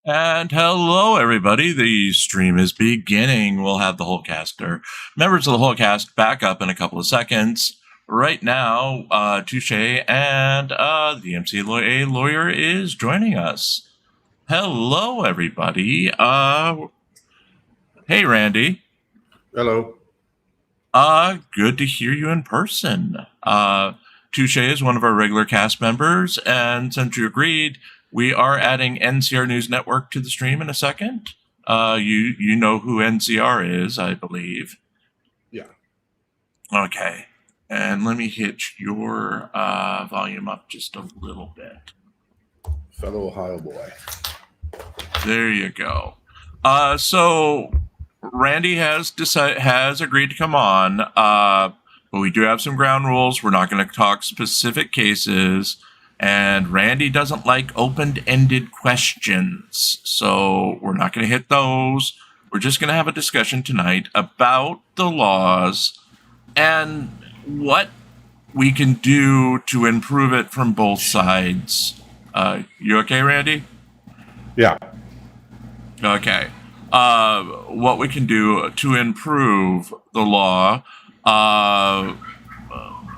And hello, everybody. The stream is beginning. We'll have the whole cast, or members of the whole cast, back up in a couple of seconds. Right now, Touche and the MCA lawyer is joining us. Hello, everybody. Hey, Randy. Hello. Good to hear you in person. Touche is one of our regular cast members, and since you agreed, we are adding NCR News Network to the stream in a second. You know who NCR is, I believe. Yeah. Okay. And let me hit your volume up just a little bit. Fellow Ohio boy. There you go. So Randy has agreed to come on, but we do have some ground rules. We're not going to talk specific cases. And Randy doesn't like open-ended questions, so we're not going to hit those. We're just going to have a discussion tonight about the laws and what we can do to improve it from both sides. You okay, Randy? Yeah. Okay. What we can do to improve the law,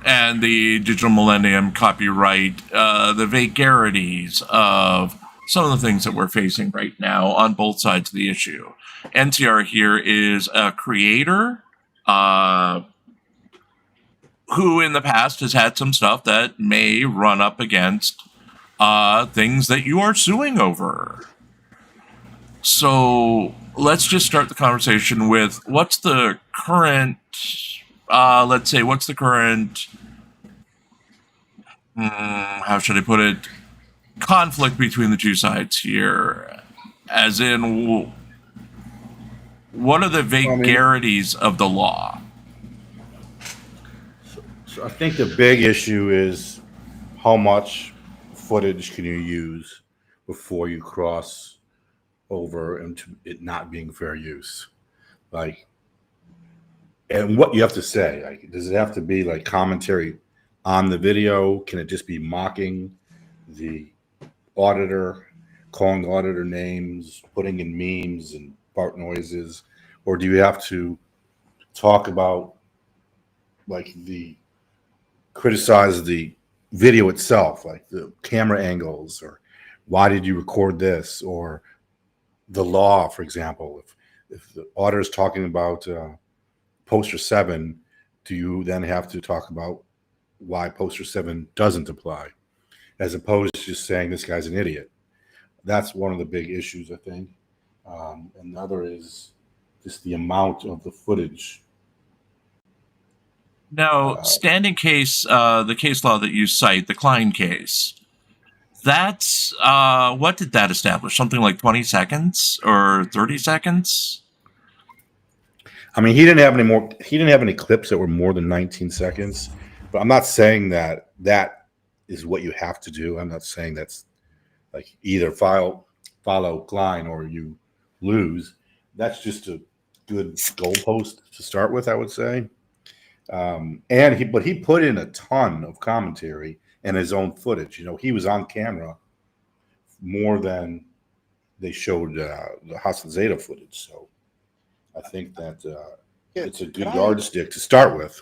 and the digital millennium copyright, the vagaries of some of the things that we're facing right now on both sides of the issue. NCR here is a creator who in the past has had some stuff that may run up against things that you are suing over. So let's just start the conversation with what's the current, let's say, what's the current, how should I put it, conflict between the two sides here? As in, what are the vagaries of the law? So I think the big issue is how much footage can you use before you cross over into it not being fair use? Like, and what you have to say, like, does it have to be like commentary on the video? Can it just be mocking the auditor, calling the auditor names, putting in memes and fart noises? Or do you have to talk about, like, criticize the video itself, like the camera angles, or why did you record this, or the law, for example? If the auditor is talking about poster 7, do you then have to talk about why poster 7 doesn't apply, as opposed to just saying this guy's an idiot? That's one of the big issues, I think. Another is just the amount of the footage. Now, standing case, the case law that you cite, the Klein case, that's, what did that establish? Something like 20 seconds or 30 seconds? I mean, he didn't have any clips that were more than 19 seconds, but I'm not saying that that is what you have to do. I'm not saying that's like either follow Klein or you lose. That's just a good goalpost to start with, I would say. But he put in a ton of commentary and his own footage. You know, he was on camera more than they showed the Hasan Zeta footage. So I think that it's a good yardstick to start with.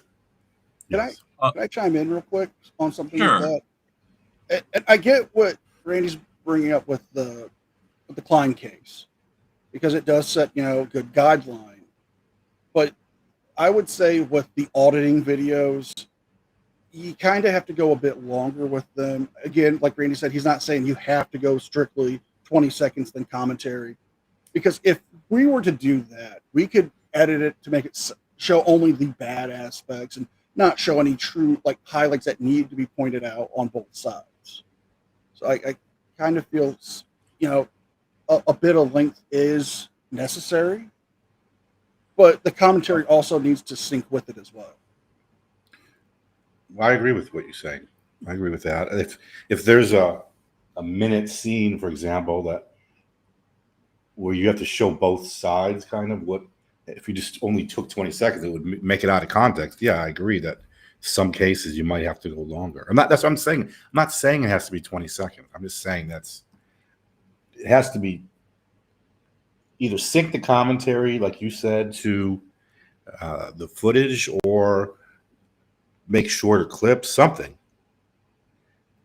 Can I chime in real quick on something Sure. like that? And I get what Randy's bringing up with the Klein case, because it does set, a good guideline. But I would say with the auditing videos, you kind of have to go a bit longer with them. Again, like Randy said, he's not saying you have to go strictly 20 seconds then commentary, because if we were to do that, we could edit it to make it show only the bad aspects and not show any true like highlights that need to be pointed out on both sides. So I kind of feel, a bit of length is necessary, but the commentary also needs to sync with it as well. I agree with what you're saying. I agree with that. If there's a minute scene, for example, that where you have to show both sides, kind of what, if you just only took 20 seconds, it would make it out of context. Yeah, I agree that some cases you might have to go longer. That's what I'm saying. I'm not saying it has to be 20 seconds. I'm just saying it has to be either sync the commentary, like you said, to the footage, or make shorter clips, something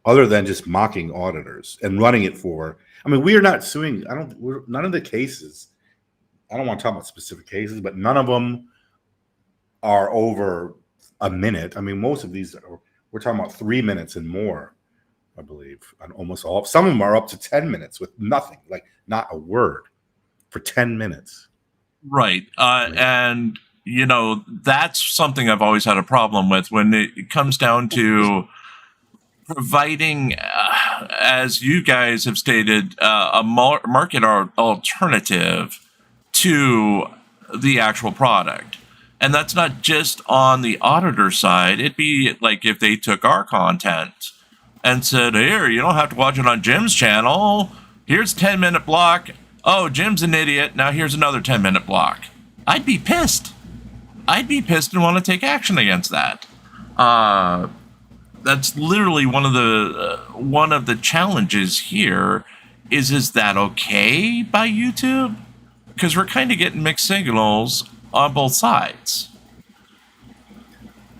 other than just mocking auditors and running it for. I mean, we are not suing. None of the cases. I don't want to talk about specific cases, but none of them are over a minute. I mean, most of these we're talking about 3 minutes and more, I believe, on almost all. Some of them are up to 10 minutes with nothing, like not a word, for 10 minutes. Right. And, you know, that's something I've always had a problem with when it comes down to providing, as you guys have stated, a market alternative to the actual product. And that's not just on the auditor side. It'd be like if they took our content and said, here, you don't have to watch it on Jim's channel. Here's a 10-minute block. Oh, Jim's an idiot. Now here's another 10-minute block. I'd be pissed. I'd be pissed and want to take action against that. That's literally one of the challenges here. Is that okay by YouTube? Because we're kind of getting mixed signals on both sides.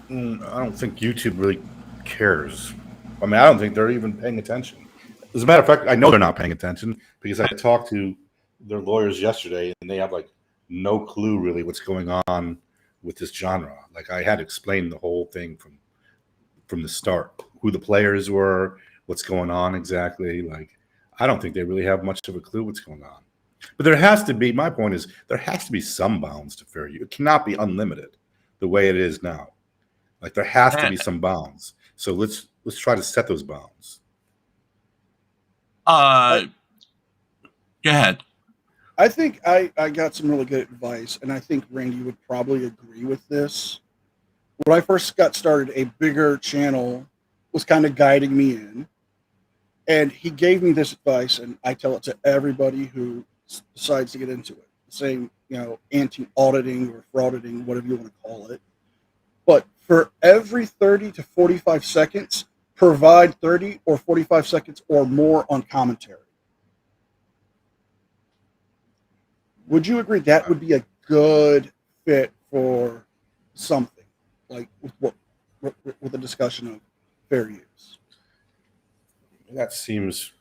I don't think YouTube really cares. I mean, I don't think they're even paying attention. As a matter of fact, I know they're not paying attention because I talked to their lawyers yesterday, and they have like no clue really what's going on with this genre. Like, I had to explain the whole thing from the start, who the players were, what's going on exactly. Like, I don't think they really have much of a clue what's going on. But there has to be, my point is, there has to be some bounds to fair use. It cannot be unlimited the way it is now. Like, there has to be some bounds. So let's try to set those bounds. Go ahead. I think I got some really good advice, and I think Randy would probably agree with this. When I first got started, a bigger channel was kind of guiding me in, and he gave me this advice, and I tell it to everybody who decides to get into it, saying, you know, anti-auditing or frauditing, whatever you want to call it. But for every 30 to 45 seconds, provide 30 or 45 seconds or more on commentary. Would you agree that would be a good fit for something like with a discussion of fair use? That seems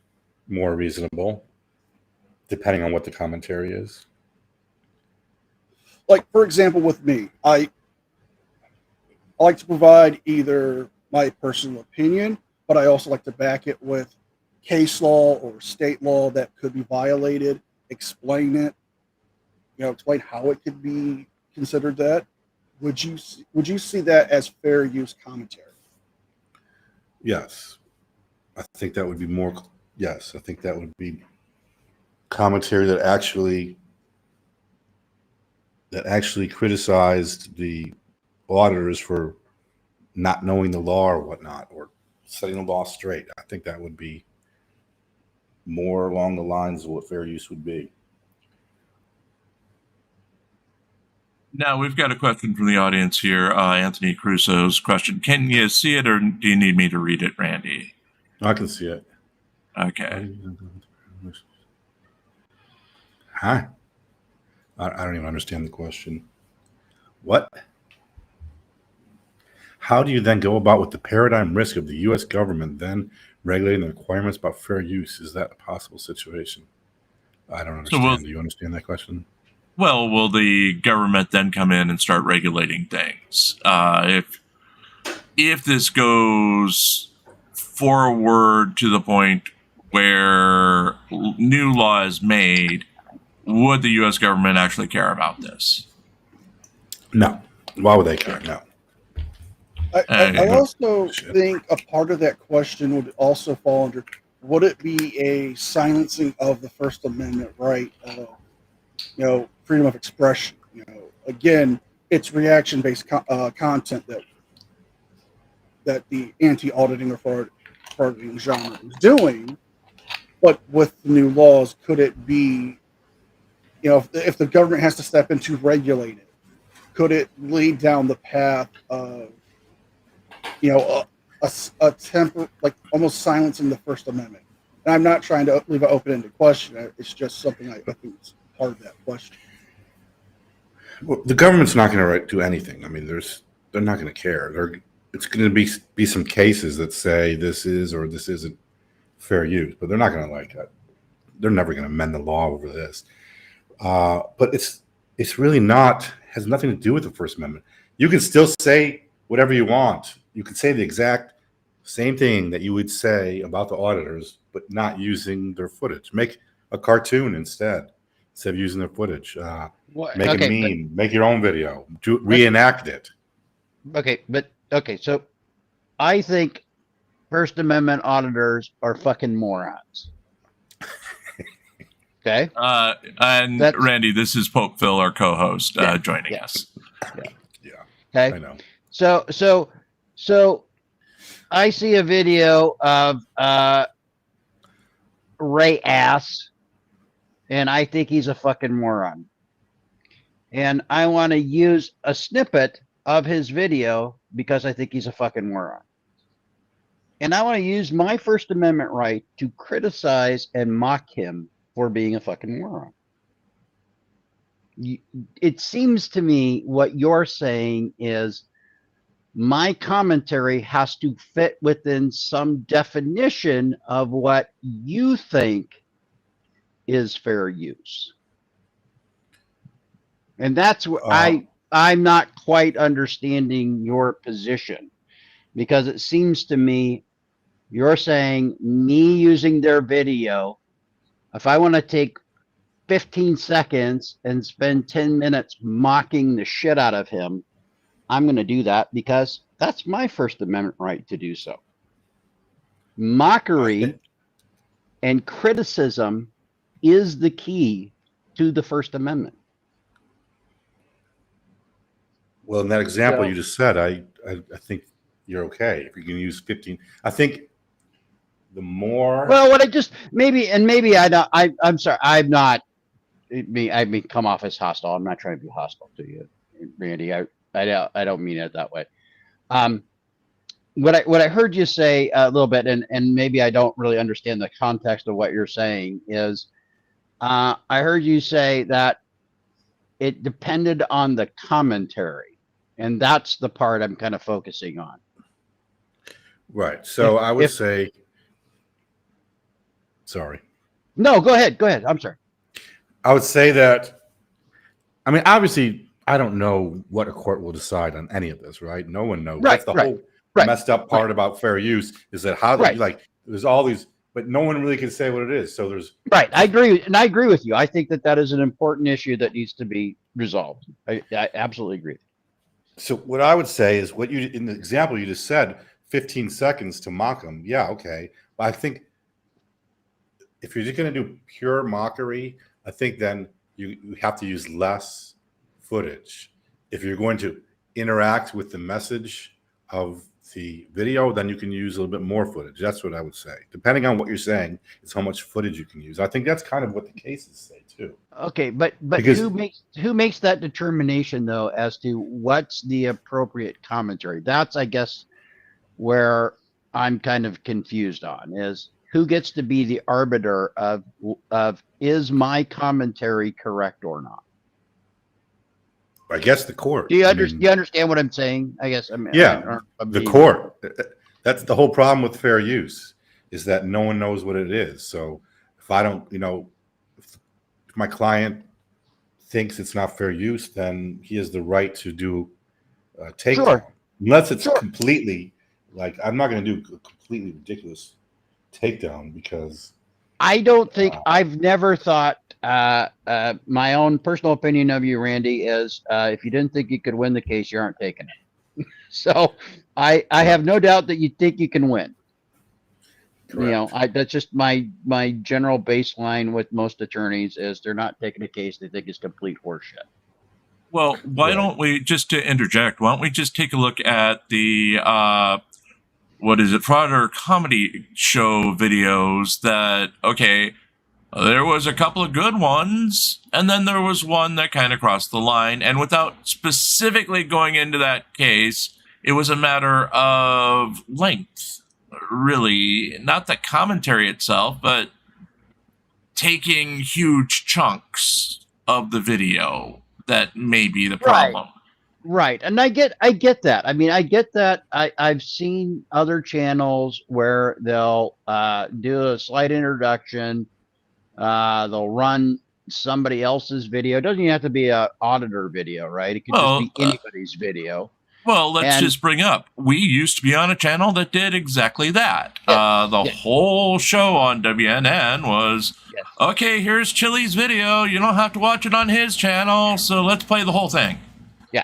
more reasonable, depending on what the commentary is. Like, for example, with me, I like to provide either my personal opinion, but I also like to back it with case law or state law that could be violated, explain it, you know, explain how it could be considered that. Would you see that as fair use commentary? Yes. I think that would be more. Yes, I think that would be commentary that actually criticized the auditors for not knowing the law or whatnot, or setting the law straight. I think that would be more along the lines of what fair use would be. Now, we've got a question from the audience here. Anthony Crusoe's question. Can you see it, or do you need me to read it, Randy? I can see it. Okay. Huh? I don't even understand the question. What? How do you then go about with the paradigm risk of the U.S. government then regulating the requirements about fair use? Is that a possible situation? I don't understand. Do you understand that question? Well, will the government then come in and start regulating things? If this goes forward to the point where new law is made, would the U.S. government actually care about this? No. Why would they care? No. I also think a part of that question would also fall under, would it be a silencing of the First Amendment right of, you know, freedom of expression? You know, again, it's reaction-based content that the anti-auditing or frauditing genre is doing. But with the new laws, could it be, you know, if the government has to step in to regulate it, could it lead down the path of, you know, a temper, like almost silencing the First Amendment? And I'm not trying to leave an open-ended question. It's just something I think is part of that question. Well, the government's not going to do anything. I mean, they're not going to care. It's going to be some cases that say this is or this isn't fair use, but they're not going to like that. They're never going to amend the law over this. But it's really has nothing to do with the First Amendment. You can still say whatever you want. You can say the exact same thing that you would say about the auditors, but not using their footage. Make a cartoon instead of using their footage. Make a meme. Make your own video. Reenact it. Okay, so I think First Amendment auditors are fucking morons. Okay. And Randy, this is Pope Phil, our co-host, joining us. Yeah. Okay. I know. So I see a video of Ray Ass, and I think he's a fucking moron. And I want to use a snippet of his video because I think he's a fucking moron. And I want to use my First Amendment right to criticize and mock him for being a fucking moron. It seems to me what you're saying is my commentary has to fit within some definition of what you think is fair use. And that's what I'm not quite understanding your position, because it seems to me you're saying me using their video, if I want to take 15 seconds and spend 10 minutes mocking the shit out of him, I'm going to do that because that's my First Amendment right to do so. Mockery and criticism is the key to the First Amendment. Well, in that example you just said, I think you're okay if you can use 15. I think the more. Well, what I just maybe I don't. I'm sorry. I'm not. I may come off as hostile. I'm not trying to be hostile to you, Randy. I don't mean it that way. What I heard you say a little bit, and maybe I don't really understand the context of what you're saying, is I heard you say that it depended on the commentary, and that's the part I'm kind of focusing on. Right. So I would say. Sorry. No, go ahead. I'm sorry. I would say that. I mean, obviously, I don't know what a court will decide on any of this, right? No one knows. Right, That's the whole messed up part about fair use is that how there's all these, but no one really can say what it is. So there's I agree with you. I think that is an important issue that needs to be resolved. I absolutely agree. So what I would say is what you in the example you just said, 15 seconds to mock them. Yeah, okay. But I think if you're just going to do pure mockery, I think then you have to use less footage. If you're going to interact with the message of the video, then you can use a little bit more footage. That's what I would say. Depending on what you're saying, it's how much footage you can use. I think that's kind of what the cases say too. Okay, but who makes that determination though as to what's the appropriate commentary? That's, I guess, where I'm kind of confused on is who gets to be the arbiter of is my commentary correct or not? I guess the court. Do you understand what I'm saying? I guess the court. That's the whole problem with fair use is that no one knows what it is. So if I don't, if my client thinks it's not fair use, then he has the right to do a takedown. Unless it's completely I'm not going to do a completely ridiculous takedown because I don't think I've never thought my own personal opinion of you, Randy, is if you didn't think you could win the case, you aren't taking it. So I have no doubt that you think you can win. Correct. That's just my general baseline with most attorneys is they're not taking a case they think is complete horseshit. Well, why don't we, just to interject, why don't we just take a look at the fraud or comedy show videos that, okay, there was a couple of good ones, and then there was one that kind of crossed the line, and without specifically going into that case, it was a matter of length, really, not the commentary itself, but taking huge chunks of the video that may be the Right. problem. Right. And I get that. I mean, I get that. I've seen other channels where they'll do a slight introduction. They'll run somebody else's video. It doesn't even have to be a auditor video, right? It could just be anybody's video. Well, let's just bring up, we used to be on a channel that did exactly that. The whole show on WNN was, okay, here's Chili's video. You don't have to watch it on his channel, so let's play the whole thing. Yeah.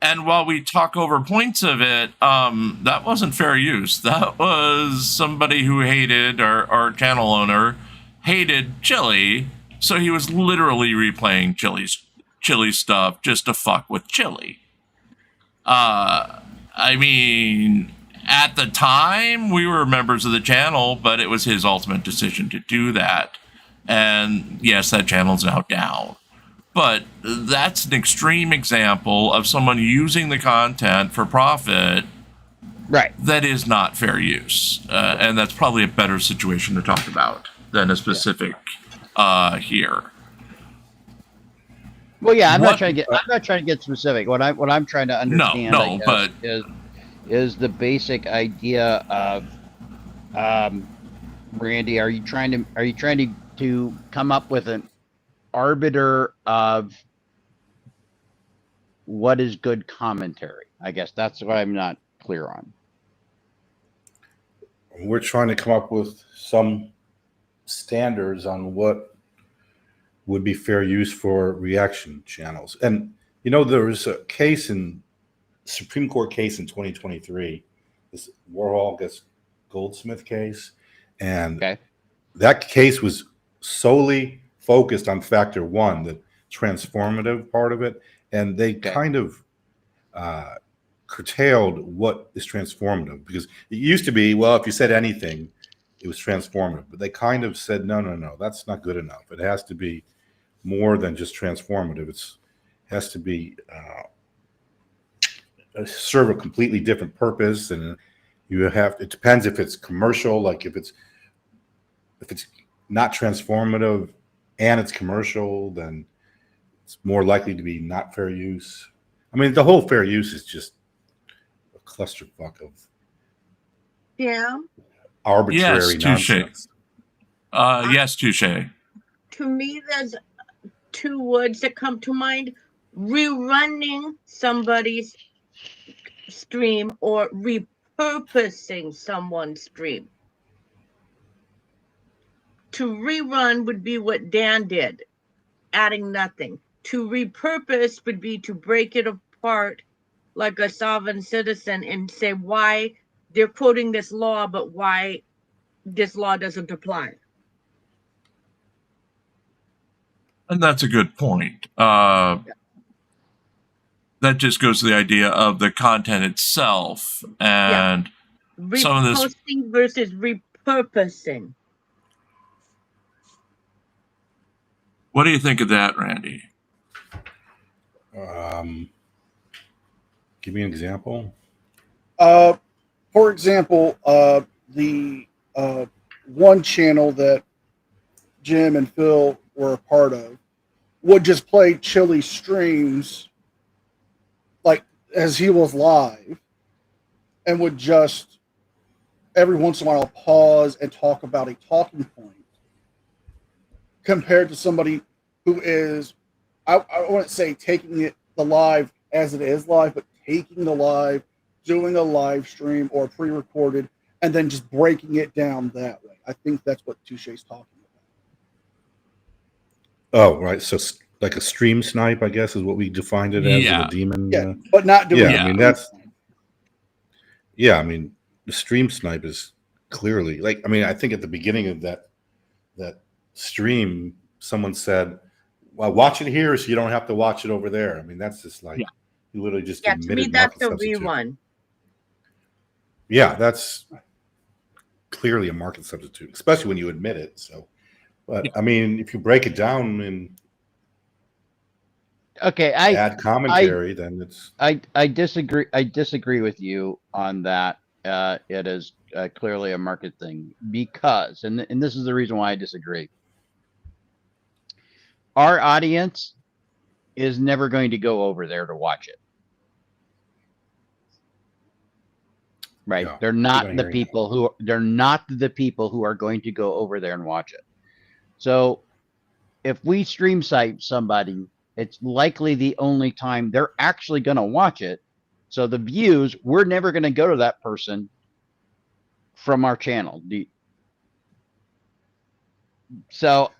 And while we talk over points of it, that wasn't fair use. That was somebody who hated, our channel owner hated Chili, so he was literally replaying Chili stuff just to fuck with Chili. I mean, at the time, we were members of the channel, but it was his ultimate decision to do that. And yes, that channel's now down. But that's an extreme example of someone using the content for profit. Right. That is not fair use. And that's probably a better situation to talk about than a specific here. Well, yeah, I'm not trying to get specific. What I'm trying to understand, but is the basic idea of, Randy, are you trying to come up with an arbiter of what is good commentary? I guess that's what I'm not clear on. We're trying to come up with some standards on what would be fair use for reaction channels. And, you know, there was a case Supreme Court case in 2023, this Warhol against Goldsmith case. And that case was solely focused on factor one, the transformative part of it. And they kind of curtailed what is transformative, because it used to be, well, if you said anything, it was transformative. But they kind of said, no, that's not good enough. It has to be more than just transformative. It has to be serve a completely different purpose, and it depends if it's commercial. Like if it's not transformative and it's commercial, then it's more likely to be not fair use. I mean, the whole fair use is just a clusterfuck of arbitrary nonsense. Yes, touche. To me, there's two words that come to mind: rerunning somebody's stream or repurposing someone's stream. To rerun would be what Dan did, adding nothing. To repurpose would be to break it apart like a sovereign citizen and say why they're quoting this law, but why this law doesn't apply. And that's a good point. That just goes to the idea of the content itself and some of this reposting versus repurposing. What do you think of that, Randy? Give me an example. For example, the one channel that Jim and Phil were a part of would just play Chili streams like as he was live, and would just every once in a while pause and talk about a talking point, compared to somebody who is, I wouldn't say taking the live as it is live, but taking the live, doing a live stream or pre-recorded, and then just breaking it down that way. I think that's what Touche's talking about. Oh, right. So like a stream snipe, I guess, is what we defined it as. Yeah. A demon. Yeah, but not doing I mean, that's. Yeah, I mean, the stream snipe is clearly like. I mean, I think at the beginning of that stream, someone said, "Well, watch it here, so you don't have to watch it over there." I mean, that's just like you literally just to me that's a rerun. Yeah, that's clearly a market substitute, especially when you admit it. So, but I mean, if you break it down and add commentary, then it's. I disagree. I disagree with you on that. It is clearly a market thing because, and this is the reason why I disagree. our audience is never going to go over there to watch it. Right. Yeah, They're not even the hearing people who they're not the people who are going to go over there and watch it. So if we stream site somebody, it's likely the only time they're actually going to watch it. So the views, we're never going to go to that person from our channel. So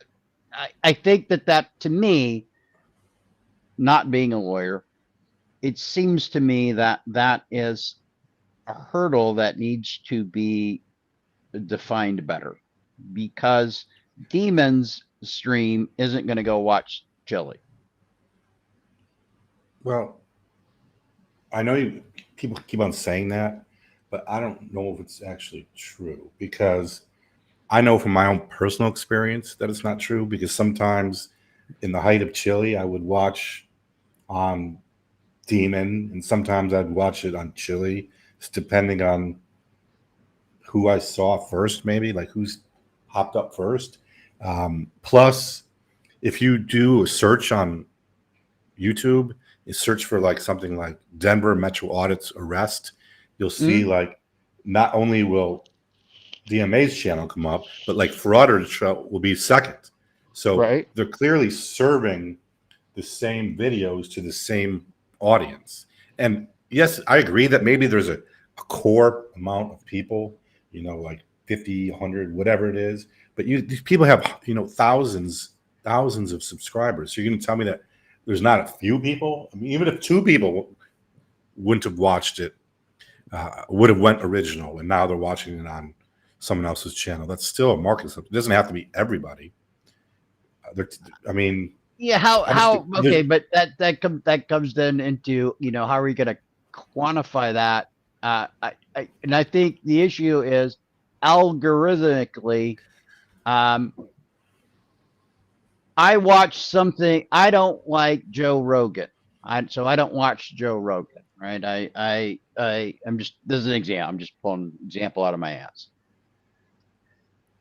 I think that to me, not being a lawyer, it seems to me that that is a hurdle that needs to be defined better, because Demon's stream isn't going to go watch Chili. Well, I know people keep on saying that, but I don't know if it's actually true, because I know from my own personal experience that it's not true, because sometimes in the height of Chili, I would watch on Demon, and sometimes I'd watch it on Chili. It's depending on who I saw first, maybe like who's popped up first. Plus, if you do a search on YouTube, you search for like something like Denver Metro Audit's arrest, you'll see like not only will DMA's channel come up, but like Frauder's show will be second. So they're clearly serving the same videos to the same audience. And yes, I agree that maybe there's a core amount of people, you know, like 50, 100, whatever it is. But these people have, you know, thousands of subscribers. So you're going to tell me that there's not a few people? I mean, even if 2 people wouldn't have watched it, would have went original, and now they're watching it on someone else's channel, that's still a market. It doesn't have to be everybody. I mean, yeah, how okay, but that comes then into, you know, how are we going to quantify that? And I think the issue is algorithmically. I watch something. I don't like Joe Rogan, so I don't watch Joe Rogan. Right? I'm just, this is an example. I'm just pulling an example out of my ass.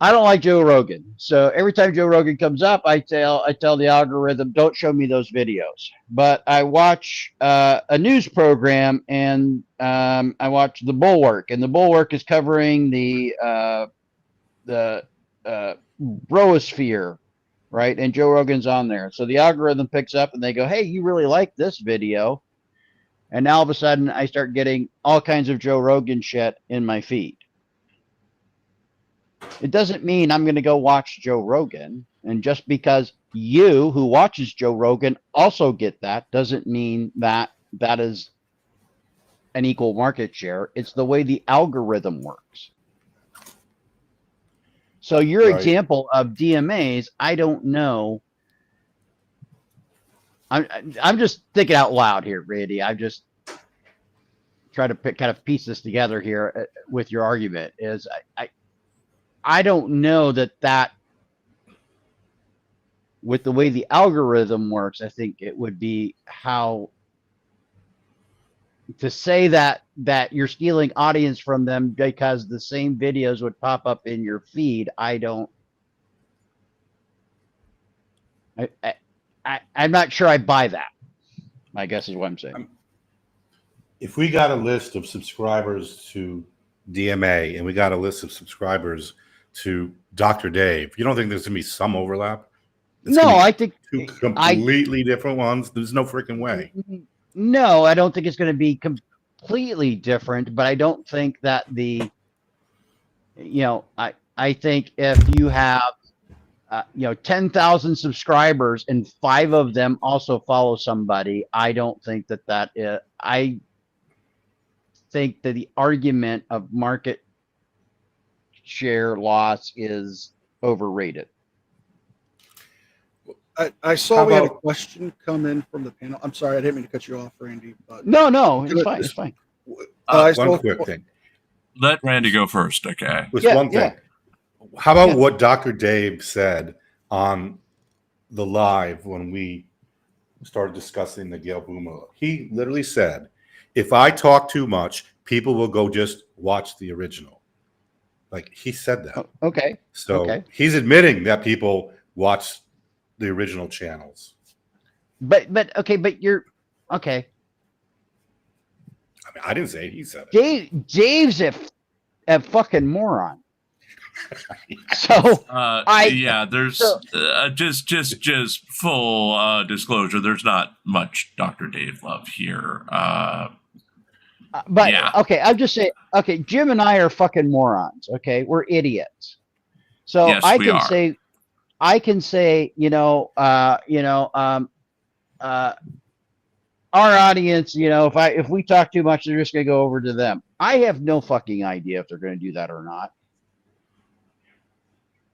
I don't like Joe Rogan, so every time Joe Rogan comes up, I tell the algorithm, don't show me those videos. But I watch a news program, and I watch The Bulwark, and The Bulwark is covering the Bromosphere, right? And Joe Rogan's on there, so the algorithm picks up, and they go, "Hey, you really like this video," and now all of a sudden, I start getting all kinds of Joe Rogan shit in my feed. It doesn't mean I'm going to go watch Joe Rogan. And just because you who watches Joe Rogan also get that doesn't mean that that is an equal market share. It's the way the algorithm works. So your example of DMAs, I don't know. I'm just thinking out loud here, Randy. I just try to kind of piece this together here with your argument. Is I don't know that with the way the algorithm works, I think it would be how to say that you're stealing audience from them because the same videos would pop up in your feed. I'm not sure I buy that, I guess is what I'm saying. If we got a list of subscribers to DMA and we got a list of subscribers to Dr. Dave, you don't think there's going to be some overlap? No, I think 2 completely different ones. There's no freaking way. No, I don't think it's going to be completely different, but I don't think that I think if you have, 10,000 subscribers and 5 of them also follow somebody, I don't think I think that the argument of market share loss is overrated. I saw we had a question come in from the panel. I'm sorry, I didn't mean to cut you off, Randy. But no, it's fine. It's fine. One quick thing. Let Randy go first, okay? One thing. How about what Dr. Dave said on the live when we started discussing the Gail Boomer? He literally said, if I talk too much, people will go just watch the original. Like, he said that. Okay. So he's admitting that people watch the original channels. But okay, but you're okay. I mean, I didn't say it. He said it. Dave's a fucking moron. So there's just full disclosure. There's not much Dr. Dave love here. But okay, I'm just saying. Okay, Jim and I are fucking morons. Okay, we're idiots. So yes, I can say, our audience, if we talk too much, they're just gonna go over to them. I have no fucking idea if they're gonna do that or not.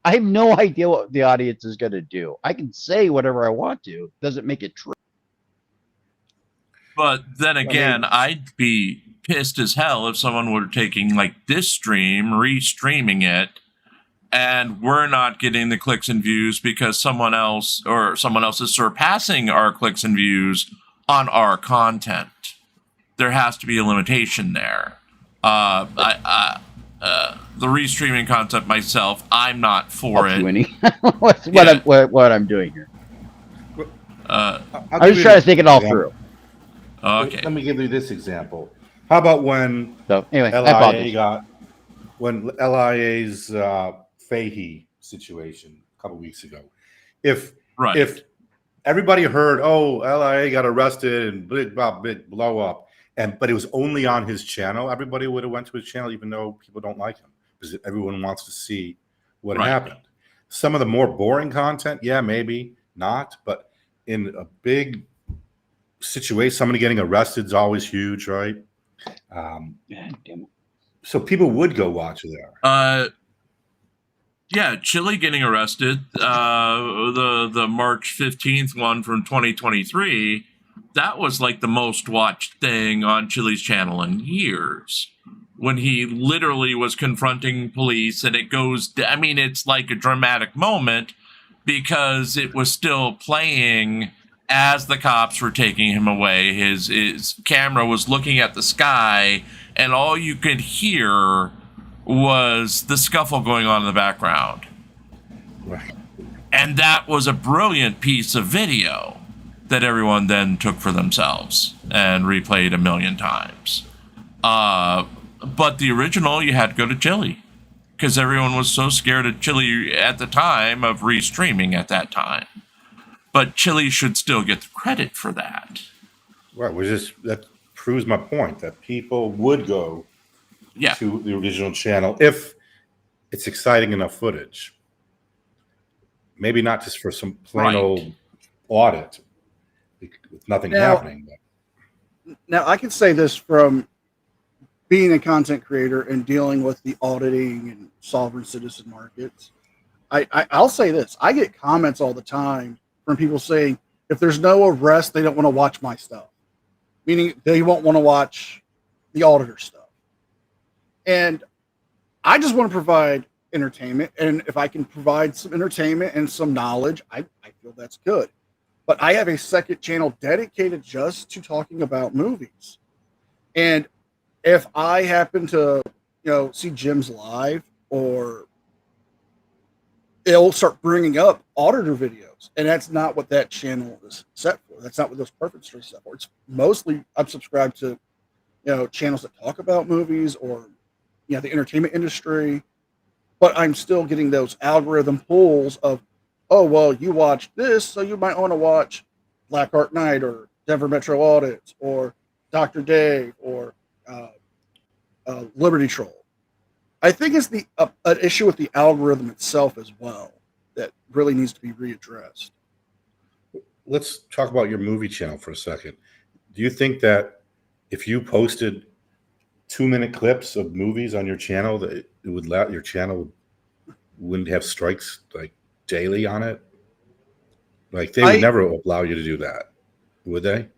I have no idea what the audience is gonna do. I can say whatever I want to. Doesn't make it true. But then again, I'd be pissed as hell if someone were taking like this stream, restreaming it, and we're not getting the clicks and views because someone else is surpassing our clicks and views on our content. There has to be a limitation there. The restreaming concept myself, I'm not for it. What I'm doing here. I'm just trying to think it all through. Okay. Let me give you this example. How about when LIA's Fahey situation a couple weeks ago? If everybody heard, oh, LIA got arrested and big blow up, but it was only on his channel, everybody would have went to his channel, even though people don't like him, because everyone wants to see what happened. Some of the more boring content, yeah, maybe not, but in a big situation, somebody getting arrested is always huge, right? So people would go watch there. Chili getting arrested. The March 15th one from 2023. That was like the most watched thing on Chili's channel in years. When he literally was confronting police, and it goes. I mean, it's like a dramatic moment because it was still playing as the cops were taking him away. His camera was looking at the sky, and all you could hear was the scuffle going on in the background. Right. And that was a brilliant piece of video that everyone then took for themselves and replayed a million times. But the original, you had to go to Chili because everyone was so scared of Chili at the time of restreaming at that time. But Chili should still get the credit for that. Right. That proves my point that people would go to the original channel if it's exciting enough footage. Maybe not just for some plain old audit with nothing happening. Now, I can say this from being a content creator and dealing with the auditing and sovereign citizen markets. I'll say this. I get comments all the time from people saying, if there's no arrest, they don't want to watch my stuff. Meaning they won't want to watch the auditor stuff. And I just want to provide entertainment. And if I can provide some entertainment and some knowledge, I feel that's good. But I have a second channel dedicated just to talking about movies. And if I happen to, see Jim's live, or it'll start bringing up auditor videos, and that's not what that channel is set for. That's not what those preferences are set for. It's mostly I'm subscribed to, channels that talk about movies or, the entertainment industry. But I'm still getting those algorithm pulls of, oh, well, you watched this, so you might want to watch Black Art Night or Denver Metro Audits or Dr. Dave or Liberty Troll. I think it's an issue with the algorithm itself as well that really needs to be readdressed. Let's talk about your movie channel for a second. Do you think that if you posted 2-minute clips of movies on your channel, that it would your channel wouldn't have strikes like daily on it? Like they would never allow you to do that, would they?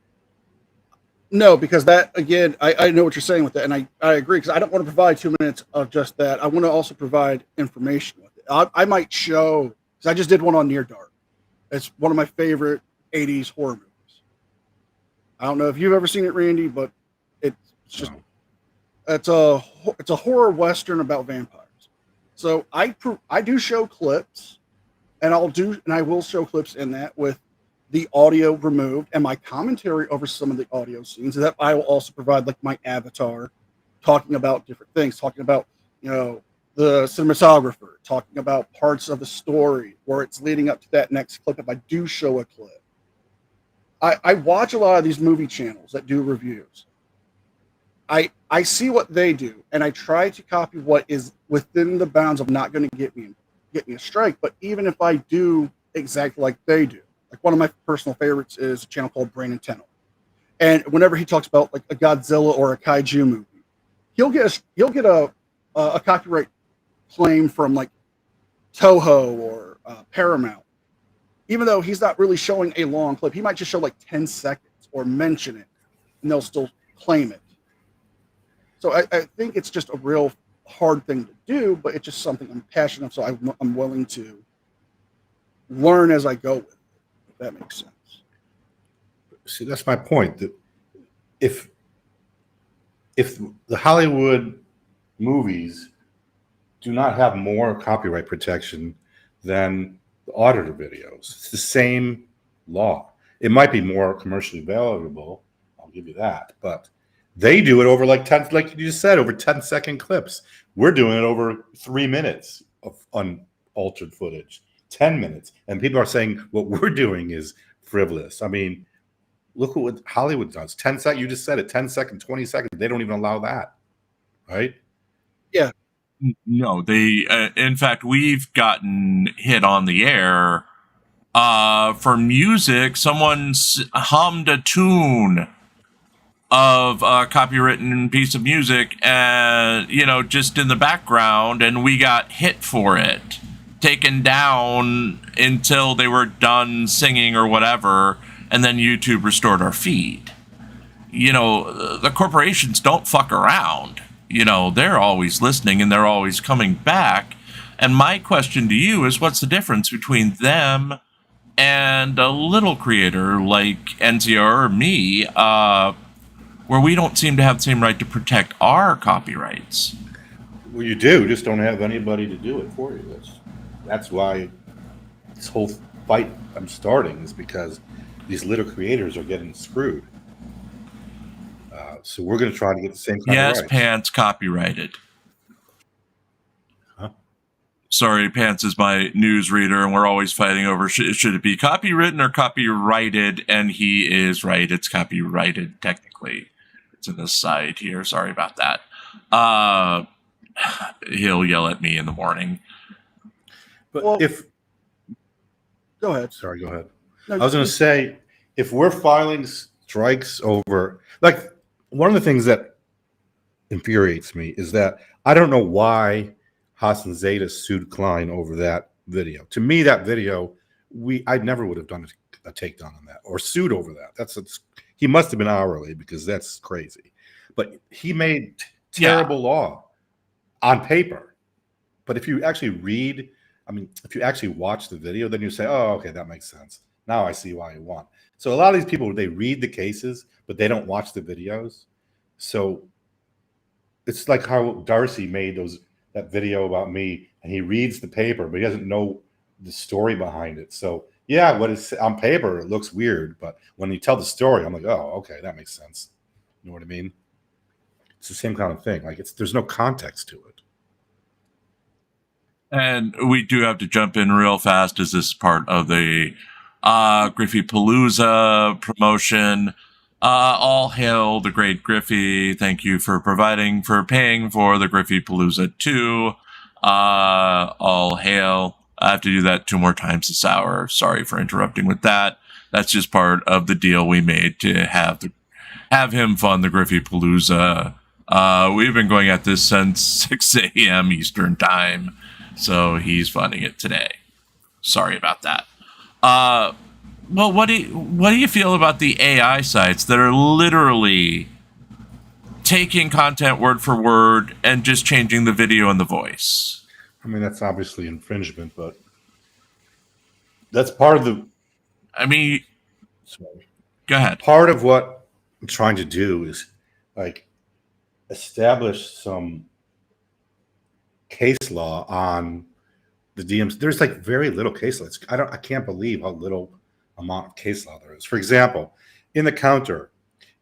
No, because that, again, I know what you're saying with that, and I agree, because I don't want to provide 2 minutes of just that. I want to also provide information with it. I might show, because I just did one on Near Dark. It's one of my favorite 80s horror movies. I don't know if you've ever seen it, Randy, but it's just, it's a horror Western about vampires. So I do show clips, and I will show clips in that with the audio removed and my commentary over some of the audio scenes. And that I will also provide like my avatar talking about different things, talking about, you know, the cinematographer, talking about parts of the story where it's leading up to that next clip. If I do show a clip, I watch a lot of these movie channels that do reviews. I see what they do, and I try to copy what is within the bounds of not going to get me a strike. But even if I do exactly like they do, like one of my personal favorites is a channel called Brain and Tenor, and whenever he talks about like a Godzilla or a kaiju movie, he'll get a copyright claim from like Toho or Paramount, even though he's not really showing a long clip. He might just show like 10 seconds or mention it, and they'll still claim it. So I think it's just a real hard thing to do, but it's just something I'm passionate of, so I'm willing to learn as I go with it, if that makes sense. See, that's my point. That if the Hollywood movies do not have more copyright protection than the auditor videos, it's the same law. It might be more commercially valuable, I'll give you that, but they do it over like 10, like you just said, over 10-second clips. We're doing it over 3 minutes of unaltered footage, 10 minutes. And people are saying what we're doing is frivolous. I mean, look at what Hollywood does. 10 seconds, you just said it, 10 seconds, 20 seconds. They don't even allow that, right? Yeah. No, they, in fact, we've gotten hit on the air for music. Someone's hummed a tune of a copywritten piece of music, and you know, just in the background, and we got hit for it, taken down until they were done singing or whatever, and then YouTube restored our feed. You know, the corporations don't fuck around. You know, they're always listening and they're always coming back. And my question to you is, what's the difference between them and a little creator like NCR or me, where we don't seem to have the same right to protect our copyrights? Well, you do, just don't have anybody to do it for you. That's why this whole fight I'm starting is because these little creators are getting screwed. So we're going to try to get the same kind of rights. Pants copyrighted. Huh? Sorry, Pants is my news reader, and we're always fighting over should it be copywritten or copyrighted, and he is right. It's copyrighted technically. It's an aside here. Sorry about that. He'll yell at me in the morning. But Well, if Go ahead. sorry, go ahead. No, I was going to say, if we're filing strikes over, like, one of the things that infuriates me is that I don't know why Hassan Zeta sued Klein over that video. To me, that video, I never would have done a takedown on that or sued over that. He must have been hourly, because that's crazy. But he made terrible law on paper. But if you actually read, I mean, if you actually watch the video, then you say, oh, okay, that makes sense. Now I see why you won. So a lot of these people, they read the cases, but they don't watch the videos. So it's like how Darcy made that video about me, and he reads the paper, but he doesn't know the story behind it. So yeah, what is on paper, it looks weird, but when you tell the story, I'm like, oh, okay, that makes sense. You know what I mean? It's the same kind of thing. Like, there's no context to it. And we do have to jump in real fast, as this is part of the GRIFFIEPALOOZA promotion. All hail the great Griffey. Thank you for paying for the GRIFFIEPALOOZA 2. All hail. I have to do that 2 more times this hour. Sorry for interrupting with that. That's just part of the deal we made to have him fund the GRIFFIEPALOOZA. We've been going at this since 6 a.m. Eastern time, so he's funding it today. Sorry about that. Well, what do you feel about the AI sites that are literally taking content word for word and just changing the video and the voice? I mean, that's obviously infringement, but that's part of the. I mean, Sorry. Go ahead. Part of what I'm trying to do is like establish some case law on the DMs. There's like very little case law. I can't believe how little amount of case law there is. For example, in the counter,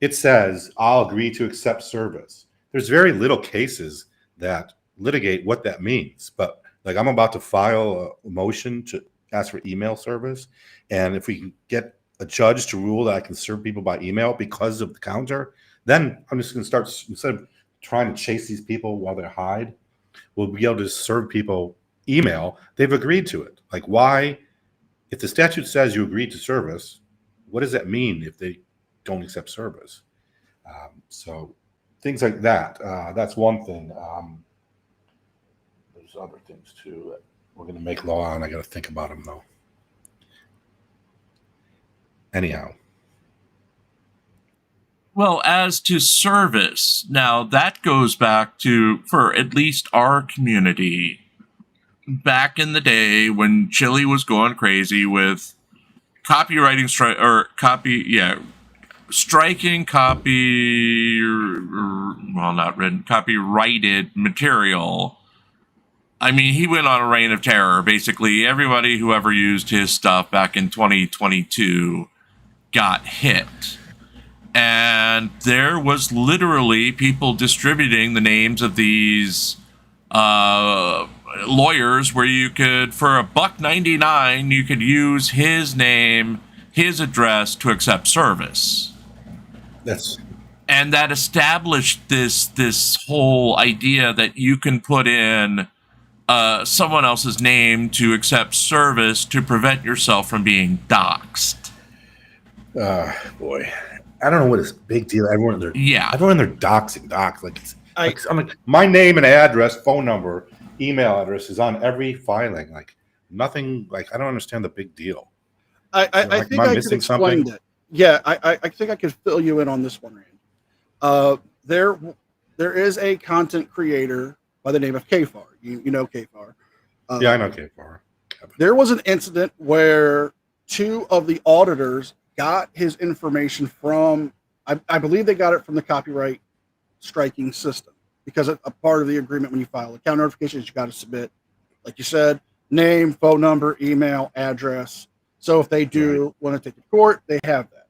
it says, I'll agree to accept service. There's very little cases that litigate what that means. But like I'm about to file a motion to ask for email service. And if we can get a judge to rule that I can serve people by email because of the counter, then I'm just going to start, instead of trying to chase these people while they hide, we'll be able to serve people email. They've agreed to it. Like why, if the statute says you agreed to service, what does that mean if they don't accept service? So things like that. That's one thing. There's other things too that we're going to make law on. I got to think about them though. Anyhow. Well, as to service, now that goes back to, for at least our community, back in the day when Chile was going crazy with copywriting striking copyrighted material. I mean, he went on a reign of terror. Basically, everybody who ever used his stuff back in 2022 got hit. And there was literally people distributing the names of these lawyers where you could, for $1.99, you could use his name, his address to accept service. And that established this whole idea that you can put in someone else's name to accept service to prevent yourself from being doxxed. Boy, I don't know what is big deal. Everyone they're doxing. I'm like, my name and address, phone number, email address is on every filing. Like nothing. Like I don't understand the big deal. I think I could explain that. Yeah, I think I could fill you in on this one, Rand. There is a content creator by the name of KFAR. You know KFAR. Yeah, I know KFAR. There was an incident where two of the auditors got his information from, I believe they got it from the copyright striking system, because a part of the agreement when you file account notifications, you got to submit, like you said, name, phone number, email, address. So if they do want to take it to court, they have that.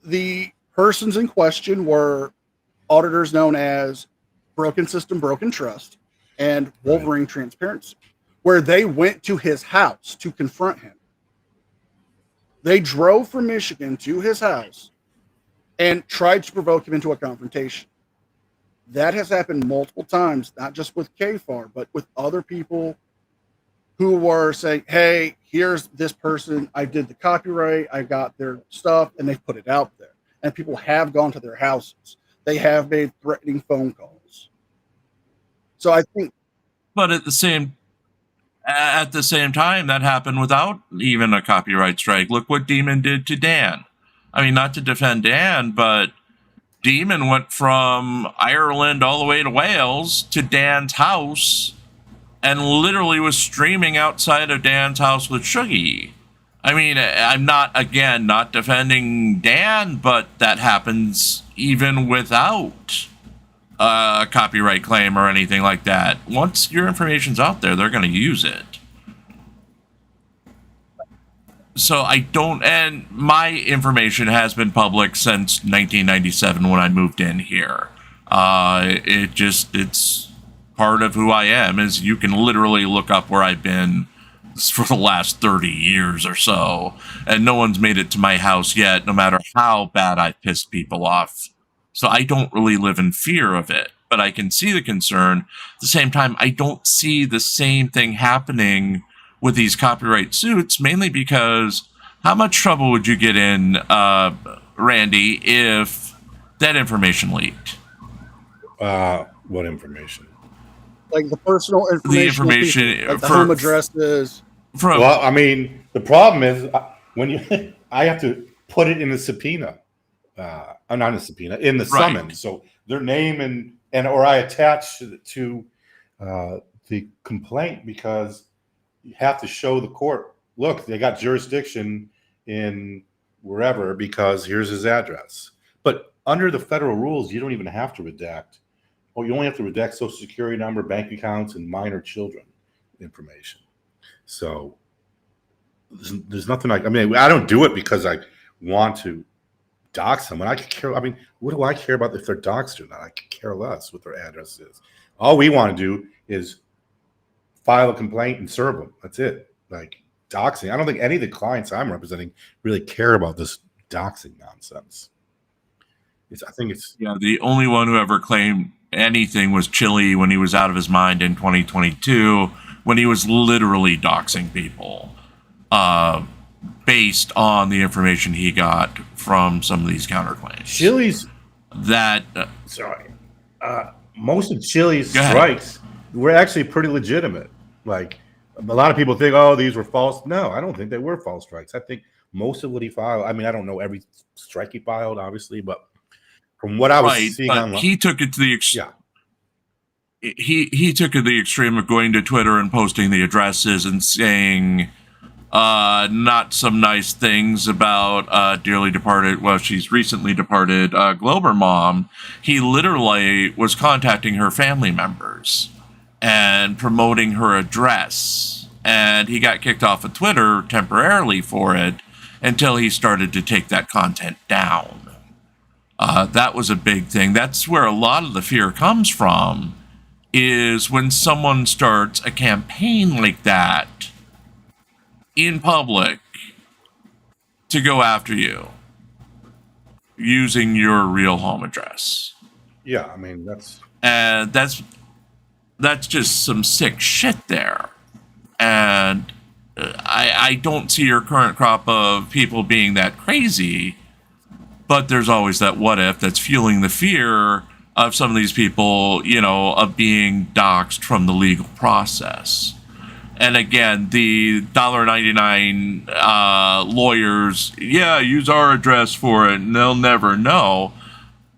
The persons in question were auditors known as Broken System, Broken Trust, and Wolverine Transparency, where they went to his house to confront him. They drove from Michigan to his house and tried to provoke him into a confrontation. That has happened multiple times, not just with KFAR, but with other people who were saying, hey, here's this person, I did the copyright, I got their stuff, and they put it out there. And people have gone to their houses. They have made threatening phone calls. So I think... But at the same time, that happened without even a copyright strike. Look what Demon did to Dan. I mean, not to defend Dan, but Demon went from Ireland all the way to Wales to Dan's house and literally was streaming outside of Dan's house with Shuggy. I mean, I'm not defending Dan, but that happens even without a copyright claim or anything like that. Once your information's out there, they're going to use it. So and my information has been public since 1997 when I moved in here. It's part of who I am, is you can literally look up where I've been for the last 30 years or so, and no one's made it to my house yet, no matter how bad I pissed people off. So I don't really live in fear of it, but I can see the concern. At the same time, I don't see the same thing happening with these copyright suits, mainly because how much trouble would you get in, Randy, if that information leaked? What information? Like the personal information. The information like the home addresses. Well, I mean, the problem is when I have to put it in the subpoena. I'm not in a subpoena, in the summons. So their name and or I attach to the complaint, because you have to show the court, look, they got jurisdiction in wherever because here's his address. But under the federal rules, you don't even have to redact. Well, you only have to redact Social Security number, bank accounts, and minor children information. So there's nothing I mean, I don't do it because I want to dox someone. I could care. I mean, what do I care about if they're doxed or not? I could care less what their address is. All we want to do is file a complaint and serve them. That's it. Like doxing. I don't think any of the clients I'm representing really care about this doxing nonsense. I think it's the only one who ever claimed anything was Chili when he was out of his mind in 2022, when he was literally doxing people based on the information he got from some of these counterclaims. Chili's that most of Chili's strikes were actually pretty legitimate. Like a lot of people think, oh, these were false. No, I don't think they were false strikes. I think most of what he filed, I mean, I don't know every strike he filed, obviously, but from what I was seeing online, he took it to the he took it to the extreme of going to Twitter and posting the addresses and saying not some nice things about dearly departed, well, she's recently departed Glober mom. He literally was contacting her family members and promoting her address, and he got kicked off of Twitter temporarily for it until he started to take that content down. That was a big thing. That's where a lot of the fear comes from, is when someone starts a campaign like that in public to go after you using your real home address. Yeah, I mean, that's just some sick shit there. And I don't see your current crop of people being that crazy, but there's always that what if that's fueling the fear of some of these people, you know, of being doxxed from the legal process. And again, the $1.99 lawyers, use our address for it and they'll never know.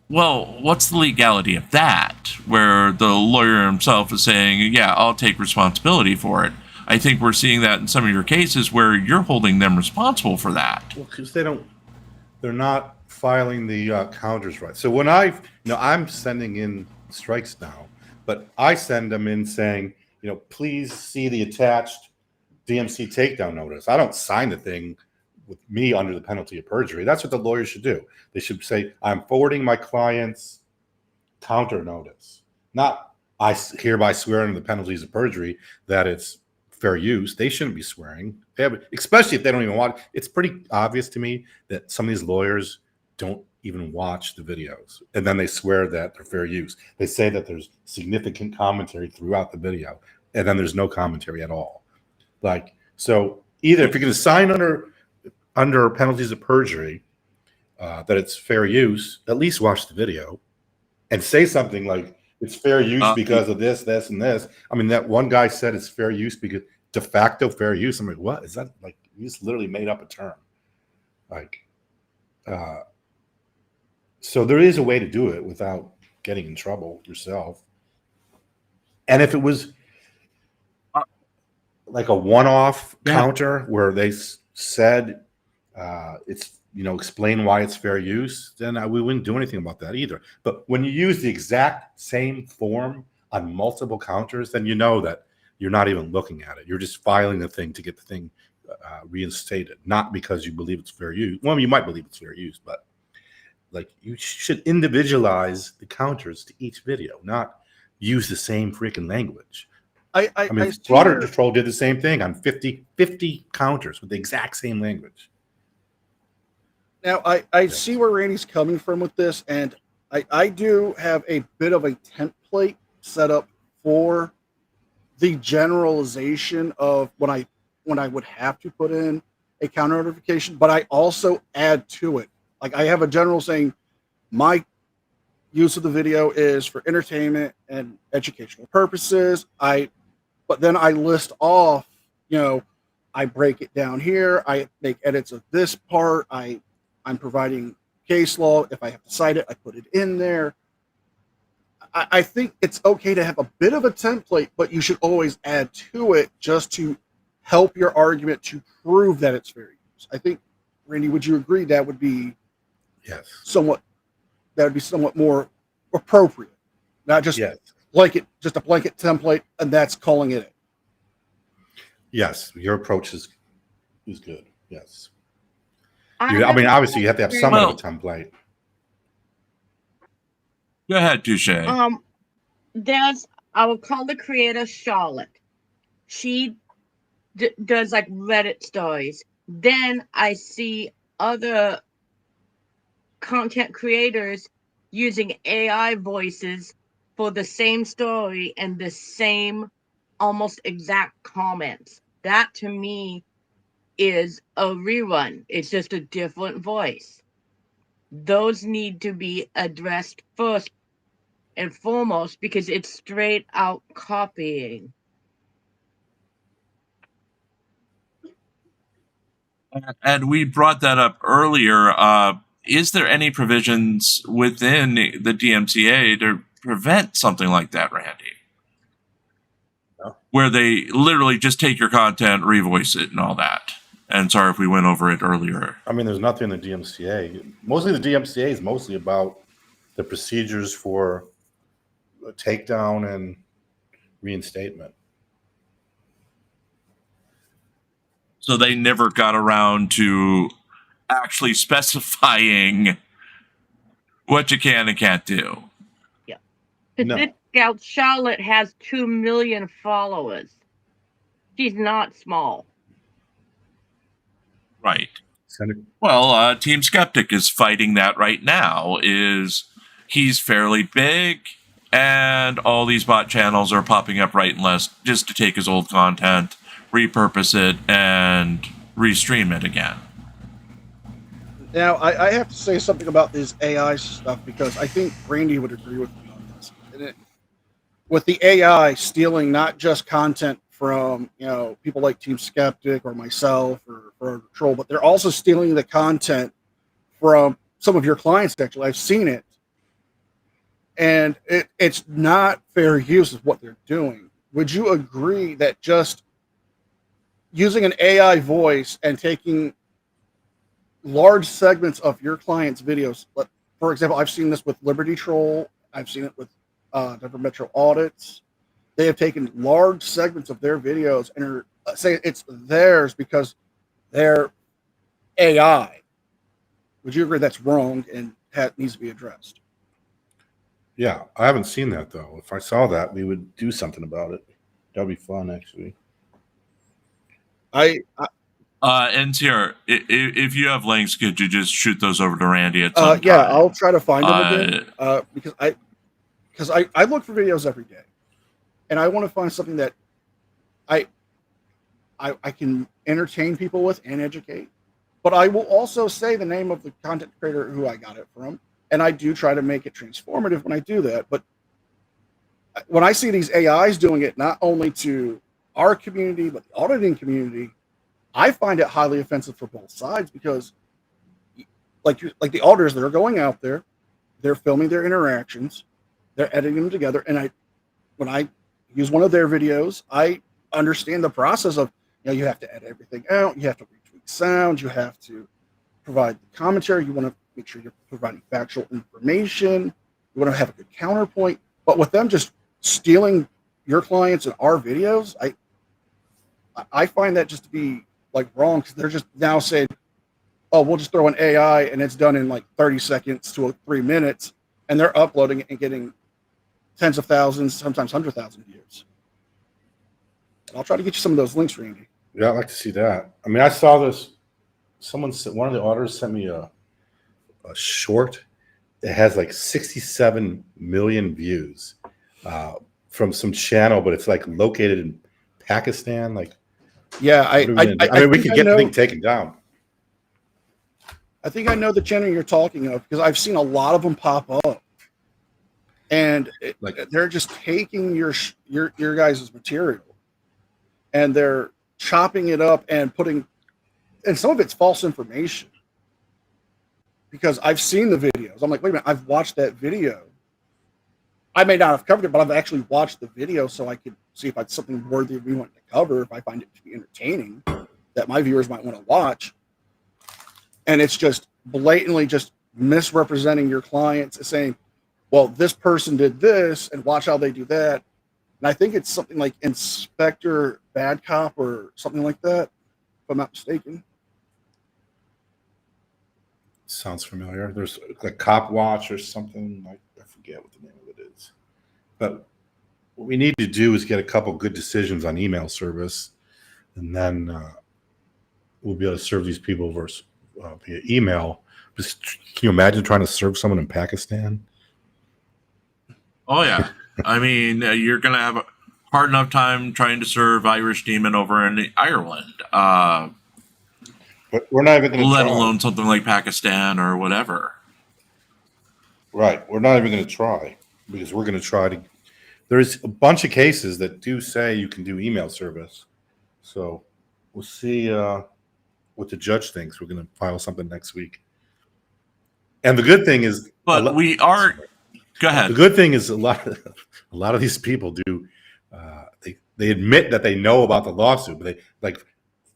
Well, what's the legality of that? Where the lawyer himself is saying, I'll take responsibility for it. I think we're seeing that in some of your cases where you're holding them responsible for that. Well, because they're not filing the counters right. So when I'm sending in strikes now, but I send them in saying, please see the attached DMC takedown notice. I don't sign the thing with me under the penalty of perjury. That's what the lawyers should do. They should say, I'm forwarding my client's counter notice. Not, I hereby swear under the penalties of perjury that it's fair use. They shouldn't be swearing. Especially if they don't even watch. It's pretty obvious to me that some of these lawyers don't even watch the videos. And then they swear that they're fair use. They say that there's significant commentary throughout the video, and then there's no commentary at all. Like, so either if you're going to sign under penalties of perjury that it's fair use, at least watch the video and say something like it's fair use because of this, this, and this. I mean, that one guy said it's fair use because de facto fair use. I'm like, what is that? Like, you just literally made up a term. Like, so there is a way to do it without getting in trouble yourself. And if it was like a one-off counter where they said it's, explain why it's fair use, then we wouldn't do anything about that either. But when you use the exact same form on multiple counters, then you know that you're not even looking at it. You're just filing the thing to get the thing reinstated, not because you believe it's fair use. Well, you might believe it's fair use, but like you should individualize the counters to each video, not use the same freaking language. I mean, Broader Patrol did the same thing on 50 counters with the exact same language. Now, I see where Randy's coming from with this, and I do have a bit of a template set up for the generalization of when I would have to put in a counter notification, but I also add to it. Like, I have a general saying, my use of the video is for entertainment and educational purposes. But then I list off, I break it down here. I make edits of this part. I'm providing case law. If I have to cite it, I put it in there. I think it's okay to have a bit of a template, but you should always add to it just to help your argument to prove that it's fair use. I think, Randy, would you agree that would be somewhat more appropriate? Not just just a blanket template, and that's calling it. Yes, your approach is good. Yes. I I have mean, obviously, you have to have somewhat of a Well- template. Go ahead, Touche. I will call the creator Charlotte. She does like Reddit stories. Then I see other content creators using AI voices for the same story and the same almost exact comments. That to me is a rerun. It's just a different voice. Those need to be addressed first and foremost because it's straight out copying. And we brought that up earlier. Is there any provisions within the DMCA to prevent something like that, Randy? No. Where they literally just take your content, revoice it, and all that. And sorry if we went over it earlier. I mean, there's nothing in the DMCA. Mostly the DMCA is mostly about the procedures for a takedown and reinstatement. So they never got around to actually specifying what you can and can't do. No. This gal Charlotte has 2 million followers. She's not small. Right. Senator, Well, Team Skeptic is fighting that right now. He's fairly big, and all these bot channels are popping up right and left just to take his old content, repurpose it, and restream it again. Now, I have to say something about this AI stuff because I think Randy would agree with me on this. With the AI stealing not just content from people like Team Skeptic or myself or Troll, but they're also stealing the content from some of your clients. Actually, I've seen it, and it's not fair use of what they're doing. Would you agree that just using an AI voice and taking large segments of your clients' videos, for example, I've seen this with Liberty Troll, I've seen it with Denver Metro Audits. They have taken large segments of their videos and are saying it's theirs because they're AI. Would you agree that's wrong and needs to be addressed? yeah, I haven't seen that though. If I saw that, we would do something about it. That'd be fun, actually. I NTR, if you have links, could you just shoot those over to Randy at some yeah, time? I'll try to find them again because I look for videos every day, and I want to find something that I can entertain people with and educate. But I will also say the name of the content creator who I got it from, and I do try to make it transformative when I do that. But when I see these AIs doing it, not only to our community but the auditing community, I find it highly offensive for both sides because, like the auditors that are going out there, they're filming their interactions, they're editing them together, and when I use one of their videos, I understand the process of you have to edit everything out, you have to retweet sound, you have to provide the commentary, you want to make sure you're providing factual information, you want to have a good counterpoint. But with them just stealing your clients and our videos, I find that just to be like wrong because they're just now saying, oh, we'll just throw an AI and it's done in like 30 seconds to 3 minutes, and they're uploading it and getting tens of thousands, sometimes 100,000 views. I'll try to get you some of those links, Randy. Yeah, I'd like to see that. I mean, I saw this. One of the auditors sent me a short. It has like 67 million views from some channel, but it's like located in Pakistan. Like, yeah, I mean, we could get the thing taken down. I think I know the channel you're talking of because I've seen a lot of them pop up, and they're just taking your guys' material, and they're chopping it up and and some of it's false information. Because I've seen the videos, I'm like, wait a minute, I've watched that video. I may not have covered it, but I've actually watched the video so I could see if it's something worthy we want to cover, if I find it to be entertaining, that my viewers might want to watch. And it's just blatantly just misrepresenting your clients, saying, well, this person did this, and watch how they do that. And I think it's something like Inspector Bad Cop or something like that, if I'm not mistaken. Sounds familiar. There's like Cop Watch or something. I forget what the name of it is. But what we need to do is get a couple good decisions on email service, and then we'll be able to serve these people via email. Just, can you imagine trying to serve someone in Pakistan? Oh yeah, I mean you're gonna have a hard enough time trying to serve Irish Demon over in Ireland. But we're not even going to Let try. alone something like Pakistan or whatever. Right. We're not even going to try because we're going to try to. There's a bunch of cases that do say you can do email service. So we'll see what the judge thinks. We're going to file something next week. And the good thing is. But we are. Go ahead. The good thing is a lot of these people do. They admit that they know about the lawsuit, but they like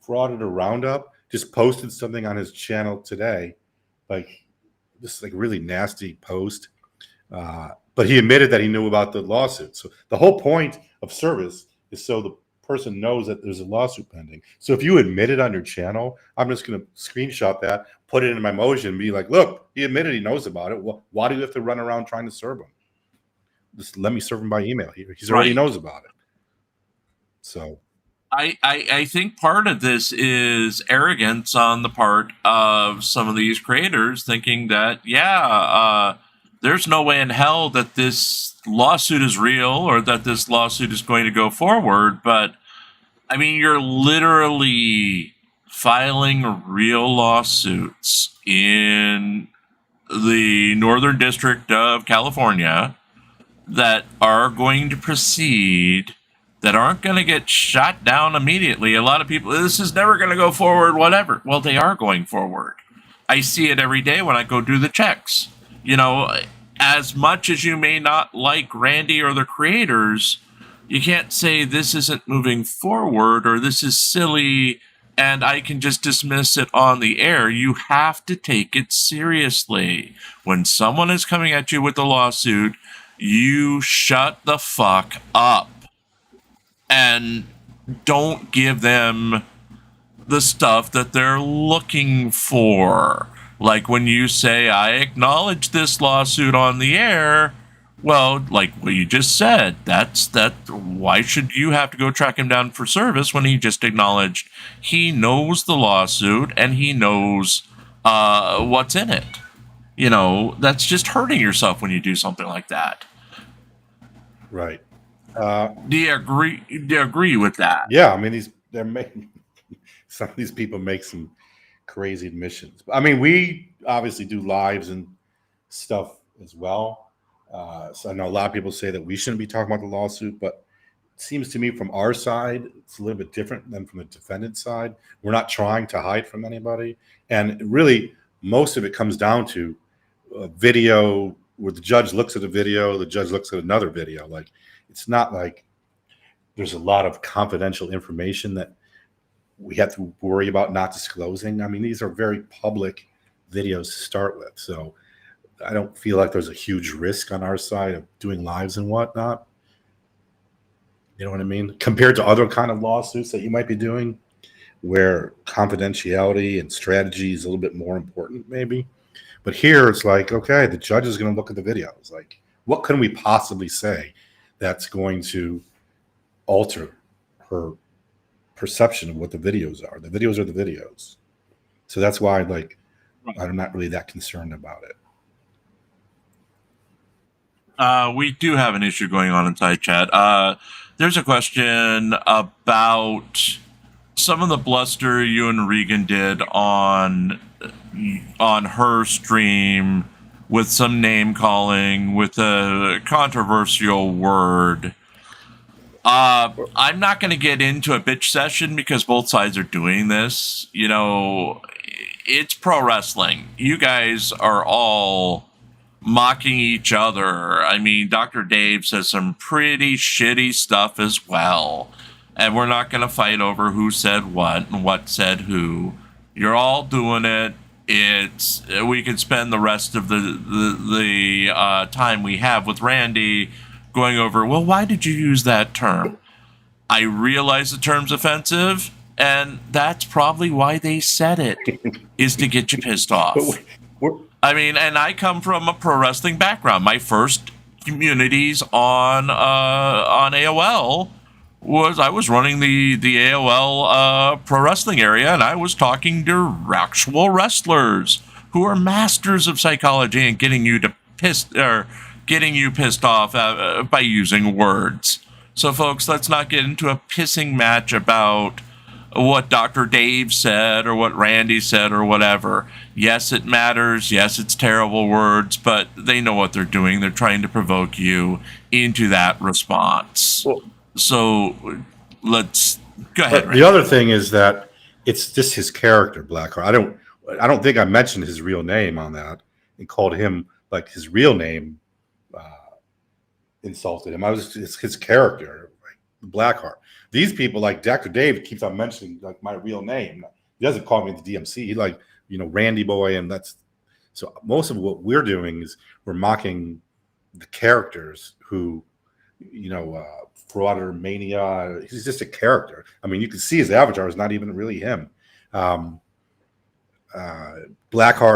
frauded a roundup. Just posted something on his channel today, like this like really nasty post. But he admitted that he knew about the lawsuit. So the whole point of service is so the person knows that there's a lawsuit pending. So if you admit it on your channel, I'm just going to screenshot that, put it in my motion, and be like, look, he admitted he knows about it. Well, why do you have to run around trying to serve him? Just let me serve him by email. He's already knows about it. So. I think part of this is arrogance on the part of some of these creators thinking that, there's no way in hell that this lawsuit is real or that this lawsuit is going to go forward. But, I mean, you're literally filing real lawsuits in the Northern District of California that are going to proceed, that aren't going to get shot down immediately. A lot of people, this is never going to go forward, whatever. Well, they are going forward. I see it every day when I go do the checks. You know, as much as you may not like Randy or the creators, you can't say this isn't moving forward or this is silly and I can just dismiss it on the air. You have to take it seriously. When someone is coming at you with a lawsuit, you shut the fuck up. And don't give them the stuff that they're looking for. Like when you say, I acknowledge this lawsuit on the air. Well, like what you just said, why should you have to go track him down for service when he just acknowledged he knows the lawsuit and he knows what's in it? You know, that's just hurting yourself when you do something like that. Right. Do you agree with that? Yeah, I mean, they're making some of these people make some crazy admissions. I mean, we obviously do lives and stuff as well. So I know a lot of people say that we shouldn't be talking about the lawsuit, but it seems to me from our side, it's a little bit different than from the defendant's side. We're not trying to hide from anybody. And really, most of it comes down to a video where the judge looks at a video, the judge looks at another video. Like, it's not like there's a lot of confidential information that we have to worry about not disclosing. I mean, these are very public videos to start with. So I don't feel like there's a huge risk on our side of doing lives and whatnot. You know what I mean? Compared to other kind of lawsuits that you might be doing where confidentiality and strategy is a little bit more important maybe. But here it's like, okay, the judge is going to look at the videos. Like, what can we possibly say that's going to alter her perception of what the videos are? The videos are the videos. So that's why, like, I'm not really that concerned about it. We do have an issue going on inside chat. There's a question about some of the bluster you and Regan did on her stream with some name calling, with a controversial word. I'm not going to get into a bitch session because both sides are doing this. You know, it's pro wrestling. You guys are all mocking each other. I mean, Dr. Dave says some pretty shitty stuff as well. And we're not going to fight over who said what and what said who. You're all doing it. We could spend the rest of the time we have with Randy going over, well, why did you use that term? I realize the term's offensive, and that's probably why they said it, is to get you pissed off. I mean, and I come from a pro wrestling background. My first communities on AOL was I was running the AOL pro wrestling area, and I was talking to actual wrestlers who are masters of psychology and getting you pissed off by using words. So, folks, let's not get into a pissing match about what Dr. Dave said or what Randy said or whatever. Yes, it matters. Yes, it's terrible words, but they know what they're doing. They're trying to provoke you into that response. Well, so let's go ahead. The other thing is that it's just his character, Blackheart. I don't think I mentioned his real name on that and called him like his real name. Insulted him. It's his character, right? Blackheart. These people, like Dr. Dave, keeps on mentioning like my real name. He doesn't call me the DMC. He like, Randy Boy, and that's so. Most of what we're doing is we're mocking the characters who, Frauder Mania. He's just a character. I mean, you can see his avatar is not even really him. Blackheart,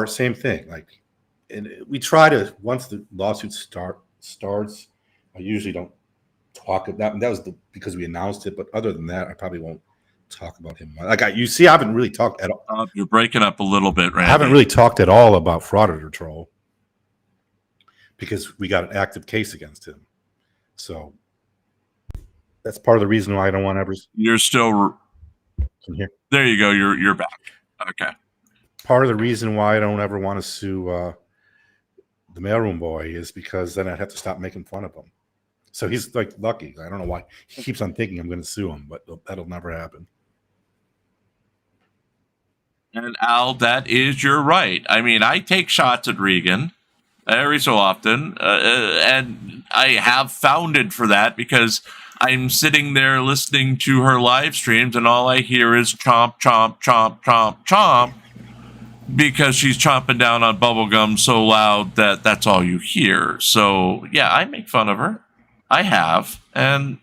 same thing. Like, and we try to once the lawsuit starts. I usually don't talk about that. Was because we announced it, but other than that, I probably won't talk about him. Like I haven't really talked at all. You're breaking up a little bit, Randy. I haven't really talked at all about Frauditor Troll because we got an active case against him. So that's part of the reason why I don't want to ever. You're still here. There you go. You're back. Okay. Part of the reason why I don't ever want to sue the mailroom boy is because then I'd have to stop making fun of him. So he's like lucky. I don't know why he keeps on thinking I'm going to sue him, but that'll never happen. And Al, that is your right. I mean, I take shots at Regan every so often, and I have founded for that because I'm sitting there listening to her live streams, and all I hear is chomp, chomp, chomp, chomp, chomp, because she's chomping down on bubblegum so loud that that's all you hear. So, yeah, I make fun of her. I have. And,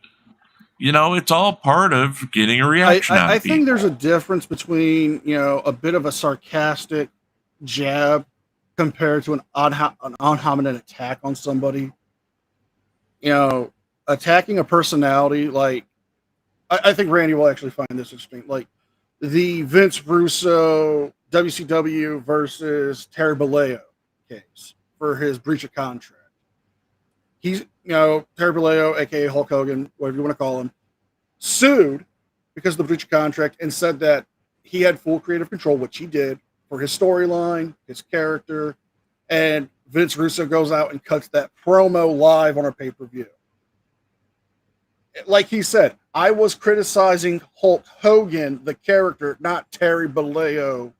it's all part of getting a reaction out of I think there's a difference between, a bit of a sarcastic jab compared to an ad hominem attack on somebody. Attacking a personality, like, I think Randy will actually find this interesting. Like, the Vince Russo WCW versus Terry Bollea case for his breach of contract. He's, Terry Bollea, aka Hulk Hogan, whatever you want to call him, sued because of the breach of contract and said that he had full creative control, which he did, for his storyline, his character, and Vince Russo goes out and cuts that promo live on our pay-per-view. Like he said, I was criticizing Hulk Hogan, the character, not Terry Bollea,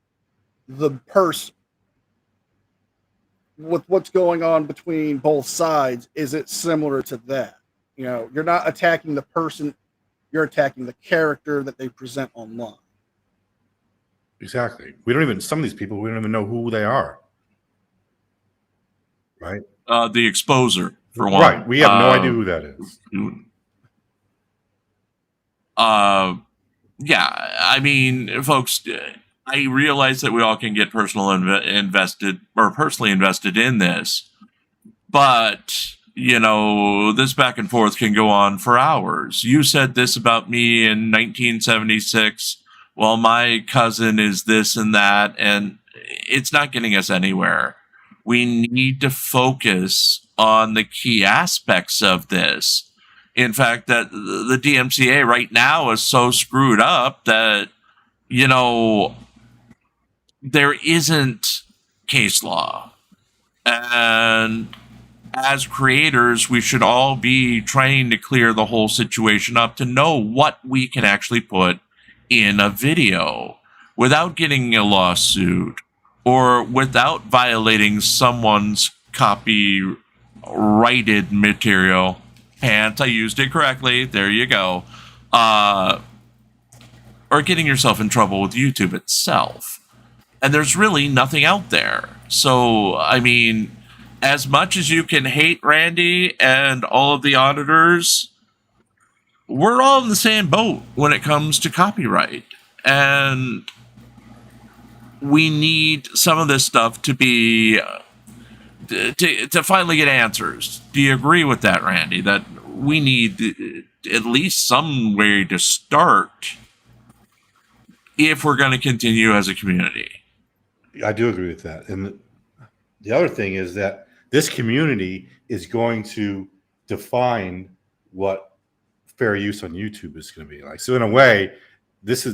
the person. With what's going on between both sides, is it similar to that? You're not attacking the person, you're attacking the character that they present online. Exactly. Some of these people, we don't even know who they are. Right? The exposer, for one. Right. We have no idea who that is. Yeah, I mean, folks, I realize that we all can get personally invested in this, but this back and forth can go on for hours. You said this about me in 1976. Well, my cousin is this and that, and it's not getting us anywhere. We need to focus on the key aspects of this. In fact, that the DMCA right now is so screwed up that, there isn't case law. And as creators, we should all be trying to clear the whole situation up to know what we can actually put in a video without getting a lawsuit or without violating someone's copyrighted material. Pants, I used it correctly. There you go. Or getting yourself in trouble with YouTube itself. And there's really nothing out there. So, I mean, as much as you can hate Randy and all of the auditors, we're all in the same boat when it comes to copyright. And we need some of this stuff to be to finally get answers. Do you agree with that, Randy? That we need at least some way to start if we're going to continue as a community. I do agree with that. And the other thing is that this community is going to define what fair use on YouTube is going to be like. So in a way, this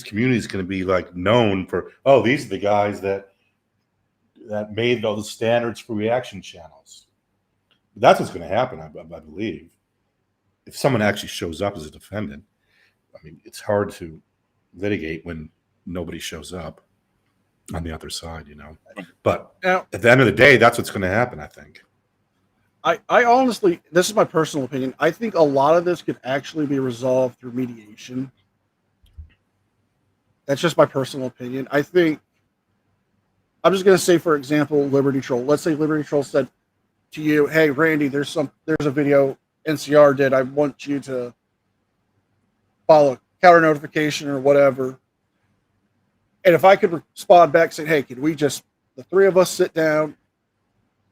community is going to be like known for, oh, these are the guys that made all the standards for reaction channels. That's what's going to happen, I believe. If someone actually shows up as a defendant, I mean, it's hard to litigate when nobody shows up on the other side, you know. But Now, at the end of the day, that's what's going to happen, I think. I honestly, this is my personal opinion. I think a lot of this could actually be resolved through mediation. That's just my personal opinion. I think, I'm just going to say, for example, Liberty Troll. Let's say Liberty Troll said to you, hey, Randy, there's a video NCR did. I want you to file a counter notification or whatever. And if I could respond back saying, hey, could we just, the three of us sit down,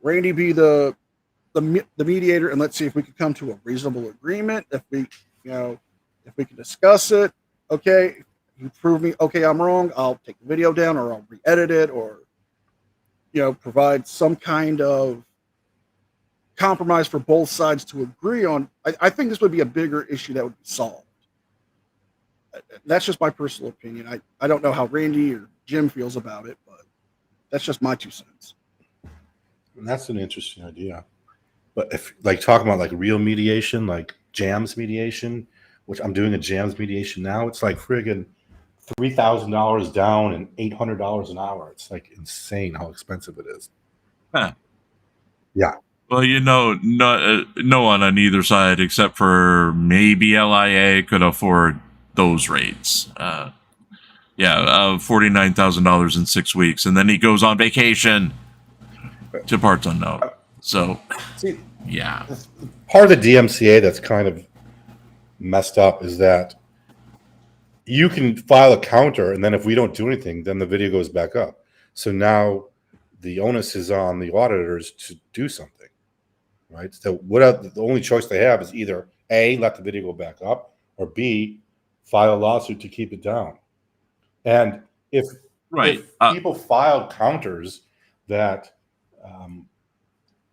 Randy be the mediator, and let's see if we could come to a reasonable agreement. If we, if we can discuss it, okay, you prove me, okay, I'm wrong, I'll take the video down, or I'll re-edit it, or, provide some kind of compromise for both sides to agree on. I think this would be a bigger issue that would be solved. That's just my personal opinion. I don't know how Randy or Jim feels about it, but that's just my 2 cents. And that's an interesting idea. But if talking about real mediation, like jams mediation, which I'm doing a jams mediation now, it's like friggin' $3,000 down and $800 an hour. It's like insane how expensive it is. Huh. Yeah. Well, no one on either side except for maybe LIA could afford those rates. $49,000 in 6 weeks, and then he goes on vacation to parts unknown. So, see, yeah. Part of the DMCA that's kind of messed up is that you can file a counter, and then if we don't do anything, then the video goes back up. So now the onus is on the auditors to do something, right? So the only choice they have is either A, let the video go back up, or B, file a lawsuit to keep it down. And if people filed counters that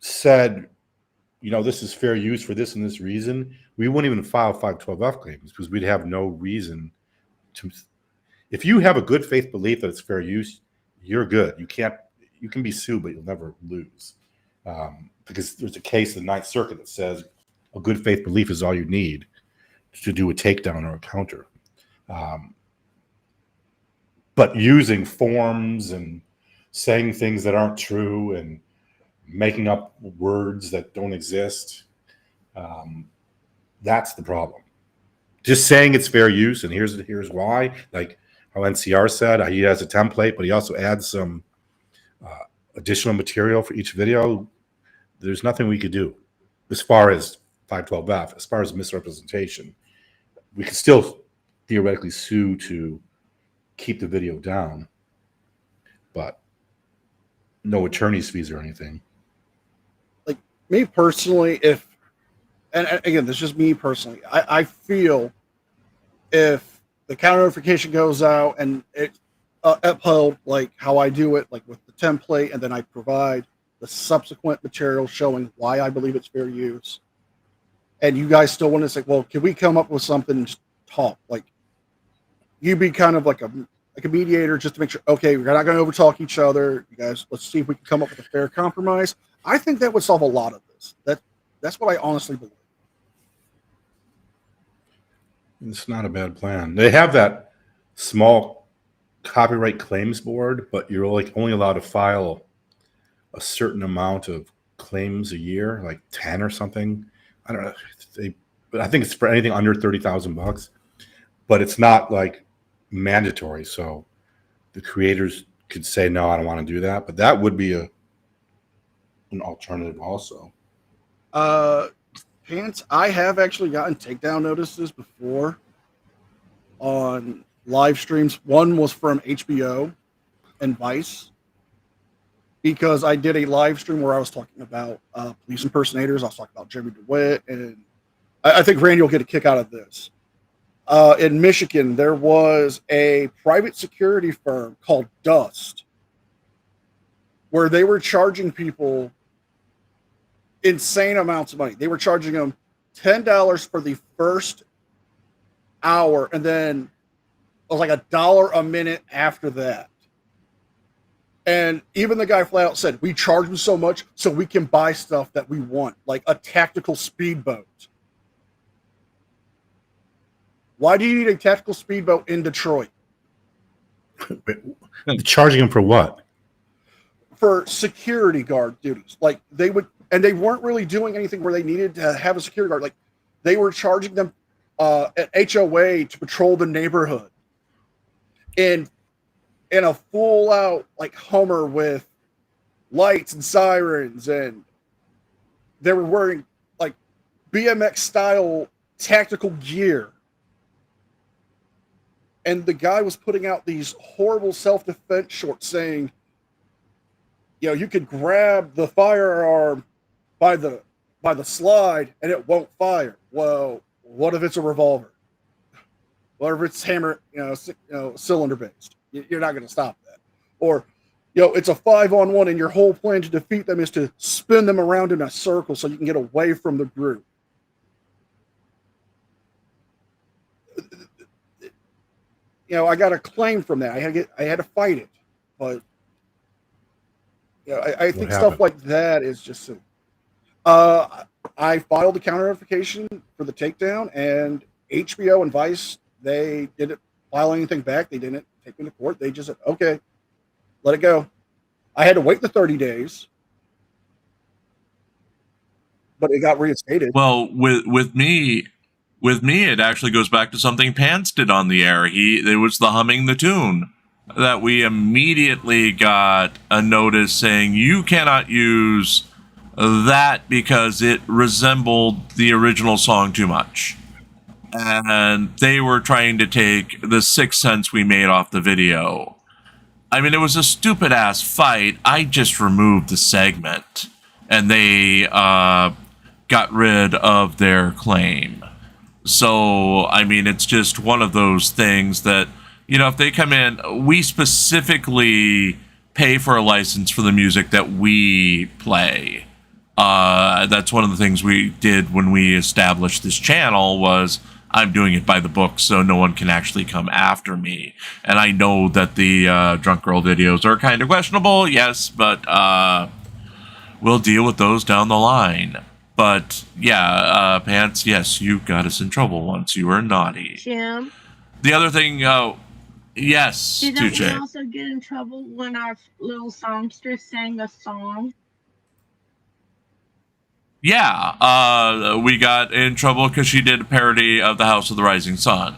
said, this is fair use for this and this reason, we wouldn't even file 512F claims because we'd have no reason to. If you have a good faith belief that it's fair use, you're good. You can be sued, but you'll never lose. Because there's a case in the Ninth Circuit that says a good faith belief is all you need to do a takedown or a counter. But using forms and saying things that aren't true and making up words that don't exist, that's the problem. Just saying it's fair use and here's why, like how NCR said, he has a template, but he also adds some additional material for each video. There's nothing we could do as far as 512F, as far as misrepresentation. We could still theoretically sue to keep the video down, but no attorney's fees or anything. Like me personally, and again, this is just me personally, I feel if the counter notification goes out and it upheld like how I do it, like with the template, and then I provide the subsequent material showing why I believe it's fair use, and you guys still want to say, well, can we come up with something and just talk? Like, you be kind of like a mediator just to make sure, okay, we're not going to overtalk each other. You guys, let's see if we can come up with a fair compromise. I think that would solve a lot of this. That's what I honestly believe. It's not a bad plan. They have that small copyright claims board, but you're only allowed to file a certain amount of claims a year, like 10 or something. I don't know. But I think it's for anything under $30,000, but it's not like mandatory. So the creators could say, no, I don't want to do that. But that would be an alternative also. Pants, I have actually gotten takedown notices before on live streams. One was from HBO and Vice, because I did a live stream where I was talking about police impersonators. I was talking about Jeremy DeWitt, and I think Randy will get a kick out of this. In Michigan, there was a private security firm called Dust, where they were charging people insane amounts of money. They were charging them $10 for the first hour, and then it was like $1 a minute after that. And even the guy flat out said, we charge them so much so we can buy stuff that we want, like a tactical speedboat. Why do you need a tactical speedboat in Detroit? Charging him for what? For security guard duties. Like they would, and they weren't really doing anything where they needed to have a security guard. Like they were charging them at HOA to patrol the neighborhood in a full out like Hummer with lights and sirens, and they were wearing like BMX style tactical gear. And the guy was putting out these horrible self-defense shorts saying, you know, you could grab the firearm by the slide and it won't fire. Well, what if it's a revolver? What if it's hammer, cylinder based? You're not going to stop that. Or, it's a 5-on-1 and your whole plan to defeat them is to spin them around in a circle so you can get away from the group. I got a claim from that. I had to fight it, but I think stuff like that is just silly. I filed a counter notification for the takedown, and HBO and Vice, they didn't file anything back. They didn't take me to court. They just said, okay, let it go. I had to wait the 30 days, but it got reinstated. Well, with me, it actually goes back to something Pants did on the air. It was the humming the tune that we immediately got a notice saying you cannot use that because it resembled the original song too much. And they were trying to take the 6 cents we made off the video. I mean, it was a stupid ass fight. I just removed the segment and they got rid of their claim. So, I mean, it's just one of those things that, if they come in, we specifically pay for a license for the music that we play. That's one of the things we did when we established this channel was I'm doing it by the book so no one can actually come after me. And I know that the Drunk Girl videos are kind of questionable, yes, but we'll deal with those down the line. But yeah, Pants, yes, you got us in trouble once. You were naughty. Jim? The other thing, yes, Didn't we Tuche. also get in trouble when our little songstress sang a song? Yeah, we got in trouble because she did a parody of the House of the Rising Sun.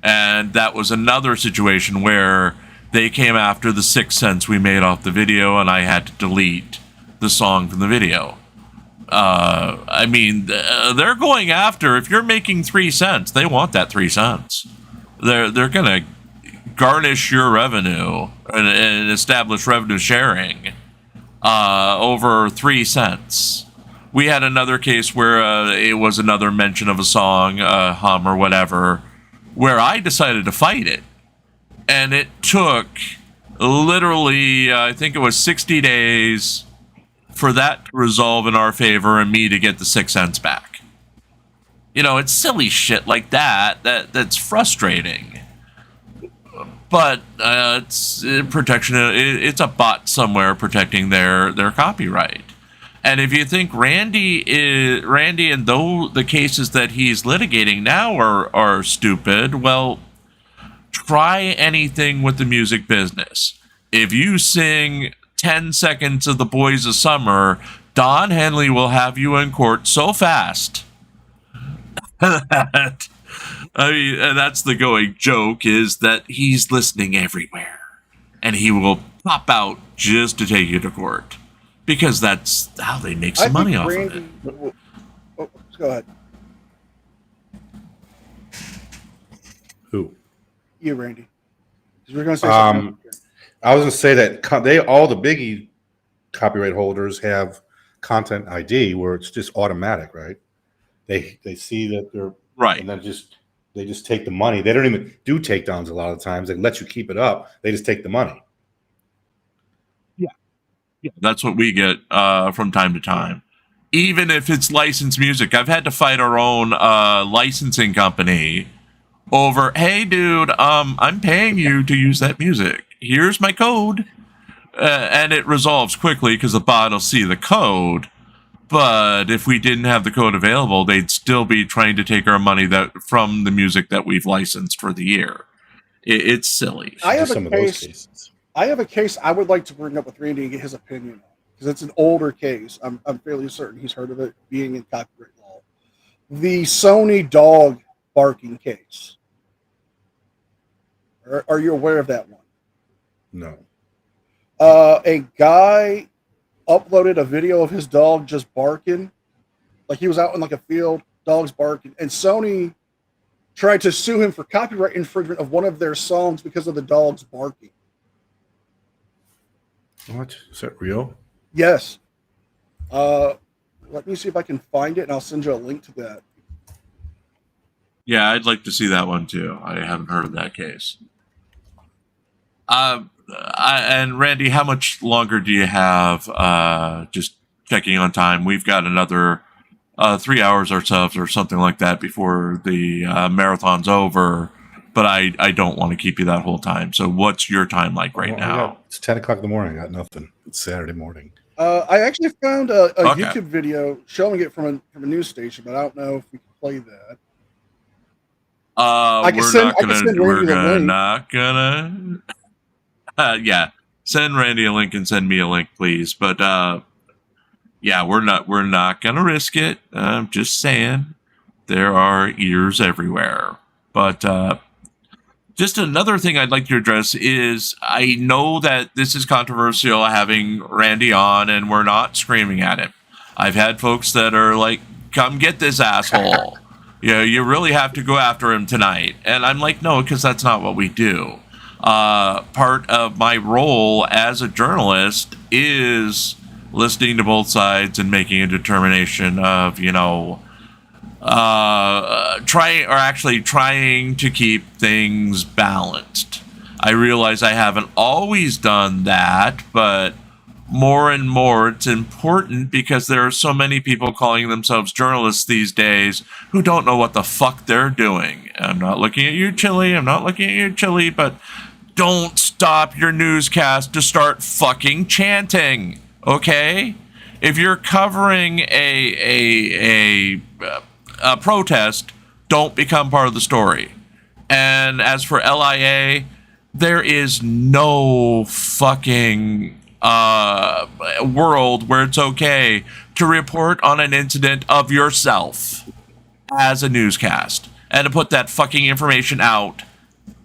And that was another situation where they came after the 6 cents we made off the video and I had to delete the song from the video. I mean, they're going after, if you're making 3 cents, they want that 3 cents. They're going to garnish your revenue and establish revenue sharing over 3 cents. We had another case where it was another mention of a song, hum or whatever, where I decided to fight it. And it took literally, I think it was 60 days for that to resolve in our favor and me to get the 6 cents back. It's silly shit like that's frustrating. But it's protection. It's a bot somewhere protecting their copyright. And if you think Randy and though the cases that he's litigating now are stupid, well, try anything with the music business. If you sing 10 seconds of The Boys of Summer, Don Henley will have you in court so fast that, I mean, and that's the going joke, is that he's listening everywhere and he will pop out just to take you to court. because that's how they make I some money think off Randy, of it. oh, go ahead. Who? You, Randy. 'Cause we're going to say something. I was going to say that all the biggie copyright holders have Content ID where it's just automatic, right? They see that they're Right. and then they just take the money. They don't even do takedowns a lot of the times. They let you keep it up. They just take the money. Yeah, that's what we get from time to time. Even if it's licensed music, I've had to fight our own licensing company over, hey, dude, I'm paying you to use that music. Here's my code. And it resolves quickly because the bot will see the code. But if we didn't have the code available, they'd still be trying to take our money from the music that we've licensed for the year. It's silly. I have Just a case. I have a case I would like to bring up with Randy and get his opinion on, because it's an older case. I'm fairly certain he's heard of it being in copyright law. The Sony dog barking case. Are you aware of that one? No. A guy uploaded a video of his dog just barking, like he was out in like a field, dog's barking, and Sony tried to sue him for copyright infringement of one of their songs because of the dog's barking. What? Is that real? Yes. Let me see if I can find it, and I'll send you a link to that. Yeah, I'd like to see that one too. I haven't heard of that case. And Randy, how much longer do you have? Just checking on time. We've got another 3 hours ourselves or something like that before the marathon's over. But I don't want to keep you that whole time. So what's your time like right now? It's 10 o'clock in the morning. I got nothing. It's Saturday morning. I actually found a Okay. YouTube video showing it from a news station, but I don't know if we can play that. We're not gonna. Yeah, send Randy a link and send me a link, please. But yeah, we're not gonna risk it. I'm just saying, there are ears everywhere. But just another thing I'd like to address is I know that this is controversial having Randy on, and we're not screaming at him. I've had folks that are like, "Come get this asshole." You really have to go after him tonight. And I'm like, no, because that's not what we do. Part of my role as a journalist is listening to both sides and making a determination of, trying to keep things balanced. I realize I haven't always done that, but more and more it's important because there are so many people calling themselves journalists these days who don't know what the fuck they're doing. I'm not looking at you, Chili. But don't stop your newscast to start fucking chanting, okay? If you're covering a protest, don't become part of the story. And as for LIA, there is no fucking world where it's okay to report on an incident of yourself as a newscast and to put that fucking information out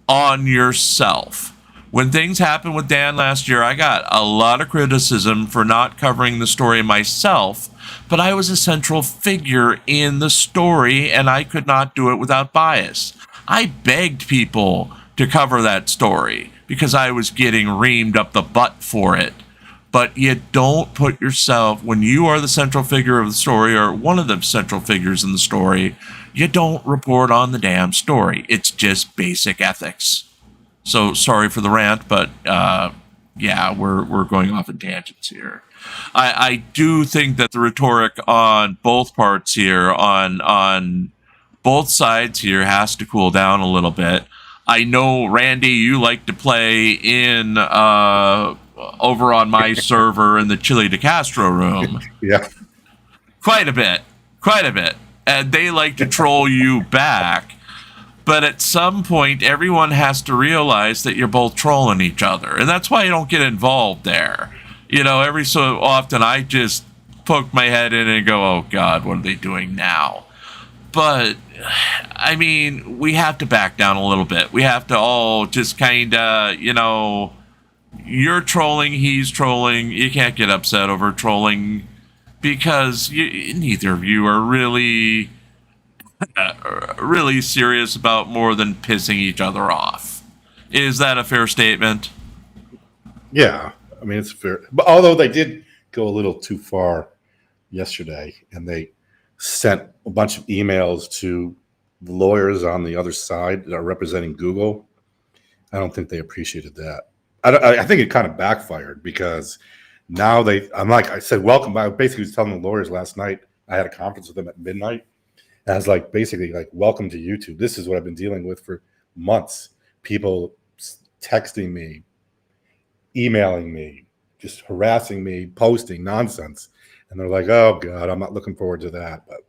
on yourself. When things happened with Dan last year, I got a lot of criticism for not covering the story myself, but I was a central figure in the story and I could not do it without bias. I begged people to cover that story because I was getting reamed up the butt for it. But you don't put yourself, when you are the central figure of the story or one of the central figures in the story, you don't report on the damn story. It's just basic ethics. So sorry for the rant, but yeah, we're going off in tangents here. I do think that the rhetoric on both parts here, on both sides here, has to cool down a little bit. I know, Randy, you like to play in over on my server in the Chili de Castro room. Yeah. Quite a bit. And they like to troll you back. But at some point, everyone has to realize that you're both trolling each other. And that's why you don't get involved there. Every so often I just poke my head in and go, oh God, what are they doing now? But, I mean, we have to back down a little bit. We have to all just kind of, you're trolling, he's trolling. You can't get upset over trolling because neither of you are really serious about more than pissing each other off. Is that a fair statement? Yeah, I mean, it's fair. But although they did go a little too far yesterday, and they sent a bunch of emails to the lawyers on the other side that are representing Google, I don't think they appreciated that. I think it kind of backfired because now I said, welcome. I basically was telling the lawyers last night, I had a conference with them at midnight. And I was like, basically, like, welcome to YouTube. This is what I've been dealing with for months. People texting me, emailing me, just harassing me, posting nonsense. And they're like, oh God, I'm not looking forward to that. But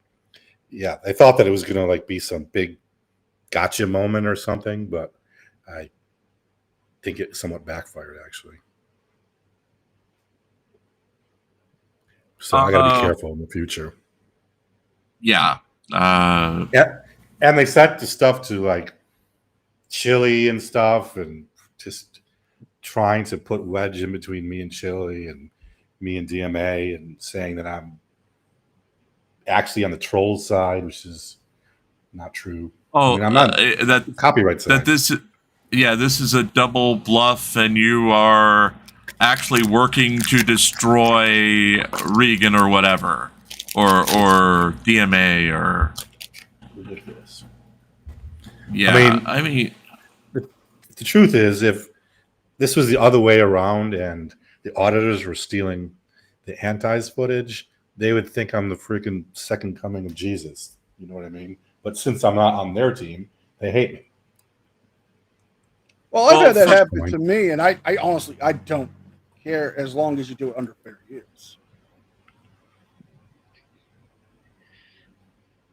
yeah, they thought that it was going to like be some big gotcha moment or something, but I think it somewhat backfired actually. So I got to be careful in the future. Yeah. Yeah. And they sent the stuff to like Chili and stuff, and just trying to put wedge in between me and Chili and me and DMA, and saying that I'm actually on the troll side, which is not true. Oh, I mean, I'm not that copyright side. This is a double bluff, and you are actually working to destroy Regan or whatever, or DMA or Ridiculous. Yeah, I mean, the truth is, if this was the other way around and the auditors were stealing the Anti's footage, they would think I'm the freaking second coming of Jesus. You know what I mean? But since I'm not on their team, they hate me. Well, I've had that happen to me, and I honestly, I don't care as long as you do it under fair use.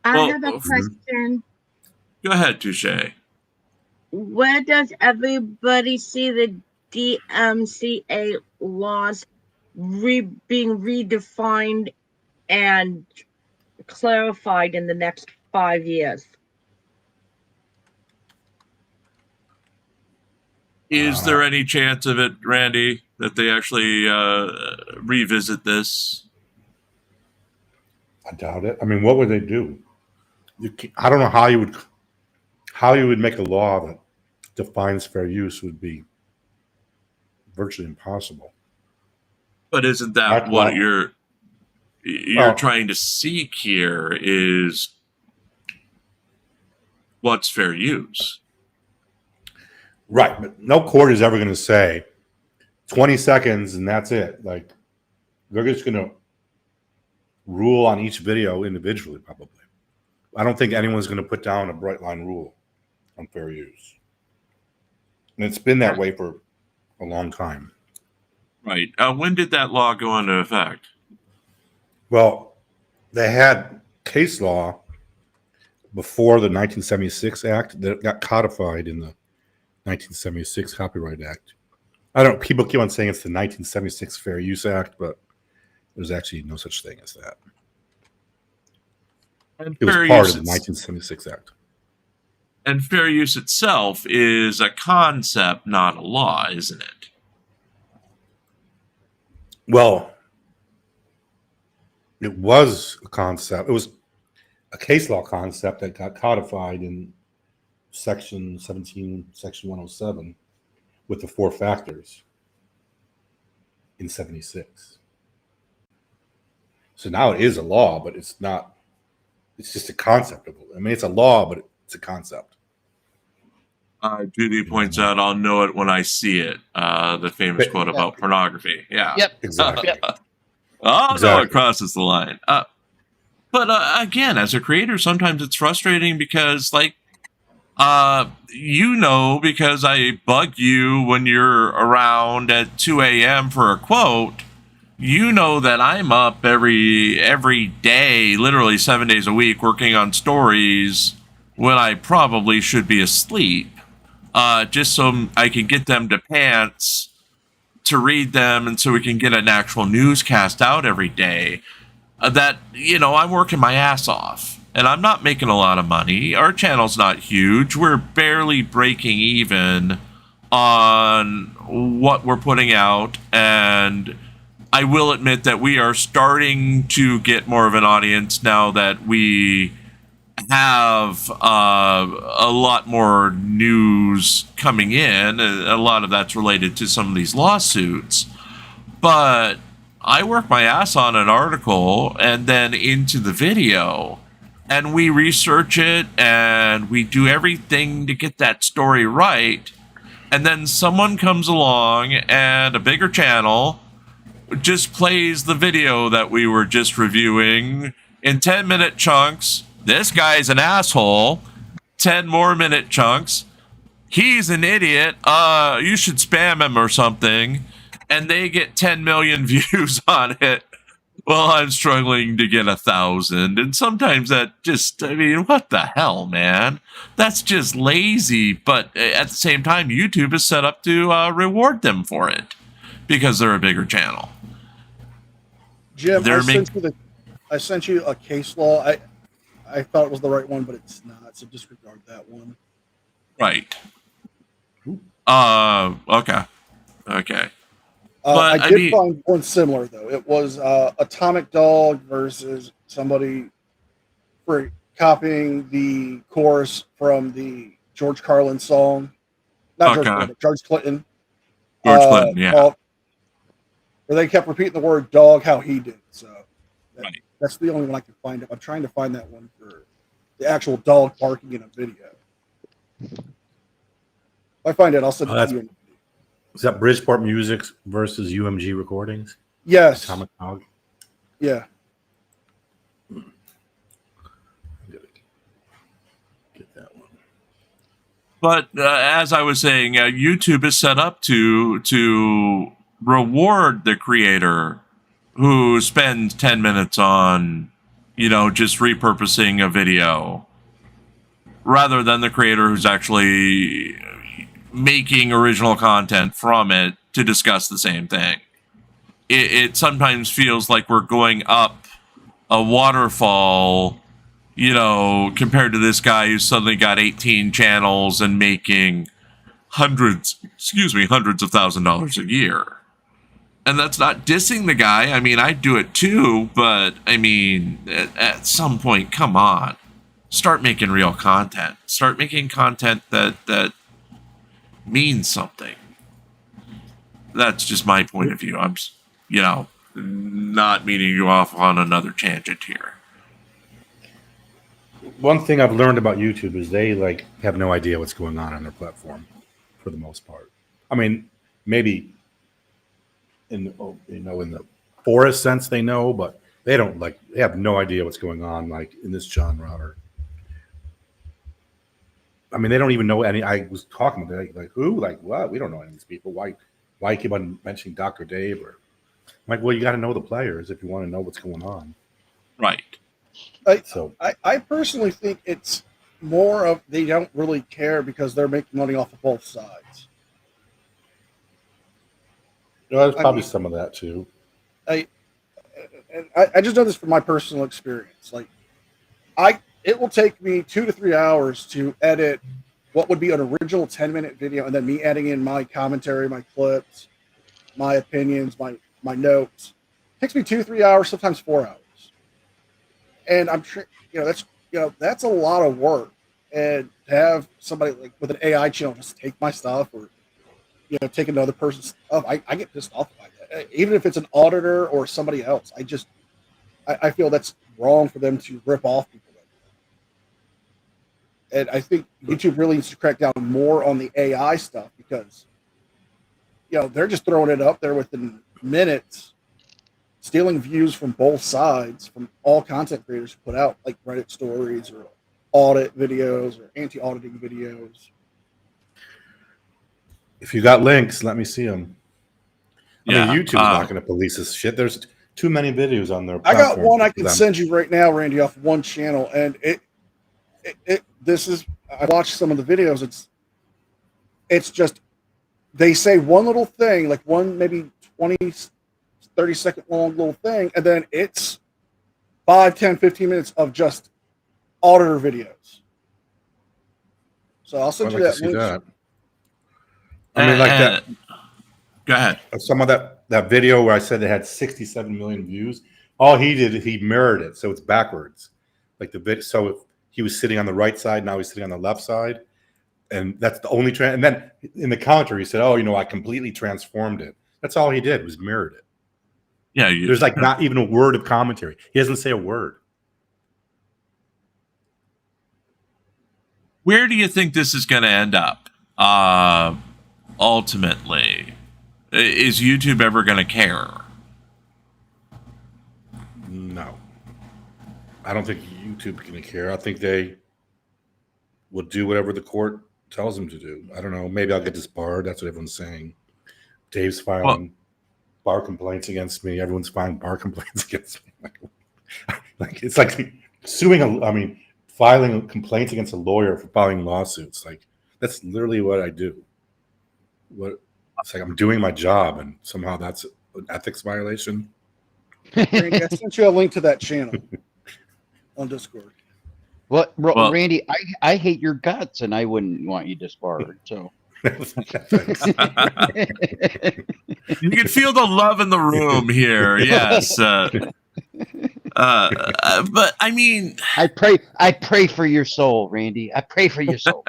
I have a question. Go ahead, Touche. Where does everybody see the DMCA laws being redefined and clarified in the next 5 years? Is there any chance of it, Randy, that they actually revisit this? I doubt it. I mean, what would they do? I don't know how you would make a law that defines fair use. Would be virtually impossible. But isn't that what you're trying to seek here? Is what's fair use? Right, but no court is ever going to say 20 seconds and that's it. Like, they're just going to rule on each video individually, probably. I don't think anyone's going to put down a bright line rule on fair use. And it's been that way for a long time. Right. When did that law go into effect? Well, they had case law before the 1976 Act that got codified in the 1976 Copyright Act. People keep on saying it's the 1976 Fair Use Act, but there's actually no such thing as that. And it was part of the 1976 Act. And fair use itself is a concept, not a law, isn't it? Well, it was a concept. It was a case law concept that got codified in Section 17, Section 107, with the 4 factors in 76. So now it is a law, but it's not. It's just a concept of it. I mean, it's a law, but it's a concept. Judy points out, "I'll know it when I see it." The famous quote about pornography. Yeah. Yep. Exactly. Oh, no, it crosses the line. But again, as a creator, sometimes it's frustrating because, like, because I bug you when you're around at 2 a.m. for a quote, you know that I'm up every day, literally 7 days a week, working on stories when I probably should be asleep, just so I can get them to pants to read them, and so we can get an actual newscast out every day. I'm working my ass off. And I'm not making a lot of money. Our channel's not huge. We're barely breaking even on what we're putting out, and I will admit that we are starting to get more of an audience now that we have a lot more news coming in. A lot of that's related to some of these lawsuits. But I work my ass on an article and then into the video, and we research it and we do everything to get that story right. And then someone comes along and a bigger channel just plays the video that we were just reviewing in 10-minute chunks. This guy's an asshole. 10 more minute chunks. He's an idiot. You should spam him or something. And they get 10 million views on it. Well, I'm struggling to get 1,000. And sometimes that just, I mean, what the hell, man? That's just lazy. But at the same time, YouTube is set up to reward them for it because they're a bigger channel. Jim, I sent you a case law. I thought it was the right one, but it's not. So disregard that one. Right. Okay. Okay. But I did find one similar, though. It was Atomic Dog versus somebody for copying the chorus from the George Carlin song. Not George Carlin, but George Clinton. George Clinton, yeah. Where they kept repeating the word dog how he did. So that's the only one I can find. I'm trying to find that one for the actual dog barking in a video. If I find it, I'll send it to you. Is that Bridgeport Music versus UMG Recordings? Yes. Atomic Dog? Yeah. Get that one. But as I was saying, YouTube is set up to reward the creator who spends 10 minutes on, just repurposing a video, rather than the creator who's actually making original content from it to discuss the same thing. It sometimes feels like we're going up a waterfall, compared to this guy who's suddenly got 18 channels and making hundreds of $1,000s a year. And that's not dissing the guy. I mean, I'd do it too, but I mean, at some point, come on. Start making real content. Start making content that means something. That's just my point of view. I'm, not meaning to go off on another tangent here. One thing I've learned about YouTube is they have no idea what's going on their platform for the most part. I mean, maybe in the forest sense they know, but they don't they have no idea what's going on in this genre. Or I mean, they don't even know any. I was talking to them, who, what? We don't know any of these people. Why keep on mentioning Dr. Dave? Or I'm well, you got to know the players if you want to know what's going on. Right. I personally think it's more of they don't really care because they're making money off of both sides. There's probably some of that too. I just know this from my personal experience. It will take me 2 to 3 hours to edit what would be an original 10-minute video, and then me adding in my commentary, my clips, my opinions, my notes. It takes me 2 to 3 hours, sometimes 4 hours. And I'm sure that's a lot of work. And to have somebody with an AI channel just take my stuff or take another person's stuff, I get pissed off by that. Even if it's an auditor or somebody else, I feel that's wrong for them to rip off people. And I think YouTube really needs to crack down more on the AI stuff because, they're just throwing it up there within minutes, stealing views from both sides, from all content creators put out, like Reddit stories or audit videos or anti-auditing videos. If you got links, let me see them. Yeah, I mean, YouTube's not going to police this shit. There's too many videos on their I got platform one I for can them. send you right now, Randy, off one channel, and I watched some of the videos. It's just they say one little thing, like one maybe 20, 30-second long little thing, and then it's 5, 10, 15 minutes of just auditor videos. So I'll send I'd you like to that see link. that. I mean, like that. Go ahead. Some of that video where I said it had 67 million views. All he did is he mirrored it, so it's backwards. Like the video. So if he was sitting on the right side, now he's sitting on the left side, and that's the only and then in the counter he said, "Oh, I completely transformed it." That's all he did was mirrored it. Yeah, there's like not even a word of commentary. He doesn't say a word. Where do you think this is going to end up? Ultimately, is YouTube ever going to care? No, I don't think YouTube's going to care. I think they will do whatever the court tells them to do. I don't know. Maybe I'll get disbarred. That's what everyone's saying. Dave's filing bar complaints against me. Everyone's filing bar complaints against me. Like it's like suing filing complaints against a lawyer for filing lawsuits. Like that's literally what I do. It's like I'm doing my job, and somehow that's an ethics violation. Randy, I sent you a link to that channel on Discord. Well, Randy, I hate your guts, and I wouldn't want you disbarred. So you can feel the love in the room here. Yes. But I mean, I pray for your soul, Randy. I pray for your soul.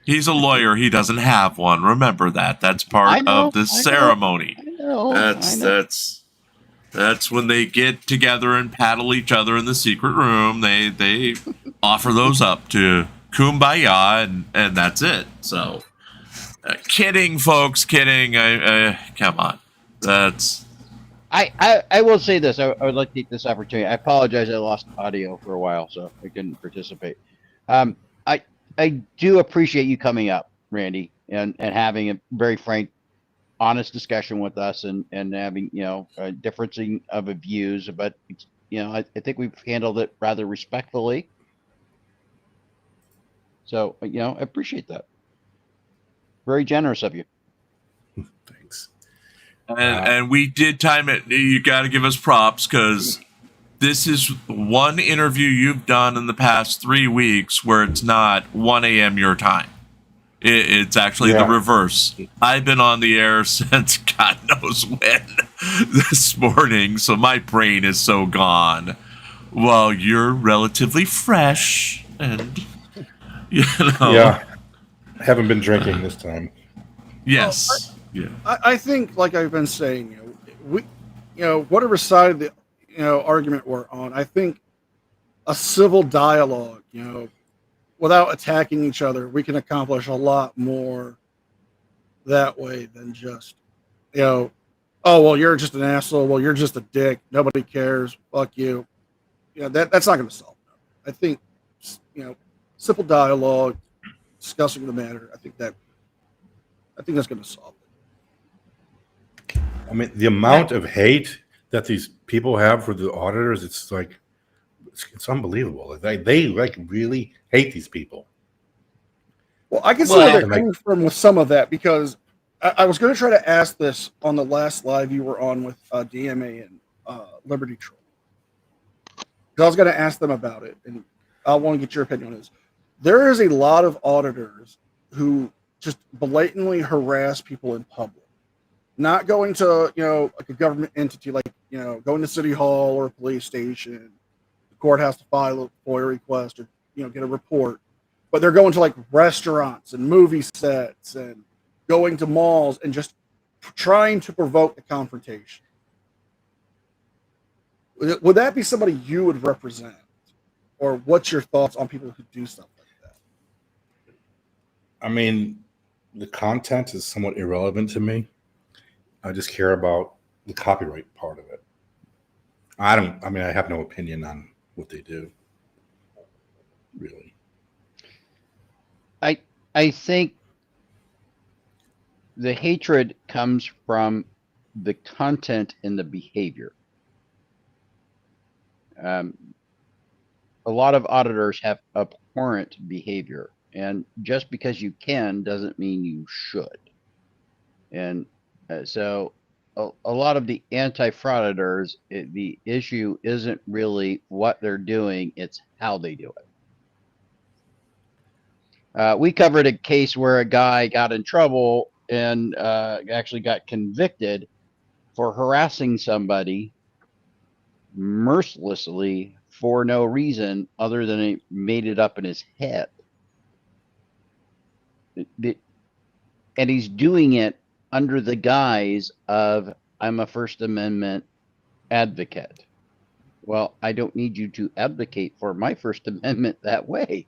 He's a lawyer. He doesn't have one. Remember that. That's part of the ceremony. I know. That's when they get together and paddle each other in the secret room. They offer those up to Kumbaya, and that's it. So, kidding, folks. Kidding. Come on. That's. I will say this. I would like to take this opportunity. I apologize. I lost audio for a while, so I couldn't participate. I do appreciate you coming up, Randy, and having a very frank, honest discussion with us, and having a differencing of views. But I think we've handled it rather respectfully. So I appreciate that. Very generous of you. Thanks. And we did time it. You got to give us props, because this is one interview you've done in the past 3 weeks where it's not 1 a.m. your time. It's actually the reverse. I've been on the air since God knows when this morning, so my brain is so gone. While you're relatively fresh, and yeah, haven't been drinking this time. Yes. I think, like I've been saying, whatever side of the argument we're on, I think a civil dialogue, without attacking each other, we can accomplish a lot more that way than just, oh, well, you're just an asshole. Well, you're just a dick. Nobody cares. Fuck you. That's not going to solve it. I think, simple dialogue, discussing the matter. I think that's going to solve it. I mean, the amount of hate that these people have for the auditors, it's like, it's unbelievable. They like really hate these people. Well, I can see where they're coming from with some of that, because I was going to try to ask this on the last live you were on with DMA and Liberty Troll. I was going to ask them about it, and I want to get your opinion on this. There is a lot of auditors who just blatantly harass people in public, not going to like a government entity, like going to City Hall or a police station, the courthouse to file a FOIA request or get a report, but they're going to like restaurants and movie sets and going to malls and just trying to provoke the confrontation. Would that be somebody you would represent, or what's your thoughts on people who do stuff like that? I mean, the content is somewhat irrelevant to me. I just care about the copyright part of it. I have no opinion on what they do, really. I think the hatred comes from the content and the behavior. A lot of auditors have abhorrent behavior, and just because you can doesn't mean you should. And so a lot of the anti-fraud auditors, the issue isn't really what they're doing, it's how they do it. We covered a case where a guy got in trouble and actually got convicted for harassing somebody mercilessly for no reason other than he made it up in his head. And he's doing it under the guise of, I'm a First Amendment advocate. Well, I don't need you to advocate for my First Amendment that way.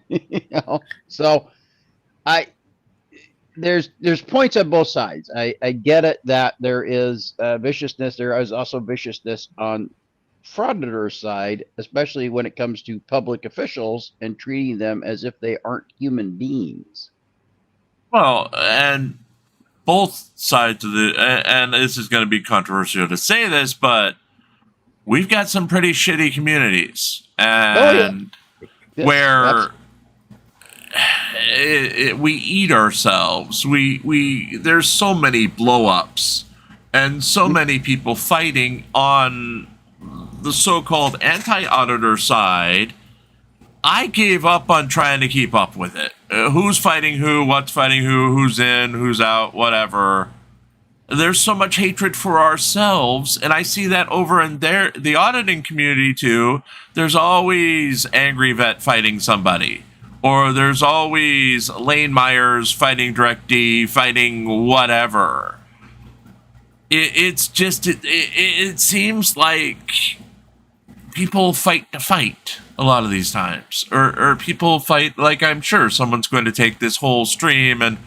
You know, so there's points on both sides. I get it that there is viciousness. There is also viciousness on frauditor's side, especially when it comes to public officials and treating them as if they aren't human beings. Well, and both sides of the, and this is going to be controversial to say this, but we've got some pretty shitty communities, and Yes, where we eat ourselves. There's so many blow-ups and so many people fighting on the so-called anti-auditor side. I gave up on trying to keep up with it. Who's fighting who, what's fighting who, who's in, who's out, whatever. There's so much hatred for ourselves, and I see that over in the auditing community too. There's always Angry Vet fighting somebody, or there's always Lane Myers fighting DirectD, fighting whatever. It's just, it seems like people fight to fight a lot of these times, or people fight like, I'm sure someone's going to take this whole stream and,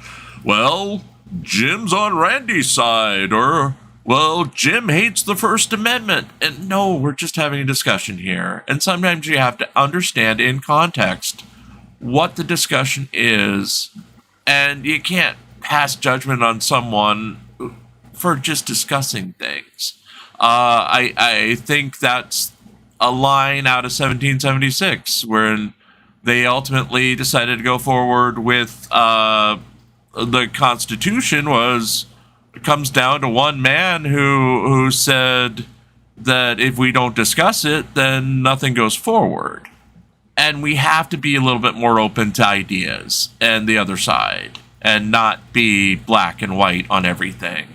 well, Jim's on Randy's side, or, well, Jim hates the First Amendment. And no, we're just having a discussion here. And sometimes you have to understand in context what the discussion is, and you can't pass judgment on someone for just discussing things. I think that's a line out of 1776, wherein they ultimately decided to go forward with the Constitution. It comes down to one man who said that if we don't discuss it, then nothing goes forward. And we have to be a little bit more open to ideas and the other side, and not be black and white on everything.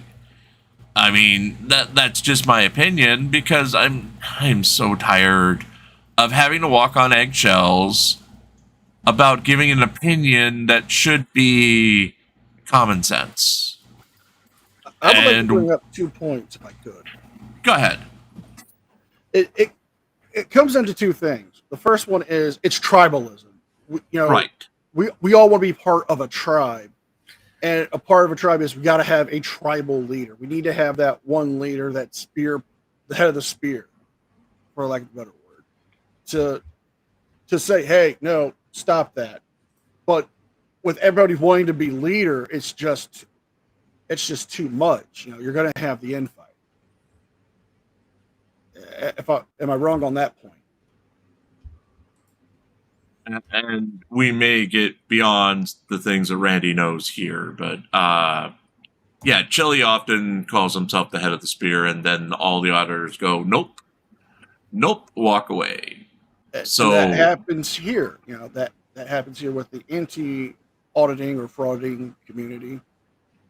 I mean, that's just my opinion, because I'm so tired of having to walk on eggshells about giving an opinion that should be common sense. I would like to bring up 2 points if I could. Go ahead. It comes into two things. The first one is it's tribalism. Right. We all want to be part of a tribe. And a part of a tribe is we got to have a tribal leader. We need to have that one leader, that spear, the head of the spear, for lack of a better word, to say, hey, no, stop that. But with everybody wanting to be leader, it's just too much. You're going to have the infight. Am I wrong on that point? And we may get beyond the things that Randy knows here, but yeah, Chili often calls himself the head of the spear, and then all the auditors go, nope, walk away. So and that happens here. That happens here with the anti-auditing or frauding community,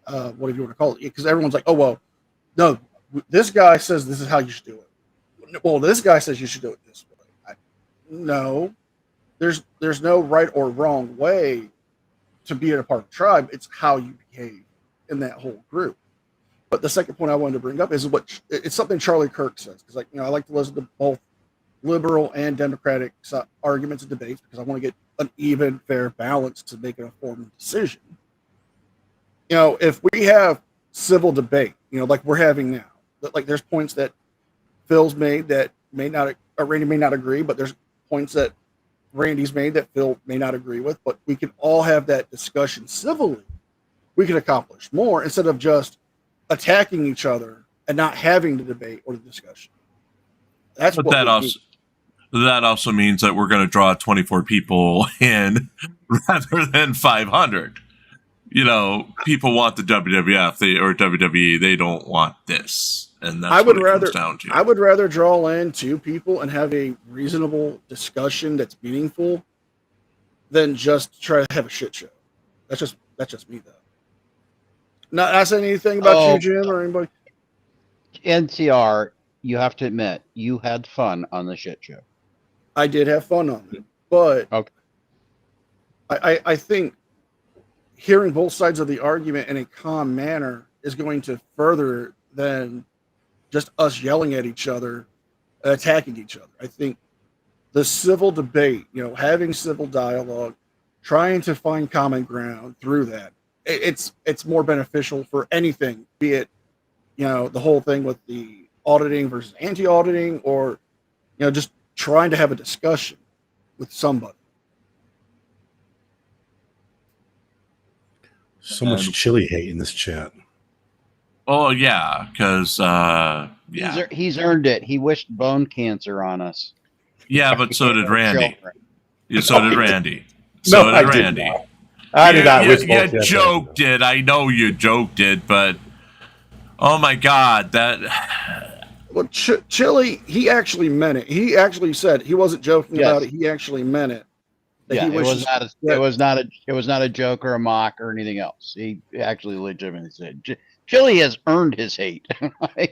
whatever you want to call it, because everyone's like, oh well, no, this guy says this is how you should do it. Well, this guy says you should do it this way. No. There's no right or wrong way to be a part of the tribe. It's how you behave in that whole group. But the second point I wanted to bring up is it's something Charlie Kirk says, because I like to listen to both liberal and democratic arguments and debates, because I want to get an even, fair balance to make an informed decision. If we have civil debate, like we're having now, like there's points that Phil's made that Randy may not agree, but there's points that Randy's made that Phil may not agree with, but we can all have that discussion civilly. We can accomplish more instead of just attacking each other and not having the debate or the discussion. But that also means that we're going to draw 24 people in rather than 500. People want the WWF or WWE. They don't want this. And that's what it comes down to. I would rather draw in 2 people and have a reasonable discussion that's meaningful than just try to have a shit show. That's just me though. Not saying anything about you, Jim, or anybody. NCR, you have to admit, you had fun on the shit show. I did have fun on it, but Okay. I think hearing both sides of the argument in a calm manner is going to further than just us yelling at each other, attacking each other. I think the civil debate, having civil dialogue, trying to find common ground through that, it's more beneficial for anything, be it, the whole thing with the auditing versus anti-auditing, or, just trying to have a discussion with somebody. So much chili hate in this chat. Oh yeah, because He's earned it. He wished bone cancer on us. yeah, but so did Randy. Children. Yeah, so did Randy. So No, did I did Randy. not. I did not wish both You death. joked it. I know you joked it, but oh my God, that. Well, Chili, he actually meant it. He actually said he wasn't joking Yes. about it. He actually meant it. That Yeah, he it was wishes- not. It was not a joke or a mock or anything else. He actually legitimately said, "Chili has earned his hate." I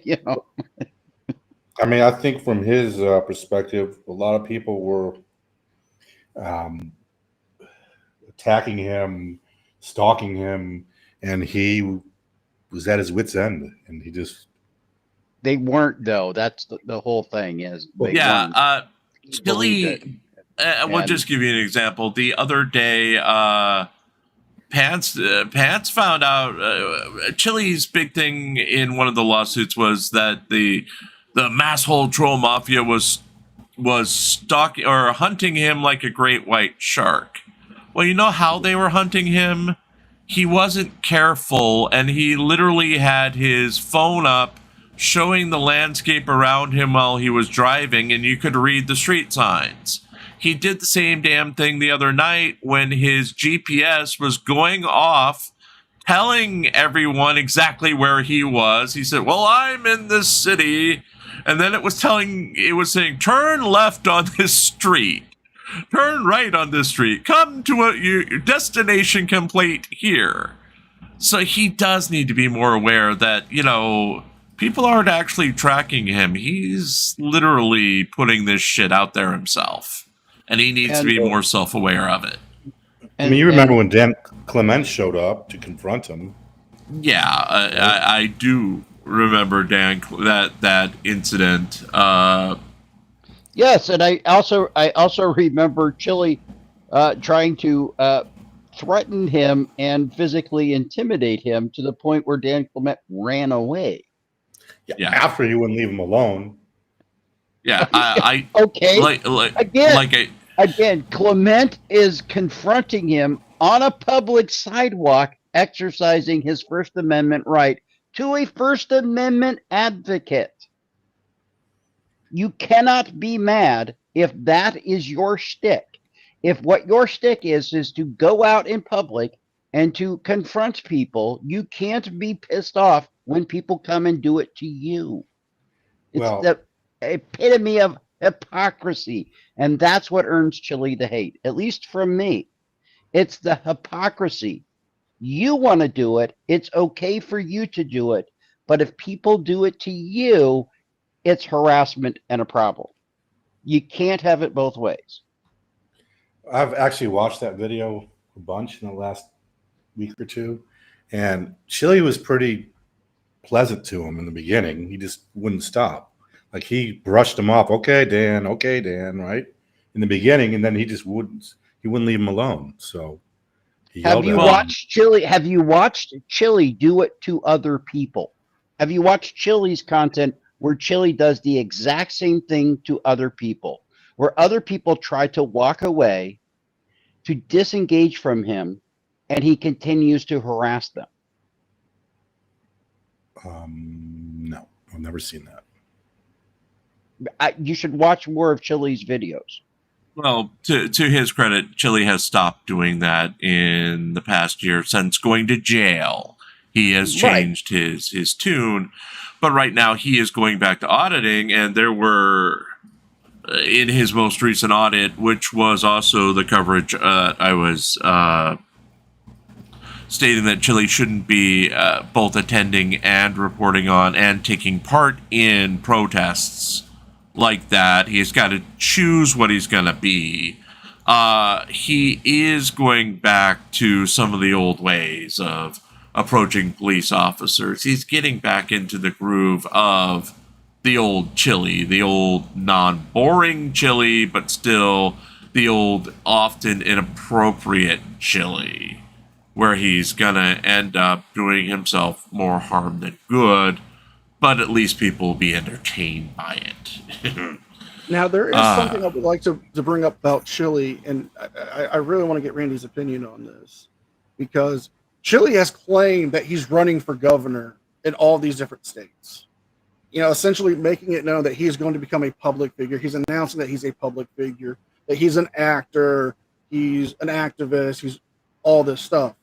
mean, I think from his perspective, a lot of people were attacking him, stalking him, and he was at his wit's end, and he just. They weren't though. That's the whole thing. Is they weren't. Yeah, He believed Chili. it. We'll And- just give you an example. The other day, Pants found out Chili's big thing in one of the lawsuits was that the masshole troll mafia was stalking or hunting him like a great white shark. Well, you know how they were hunting him? He wasn't careful, and he literally had his phone up showing the landscape around him while he was driving, and you could read the street signs. He did the same damn thing the other night when his GPS was going off, telling everyone exactly where he was. He said, well, I'm in this city. And then it was saying, turn left on this street. Turn right on this street. Come to your destination complete here. So he does need to be more aware that, people aren't actually tracking him. He's literally putting this shit out there himself. And he needs to be more self-aware of it. I mean, you remember when Dan Clement showed up to confront him? Yeah, I do remember that incident. Yes, and I also remember Chili trying to threaten him and physically intimidate him to the point where Dan Clement ran away. Yeah. After he wouldn't leave him alone. Yeah, I Okay. Again, Clement is confronting him on a public sidewalk, exercising his First Amendment right to a First Amendment advocate. You cannot be mad if that is your shtick. If what your shtick is to go out in public and to confront people, you can't be pissed off when people come and do it to you. It's the epitome of hypocrisy, and that's what earns Chili the hate, at least from me. It's the hypocrisy. You want to do it, it's okay for you to do it, but if people do it to you, it's harassment and a problem. You can't have it both ways. I've actually watched that video a bunch in the last week or two, and Chili was pretty pleasant to him in the beginning. He just wouldn't stop. Like, he brushed him off. Okay, Dan, right? In the beginning, and then he wouldn't leave him alone. So he Have you watched Chili do it to other people? Have you watched Chili's content where Chili does the exact same thing to other people, where other people try to walk away, to disengage from him, and he continues to harass them? No, I've never seen that. You should watch more of Chili's videos. Well, to his credit, Chili has stopped doing that in the past year since going to jail. He has changed his tune, but right now he is going back to auditing, and there were in his most recent audit, which was also the coverage I was stating that Chile shouldn't be both attending and reporting on and taking part in protests like that. He's got to choose what he's going to be. He is going back to some of the old ways of approaching police officers. He's getting back into the groove of the old Chile, the old non-boring Chile, but still the old often inappropriate Chile, where he's gonna end up doing himself more harm than good, but at least people will be entertained by it. Now, there is something I would like to bring up about Chile, and I really want to get Randy's opinion on this, because Chile has claimed that he's running for governor in all these different states. You know, essentially making it known that he is going to become a public figure. He's announcing that he's a public figure, that he's an actor, he's an activist, he's all this stuff.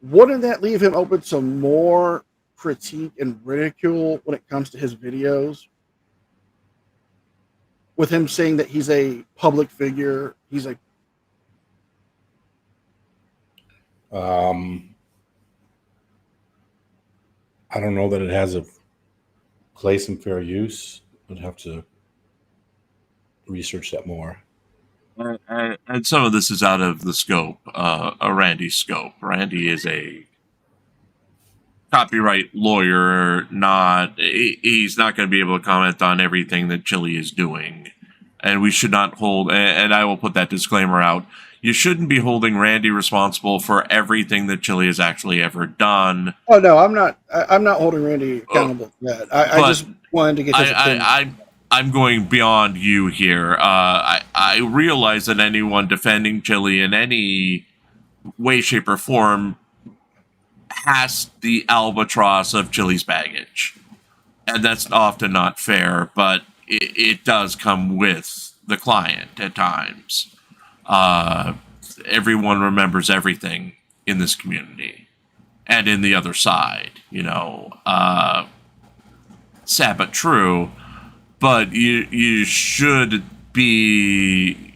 Wouldn't that leave him open to more critique and ridicule when it comes to his videos? With him saying that he's a public figure, he's a... I don't know that it has a place in fair use. I'd have to research that more. And some of this is out of the scope, Randy's scope. Randy is a copyright lawyer, he's not going to be able to comment on everything that Chile is doing. And we should not hold, and I will put that disclaimer out, you shouldn't be holding Randy responsible for everything that Chile has actually ever done. Oh no, I'm not holding Randy accountable for that. I just wanted to get his opinion. I'm going beyond you here. I realize that anyone defending Chile in any way, shape, or form has the albatross of Chile's baggage. And that's often not fair, but it does come with the client at times. Everyone remembers everything in this community and in the other side, you know. Sad but true. But you should be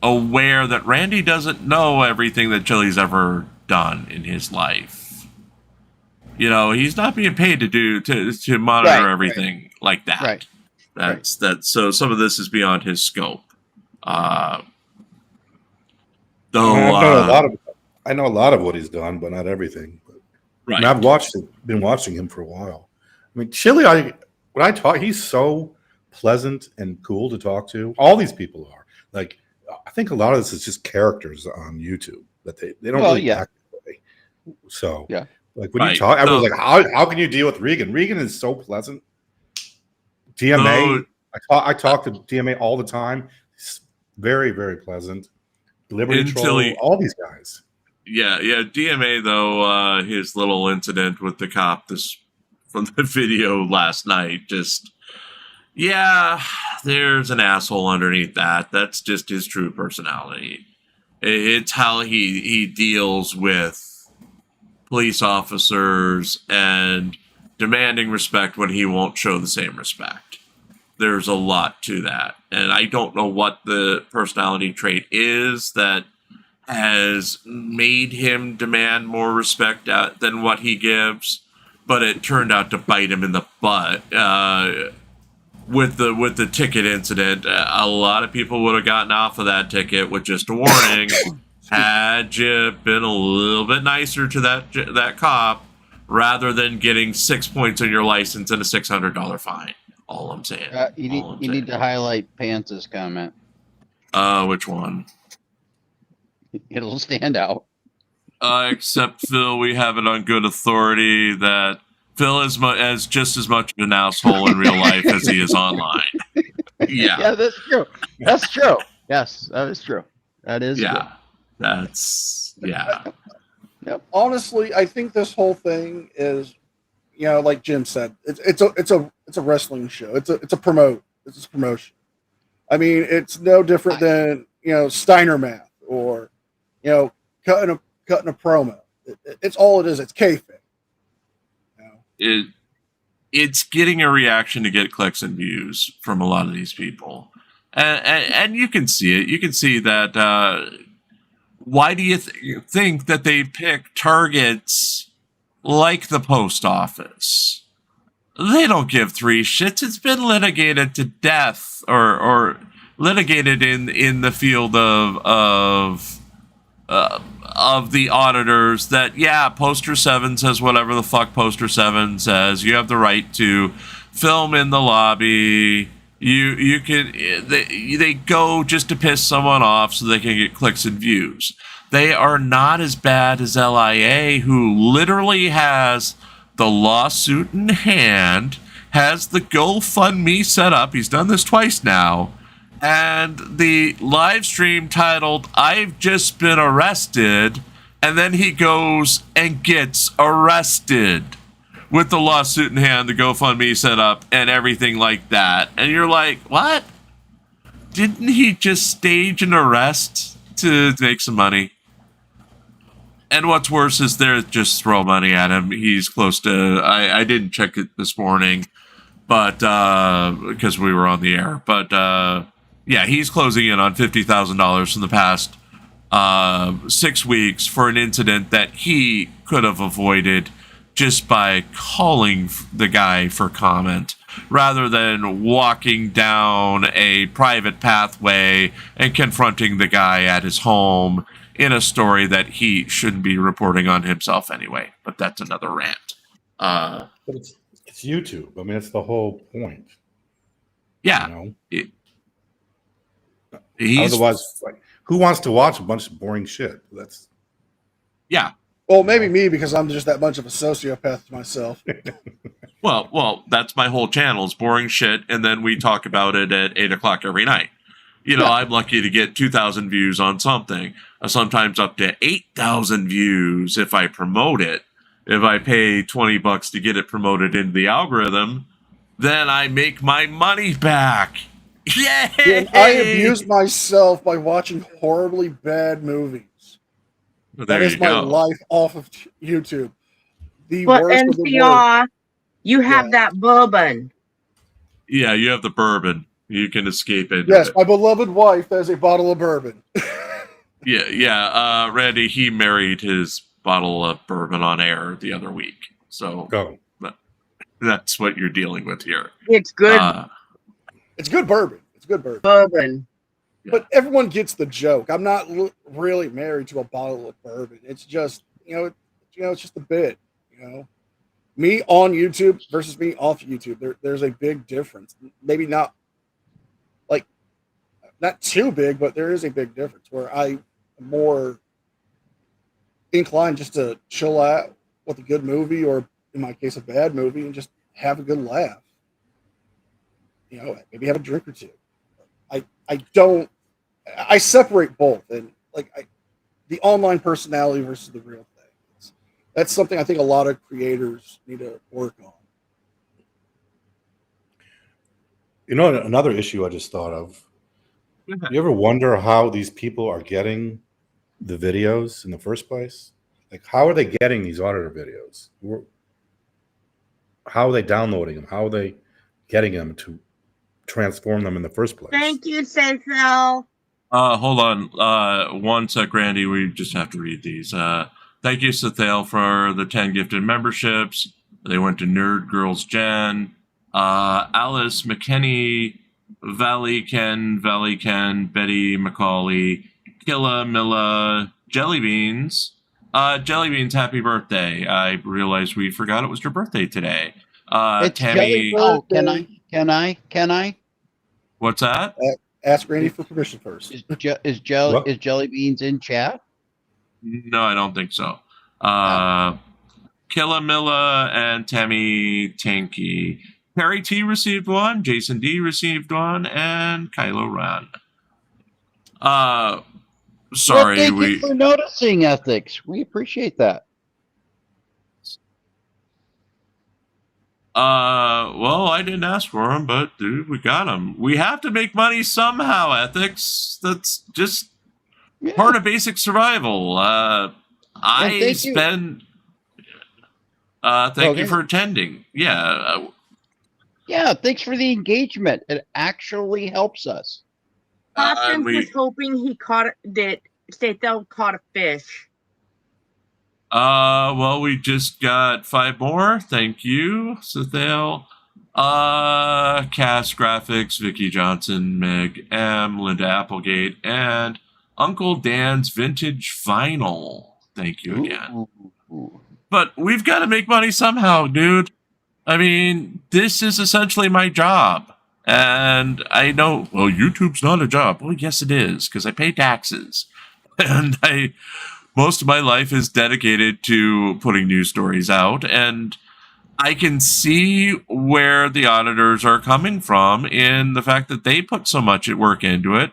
aware that Randy doesn't know everything that Chile's ever done in his life. You know, he's not being paid to monitor everything like that. Right. That's so some of this is beyond his scope. Though I know a lot of what he's done, but not everything. right. And I've been watching him for a while. I mean, Chile, when I talk, he's so pleasant and cool to talk to. All these people are. Like, I think a lot of this is just characters on YouTube that they don't really act that way. So yeah, like when you talk, everyone's like, how can you deal with Regan? Regan is so pleasant. DMA, I talk to DMA all the time. He's very, very pleasant. Liberty Troll, all these guys. Yeah. DMA though, his little incident with the cop from the video last night, just there's an asshole underneath that. That's just his true personality. It's how he deals with police officers and demanding respect when he won't show the same respect. There's a lot to that. And I don't know what the personality trait is that has made him demand more respect than what he gives, but it turned out to bite him in the butt. With the ticket incident, a lot of people would have gotten off of that ticket with just a warning. Had you been a little bit nicer to that cop, rather than getting 6 points on your license and a $600 fine. All I'm saying. You need to highlight Pants's comment. Which one? It'll stand out. Except Phil, we have it on good authority that Phil is just as much an asshole in real life as he is online. Yeah, that's true. That's true. Yes, that is true. That is true. That's Yep. Honestly, I think this whole thing is, you know, like Jim said, it's a wrestling show. It's a promotion. I mean, it's no different than, you know, Steiner math or, you know, cutting a promo. It's all it is. It's kayfabe. It's getting a reaction to get clicks and views from a lot of these people. And you can see it. You can see that. Why do you think that they pick targets like the post office? They don't give three shits. It's been litigated to death, or litigated in the field of the auditors that, yeah, Poster 7 says whatever the fuck Poster 7 says. You have the right to film in the lobby. You can, they go just to piss someone off so they can get clicks and views. They are not as bad as LIA, who literally has the lawsuit in hand, has the GoFundMe set up. He's done this twice now. And the live stream titled, "I've just been arrested," and then he goes and gets arrested with the lawsuit in hand, the GoFundMe set up, and everything like that. And you're like, what? Didn't he just stage an arrest to make some money? And what's worse is they're just throw money at him. He's close to, I didn't check it this morning, but because we were on the air. But yeah, he's closing in on $50,000 from the past 6 weeks for an incident that he could have avoided just by calling the guy for comment, rather than walking down a private pathway and confronting the guy at his home in a story that he shouldn't be reporting on himself anyway. But that's another rant. But it's YouTube. I mean, that's the whole point. Yeah. You know? Otherwise, like, who wants to watch a bunch of boring shit? That's yeah. Well, maybe me, because I'm just that much of a sociopath myself. Well, that's my whole channel is boring shit, and then we talk about it at 8 o'clock every night. You know, yeah. I'm lucky to get 2,000 views on something, sometimes up to 8,000 views if I promote it. If I pay $20 to get it promoted into the algorithm, then I make my money back. Yay! Yeah, I abuse myself by watching horribly bad movies. Well, that is my life off of YouTube. The but worst of the worst. You have that bourbon. Yeah, you have the bourbon. You can escape it. Yes, my beloved wife has a bottle of bourbon. Yeah. Randy, he married his bottle of bourbon on air the other week. So that's what you're dealing with here. It's good. It's good bourbon. It's good bourbon. Bourbon. But everyone gets the joke. I'm not really married to a bottle of bourbon. It's just, it's just a bit, Me on YouTube versus me off YouTube. There's a big difference. Maybe not too big, but there is a big difference where I'm more inclined just to chill out with a good movie, or in my case, a bad movie, and just have a good laugh. Maybe have a drink or two. I separate both, and the online personality versus the real thing. That's something I think a lot of creators need to work on. Another issue I just thought of. You ever wonder how these people are getting the videos in the first place? Like, how are they getting these auditor videos? How are they downloading them? How are they getting them to transform them in the first place? Thank you, Cecil. Hold on 1 sec, Randy. We just have to read these. Thank you, Cecil, for the 10 gifted memberships. They went to Nerd Girls Jen, Alice McKinney, Valley Ken, Betty McCauley, Killa Milla, Jellybeans. Jellybeans, happy birthday. I realized we forgot it was your birthday today. It's Tammy. Oh, can I? What's that? Ask Randy for permission first. Is Jellybeans in chat? No, I don't think so. Killa Milla and Tammy Tanky. Perry T received one, Jason D received one, and Kylo Ran. Sorry, thank you for noticing, Ethics. We appreciate that. Well, I didn't ask for them, but dude, we got them. We have to make money somehow, Ethics. That's just part of basic survival. Thank you for attending. Yeah, thanks for the engagement. It actually helps us. Austin we was hoping he caught that Stathel caught a fish. well, we just got 5 more. Thank you, Sathale. Cast Graphics, Vicky Johnson, Meg M, Linda Applegate, and Uncle Dan's Vintage Vinyl. Thank you again. Ooh. But we've got to make money somehow, dude. I mean, this is essentially my job. And I know, well, YouTube's not a job. Well, yes, it is, because I pay taxes. And most of my life is dedicated to putting news stories out. And I can see where the auditors are coming from in the fact that they put so much work into it.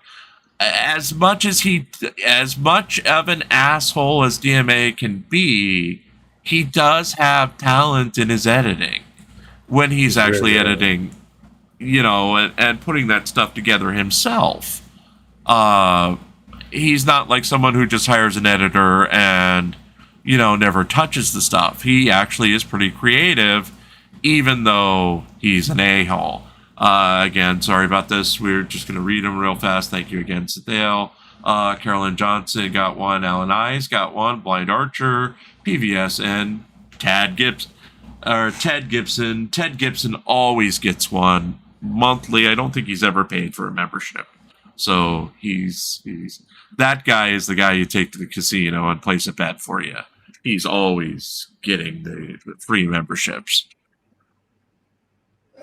As much of an asshole as DMA can be, he does have talent in his editing when he's actually editing, you know, and putting that stuff together himself. He's not like someone who just hires an editor and, you know, never touches the stuff. He actually is pretty creative, even though he's an a-hole. Again, sorry about this. We're just going to read them real fast. Thank you again, Sathale. Carolyn Johnson got one. Alan Eyes got one. Blind Archer, PVS, and Ted Gibson. Ted Gibson always gets one monthly. I don't think he's ever paid for a membership. So he's that guy is the guy you take to the casino and place a bet for you. He's always getting the free memberships.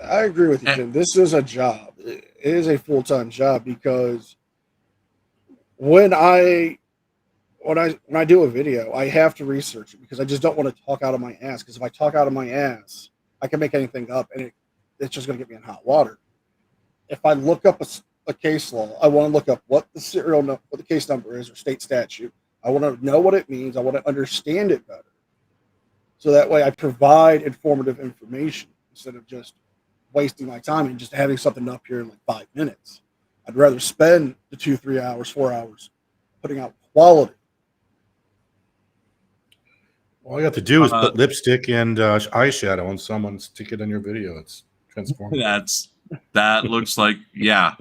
I agree with you, Jim. This is a job. It is a full-time job because when I do a video, I have to research it because I just don't want to talk out of my ass. Because if I talk out of my ass, I can make anything up, and it's just going to get me in hot water. If I look up a case law, I want to look up what the case number is or state statute. I want to know what it means. I want to understand it better, so that way I provide informative information instead of just wasting my time and just having something up here in like 5 minutes. I'd rather spend the 2, 3 hours, 4 hours putting out quality. All you have to do is put lipstick and eyeshadow on someone, stick it on your video. It's transformative. That looks like, yeah.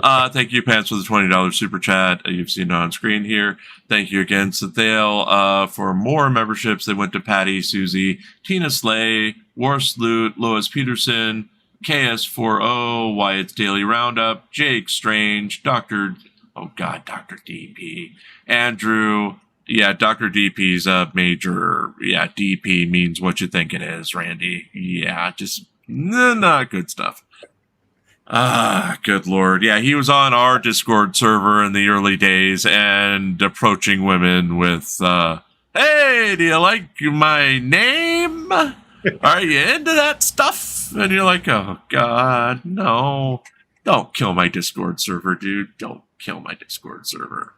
Thank you, Pants, for the $20 super chat. You've seen it on screen here. Thank you again, Sathale, for more memberships. They went to Patty, Susie, Tina Slay, Warsloot, Lois Peterson, KS40, Wyatt's Daily Roundup, Jake Strange, Dr. DP, Andrew. Yeah, Dr. DP's a major. Yeah, DP means what you think it is, Randy. Yeah, just not good stuff. Good Lord. Yeah, he was on our Discord server in the early days and approaching women with, hey, do you like my name? Are you into that stuff? And you're like, oh, God, no. Don't kill my Discord server, dude. Don't kill my Discord server.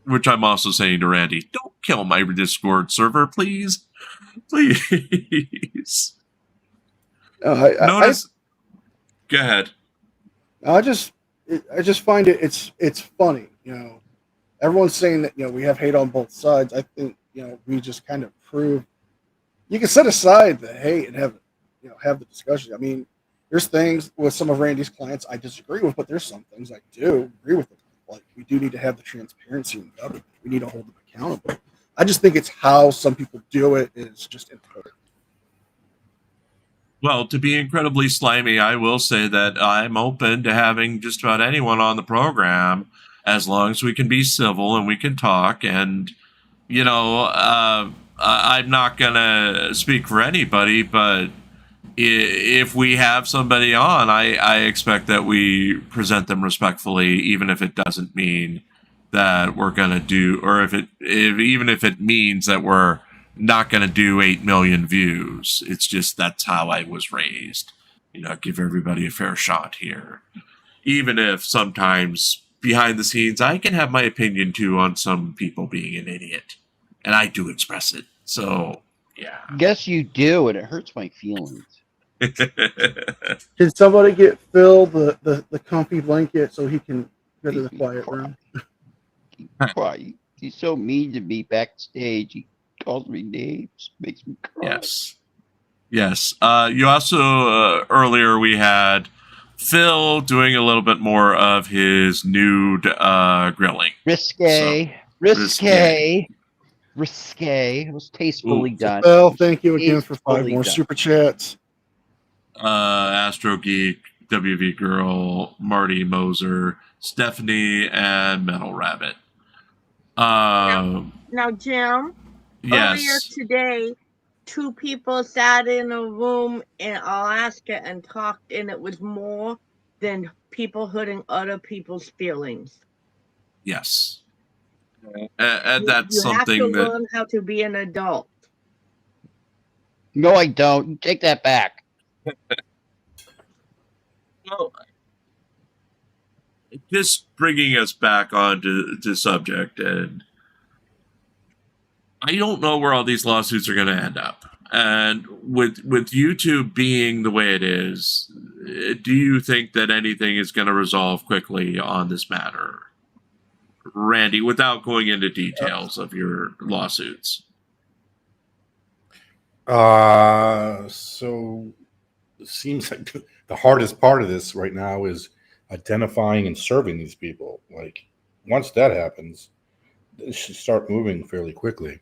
Which I'm also saying to Randy, don't kill my Discord server, please. Please. Notice. Go ahead. I just find it's funny, you know. Everyone's saying that, you know, we have hate on both sides. I think, you know, we just kind of prove you can set aside the hate and have the discussion. I mean, there's things with some of Randy's clients I disagree with, but there's some things I do agree with them. Like, we do need to have the transparency in government. We need to hold them accountable. I just think it's how some people do it is just inappropriate. Well, to be incredibly slimy, I will say that I'm open to having just about anyone on the program as long as we can be civil and we can talk. And, you know, I'm not going to speak for anybody, but if we have somebody on, I expect that we present them respectfully, even if it doesn't mean that we're going to do, or even if it means that we're not going to do 8 million views. It's just that's how I was raised. You know, give everybody a fair shot here. Even if sometimes behind the scenes I can have my opinion too on some people being an idiot. And I do express it. So, yeah. Guess you do, and it hurts my feelings. Can somebody get Phil the comfy blanket so he can go to the quiet room? Quiet. He's so mean to me backstage. He calls me names, makes me cry. Yes. You also earlier we had Phil doing a little bit more of his nude grilling. Risque. Risque. Risque. It was tastefully done. Well, thank you again for 5 Tastefully more done. super chats. Astro Geek, WV Girl, Marty Moser, Stephanie, and Metal Rabbit. Now, Jim, earlier Yes. today, 2 people sat in a room in Alaska and talked, and it was more than people hurting other people's feelings. Yes. And that's You have to something that. learn how to be an adult. No, I don't. Take that back. Well, just bringing us back onto the subject, and I don't know where all these lawsuits are going to end up. And with YouTube being the way it is, do you think that anything is going to resolve quickly on this matter, Randy, without going into details of your lawsuits? So it seems like the hardest part of this right now is identifying and serving these people. Like, once that happens, it should start moving fairly quickly.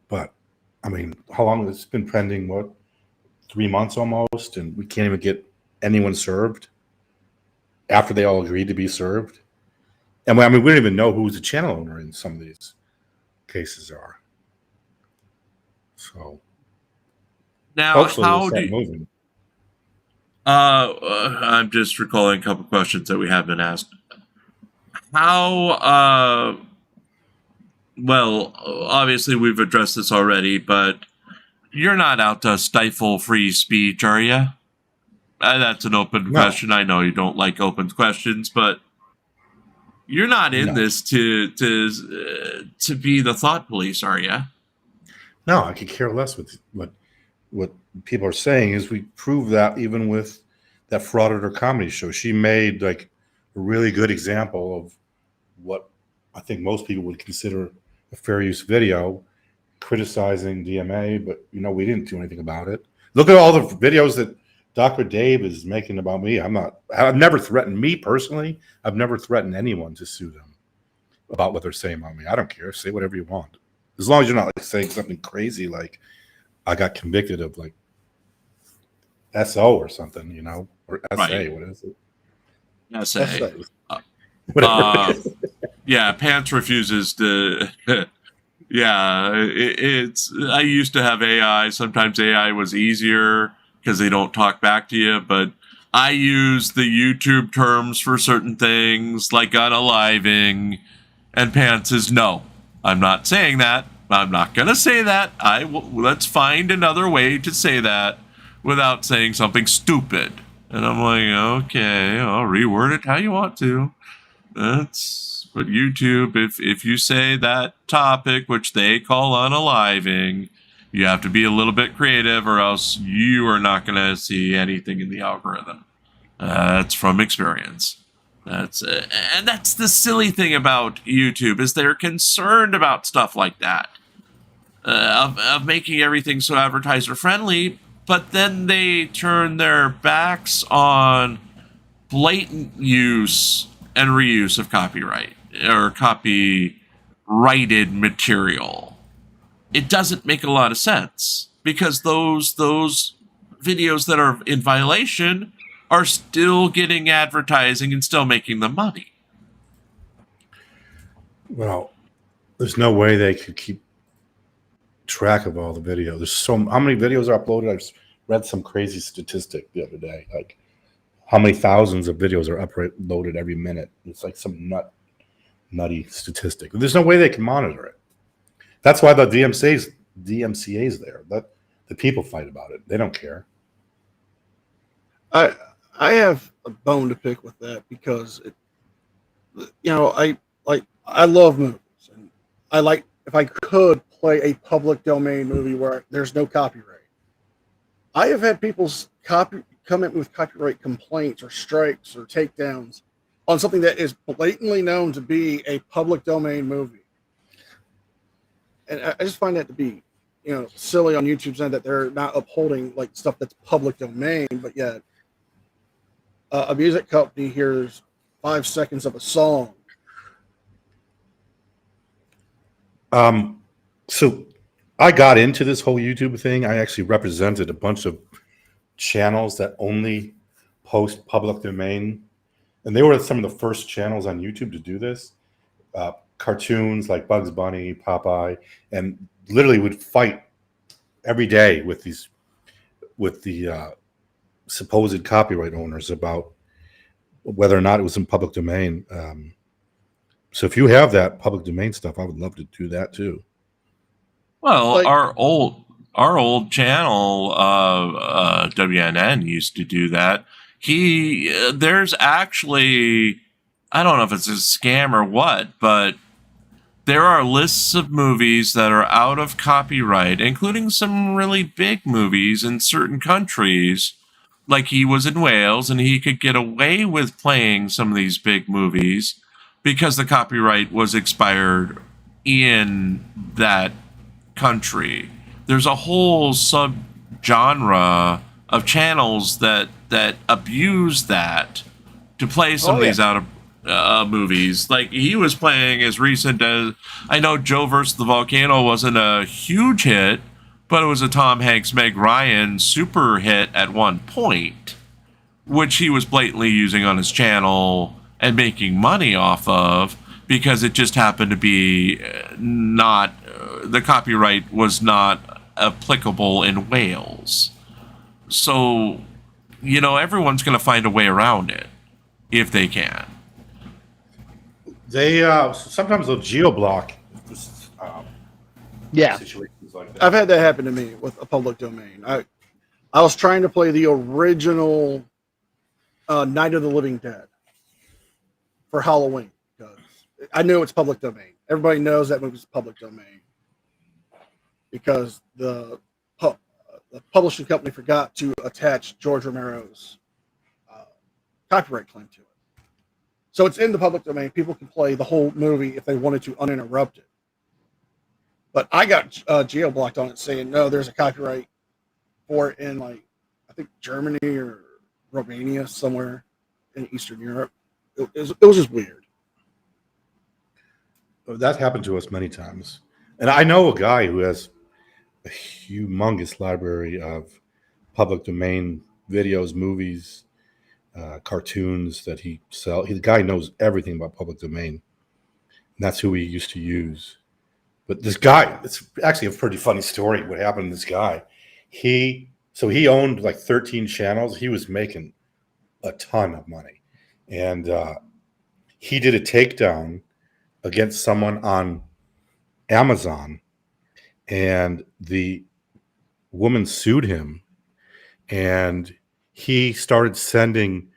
But I mean, how long has it been pending? What, 3 months almost, and we can't even get anyone served after they all agreed to be served. And I mean, we don't even know who's the channel owner in some of these cases are. So Now, hopefully how it'll do start you, moving. I'm just recalling a couple questions that we have been asked. How, well, obviously we've addressed this already, but you're not out to stifle free speech, are you? That's an open No. question. I know you don't like open questions, but you're not in No. this to be the thought police, are you? No, I could care less with what people are saying. Is we prove that even with that frauditor comedy show, she made like a really good example of what I think most people would consider a fair use video, criticizing DMA, but we didn't do anything about it. Look at all the videos that Dr. Dave is making about me. I've never threatened me personally. I've never threatened anyone to sue them about what they're saying about me. I don't care. Say whatever you want. As long as you're not like saying something crazy like I got convicted of like SO or something, or SA. Right. What is it? SA. Whatever. Yeah, Pants refuses to. Yeah, it's. I used to have AI. Sometimes AI was easier because they don't talk back to you, but I use the YouTube terms for certain things, like unaliving, and Pants is no. I'm not saying that. I'm not gonna say that. Let's find another way to say that without saying something stupid. And I'm like, okay, I'll reword it how you want to. But YouTube, if you say that topic, which they call unaliving, you have to be a little bit creative, or else you are not going to see anything in the algorithm. That's from experience. And that's the silly thing about YouTube, is they're concerned about stuff like that, of making everything so advertiser friendly, but then they turn their backs on blatant use and reuse of copyright or copyrighted material. It doesn't make a lot of sense, because those videos that are in violation are still getting advertising and still making them money. Well, there's no way they could keep track of all the videos. How many videos are uploaded? I just read some crazy statistic the other day, like how many thousands of videos are uploaded every minute. It's like some nutty statistic. There's no way they can monitor it. That's why the DMCA's there. That the people fight about it. They don't care. I have a bone to pick with that, because I love movies, and I like, if I could play a public domain movie where there's no copyright. I have had people come in with copyright complaints or strikes or takedowns on something that is blatantly known to be a public domain movie. And I just find that to be, silly on YouTube's end, that they're not upholding like stuff that's public domain, but yet a music company hears 5 seconds of a song. So I got into this whole YouTube thing. I actually represented a bunch of channels that only post public domain, and they were some of the first channels on YouTube to do this. Cartoons like Bugs Bunny, Popeye, and literally would fight every day with the supposed copyright owners about whether or not it was in public domain. So if you have that public domain stuff, I would love to do that too. Well, Like- our old channel, WNN used to do that. There's actually, I don't know if it's a scam or what, but there are lists of movies that are out of copyright, including some really big movies in certain countries. Like he was in Wales and he could get away with playing some of these big movies because the copyright was expired in that country. There's a whole subgenre of channels that abuse that to play some of these out of movies. Like he was playing as recent as, I know Joe versus the Volcano wasn't a huge hit, but it was a Tom Hanks, Meg Ryan super hit at one point, which he was blatantly using on his channel and making money off of because it just happened to be not, the copyright was not applicable in Wales. So, you know, everyone's going to find a way around it if they can. They sometimes they'll geo-block Yeah. situations like that. I've had that happen to me with a public domain. I was trying to play the original Night of the Living Dead for Halloween because I knew it's public domain. Everybody knows that movie's public domain because the publishing company forgot to attach George Romero's copyright claim to it. So it's in the public domain. People can play the whole movie if they wanted to uninterrupted. But I got geo-blocked on it saying, no, there's a copyright for it in, like, I think Germany or Romania, somewhere in Eastern Europe. It was just weird. That happened to us many times. And I know a guy who has a humongous library of public domain videos, movies, cartoons that he sells. The guy knows everything about public domain. And that's who he used to use. But this guy, it's actually a pretty funny story what happened to this guy. He owned like 13 channels. He was making a ton of money. And he did a takedown against someone on Amazon. And the woman sued him. And he started sending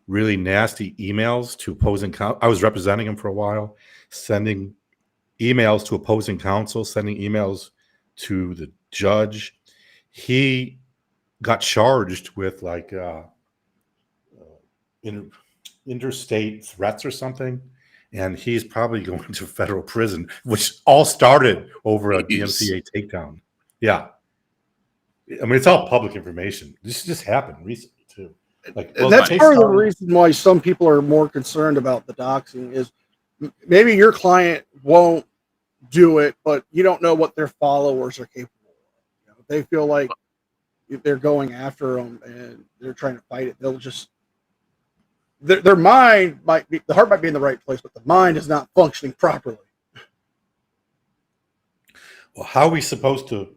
really nasty emails to opposing counsel. I was representing him for a while, sending emails to opposing counsel, sending emails to the judge. He got charged with like interstate threats or something, and he's probably going to federal prison, which all started over a DMCA takedown. Yeah. I mean, it's all public information. This just happened recently too. Like, And that's part of the reason why some people are more concerned about the doxing is maybe your client won't do it, but you don't know what their followers are capable of. You know, they feel like if they're going after them and they're trying to fight it, they'll just their mind might be, the heart might be in the right place, but the mind is not functioning properly. Well, how are we supposed to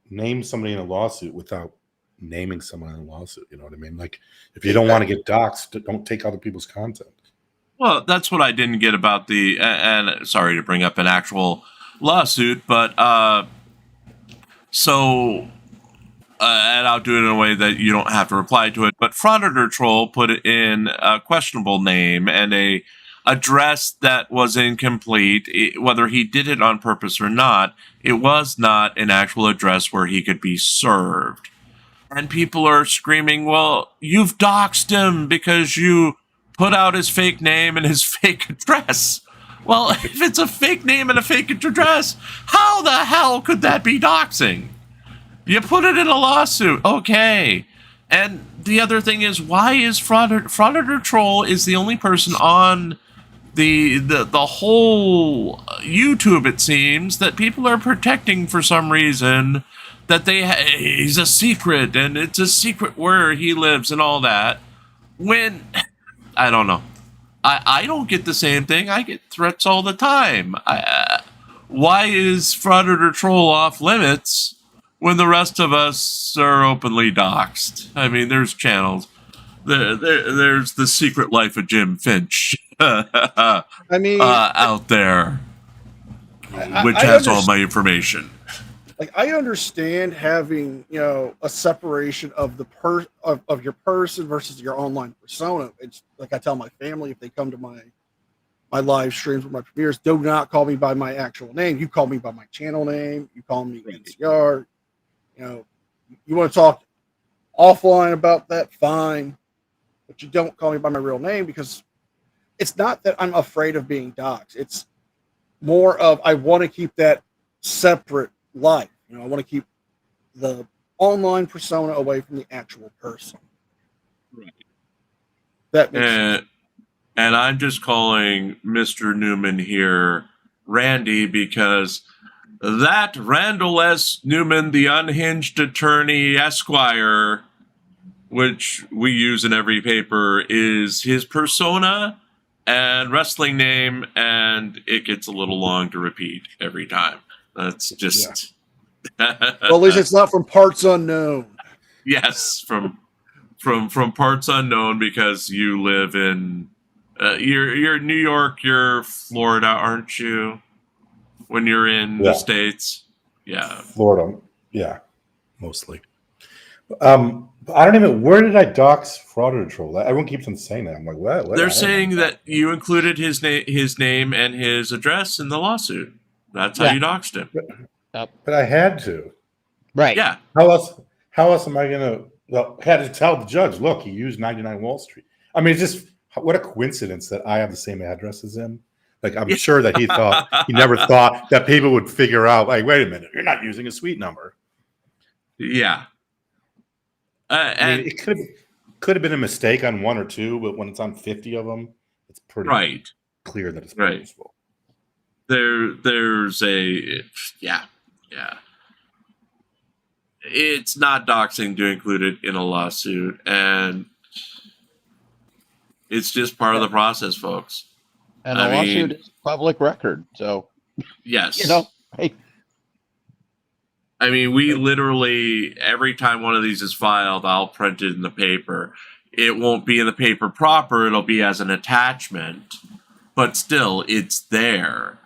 name somebody in a lawsuit without naming someone in a lawsuit? You know what I mean? Like, if you don't want to get doxxed, don't take other people's content. Well, that's what I didn't get about the, and sorry to bring up an actual lawsuit, but and I'll do it in a way that you don't have to reply to it, but Frauditor Troll put it in a questionable name and a address that was incomplete. Whether he did it on purpose or not, it was not an actual address where he could be served. And people are screaming, well, you've doxed him because you put out his fake name and his fake address. Well, if it's a fake name and a fake address, how the hell could that be doxing? You put it in a lawsuit, okay. And the other thing is, why is Frauditor Troll is the only person on the whole YouTube, it seems, that people are protecting for some reason, that he's a secret and it's a secret where he lives and all that, when I don't know. I don't get the same thing. I get threats all the time. Why is Frauditor Troll off limits when the rest of us are openly doxxed? I mean, there's channels. There's the Secret Life of Jim Finch I mean, out there, which has all my information. Like, I understand having, you know, a separation of the of your person versus your online persona. It's like I tell my family, if they come to my live streams with my premieres, do not call me by my actual name. You call me by my channel name. You call me NCR. You know, you want to talk offline about that, fine, but you don't call me by my real name, because it's not that I'm afraid of being doxxed. It's more of, I want to keep that separate life. You know, I want to keep the online persona away from the actual person. Right. That makes sense. And I'm just calling Mr. Newman here Randy, because that Randall S. Newman, the unhinged attorney Esquire, which we use in every paper, is his persona and wrestling name, and it gets a little long to repeat every time. That's just... Well, at least it's not from parts unknown. Yes, from parts unknown, because you live in you're New York, you're Florida, aren't you? When you're in the States, Florida, mostly. I don't even. Where did I dox Frauditor Troll? Everyone keeps on saying that. I'm like, what? They're saying that you included his name and his address in the lawsuit. That's how you doxed him. But I had to. Right. Yeah. How else am I gonna? Well, I had to tell the judge, look, he used 99 Wall Street. I mean, it's just what a coincidence that I have the same address as him. Like, I'm sure that he never thought that people would figure out, like, wait a minute, you're not using a suite number. Yeah. I mean, it could have been a mistake on one or two, but when it's on 50 of them, it's pretty clear that it's purposeful. There's a it's not doxing to include it in a lawsuit, and it's just part of the process, folks. And a lawsuit is public record, so yes, you know. Hey. I mean, we literally, every time one of these is filed, I'll print it in the paper. It won't be in the paper proper; it'll be as an attachment, but still, it's there.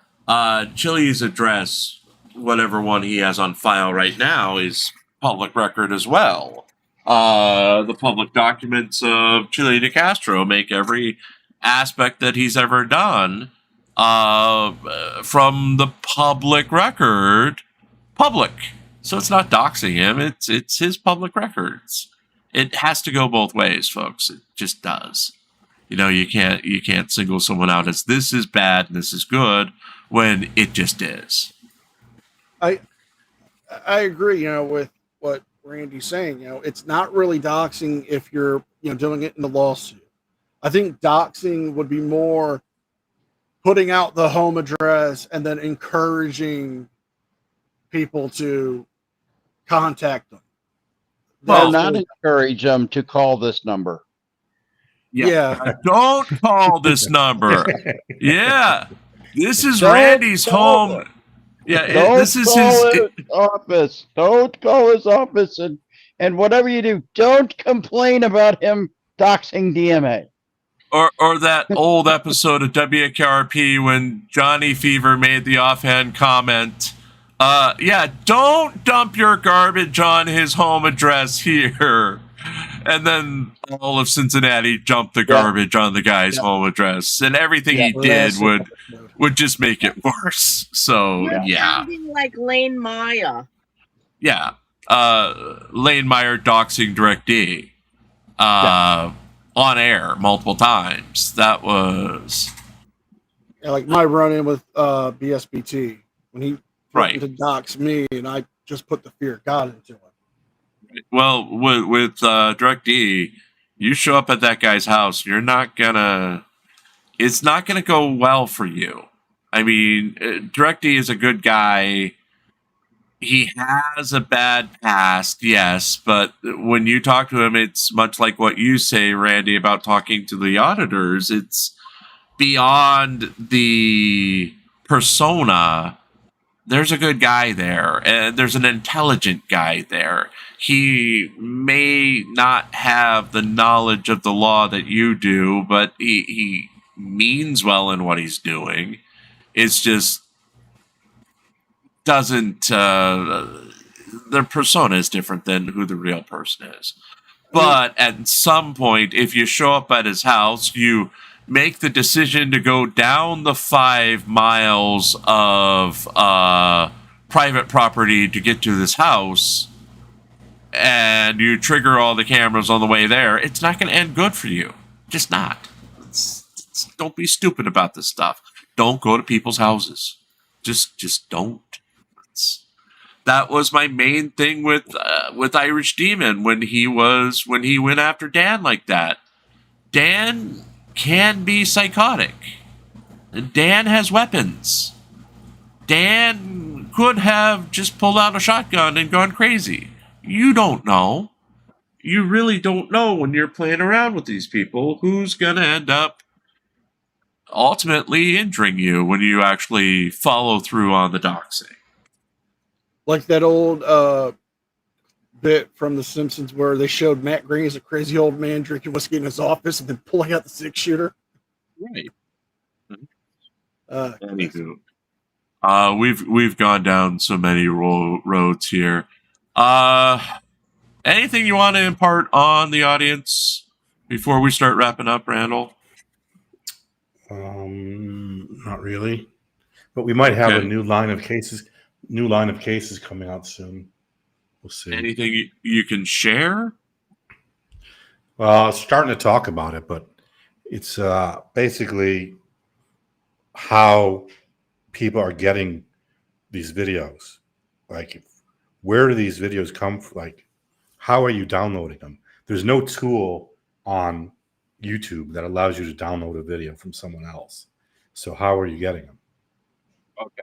Chili's address, whatever one he has on file right now, is public record as well. The public documents of Chili de Castro make every aspect that he's ever done from the public record public. So it's not doxing him, it's his public records. It has to go both ways, folks. It just does. You know, you can't single someone out as this is bad and this is good when it just is. I agree, you know, with what Randy's saying. You know, it's not really doxing if you're, you know, doing it in the lawsuit. I think doxing would be more putting out the home address and then encouraging people to contact them. Well, not encourage them to call this number. Yeah. Don't call this number. Yeah. This is Randy's home. Yeah, this is his office. Don't call his office, and whatever you do, don't complain about him doxing DMA. Or that old episode of WKRP when Johnny Fever made the offhand comment, don't dump your garbage on his home address here. And then all of Cincinnati jumped the garbage on the guy's home address, and everything he did would just make it worse. So Sounding like Lane Meyer. Yeah, Lane Meyer doxing Direct D on air multiple times. That was like my run-in with BSBT when he threatened to dox me, and I just put the fear of God into him. Well, with Direct D, you show up at that guy's house, you're not gonna. It's not gonna go well for you. I mean, Direct D is a good guy. He has a bad past, yes, but when you talk to him, it's much like what you say, Randy, about talking to the auditors. It's beyond the persona. There's a good guy there, and there's an intelligent guy there. He may not have the knowledge of the law that you do, but he means well in what he's doing. It's just doesn't their persona is different than who the real person is. But at some point, if you show up at his house, you make the decision to go down the 5 miles of private property to get to this house, and you trigger all the cameras on the way there, it's not going to end good for you. Just not. Don't be stupid about this stuff. Don't go to people's houses. Just don't. That was my main thing with Irish Demon when he went after Dan like that. Dan can be psychotic. Dan has weapons. Dan could have just pulled out a shotgun and gone crazy. You don't know. You really don't know when you're playing around with these people who's gonna end up ultimately injuring you when you actually follow through on the doxing. Like that old bit from The Simpsons where they showed Matt Groening as a crazy old man drinking whiskey in his office and then pulling out the 6-shooter. Right. Anywho. We've gone down so many roads here. Anything you want to impart on the audience before we start wrapping up, Randall? Not really, but we might have a new line of cases coming out soon. We'll see. Anything you can share? Well, starting to talk about it, but it's basically how people are getting these videos. Like, where do these videos come from? Like, how are you downloading them? There's no tool on YouTube that allows you to download a video from someone else. So how are you getting them? Okay.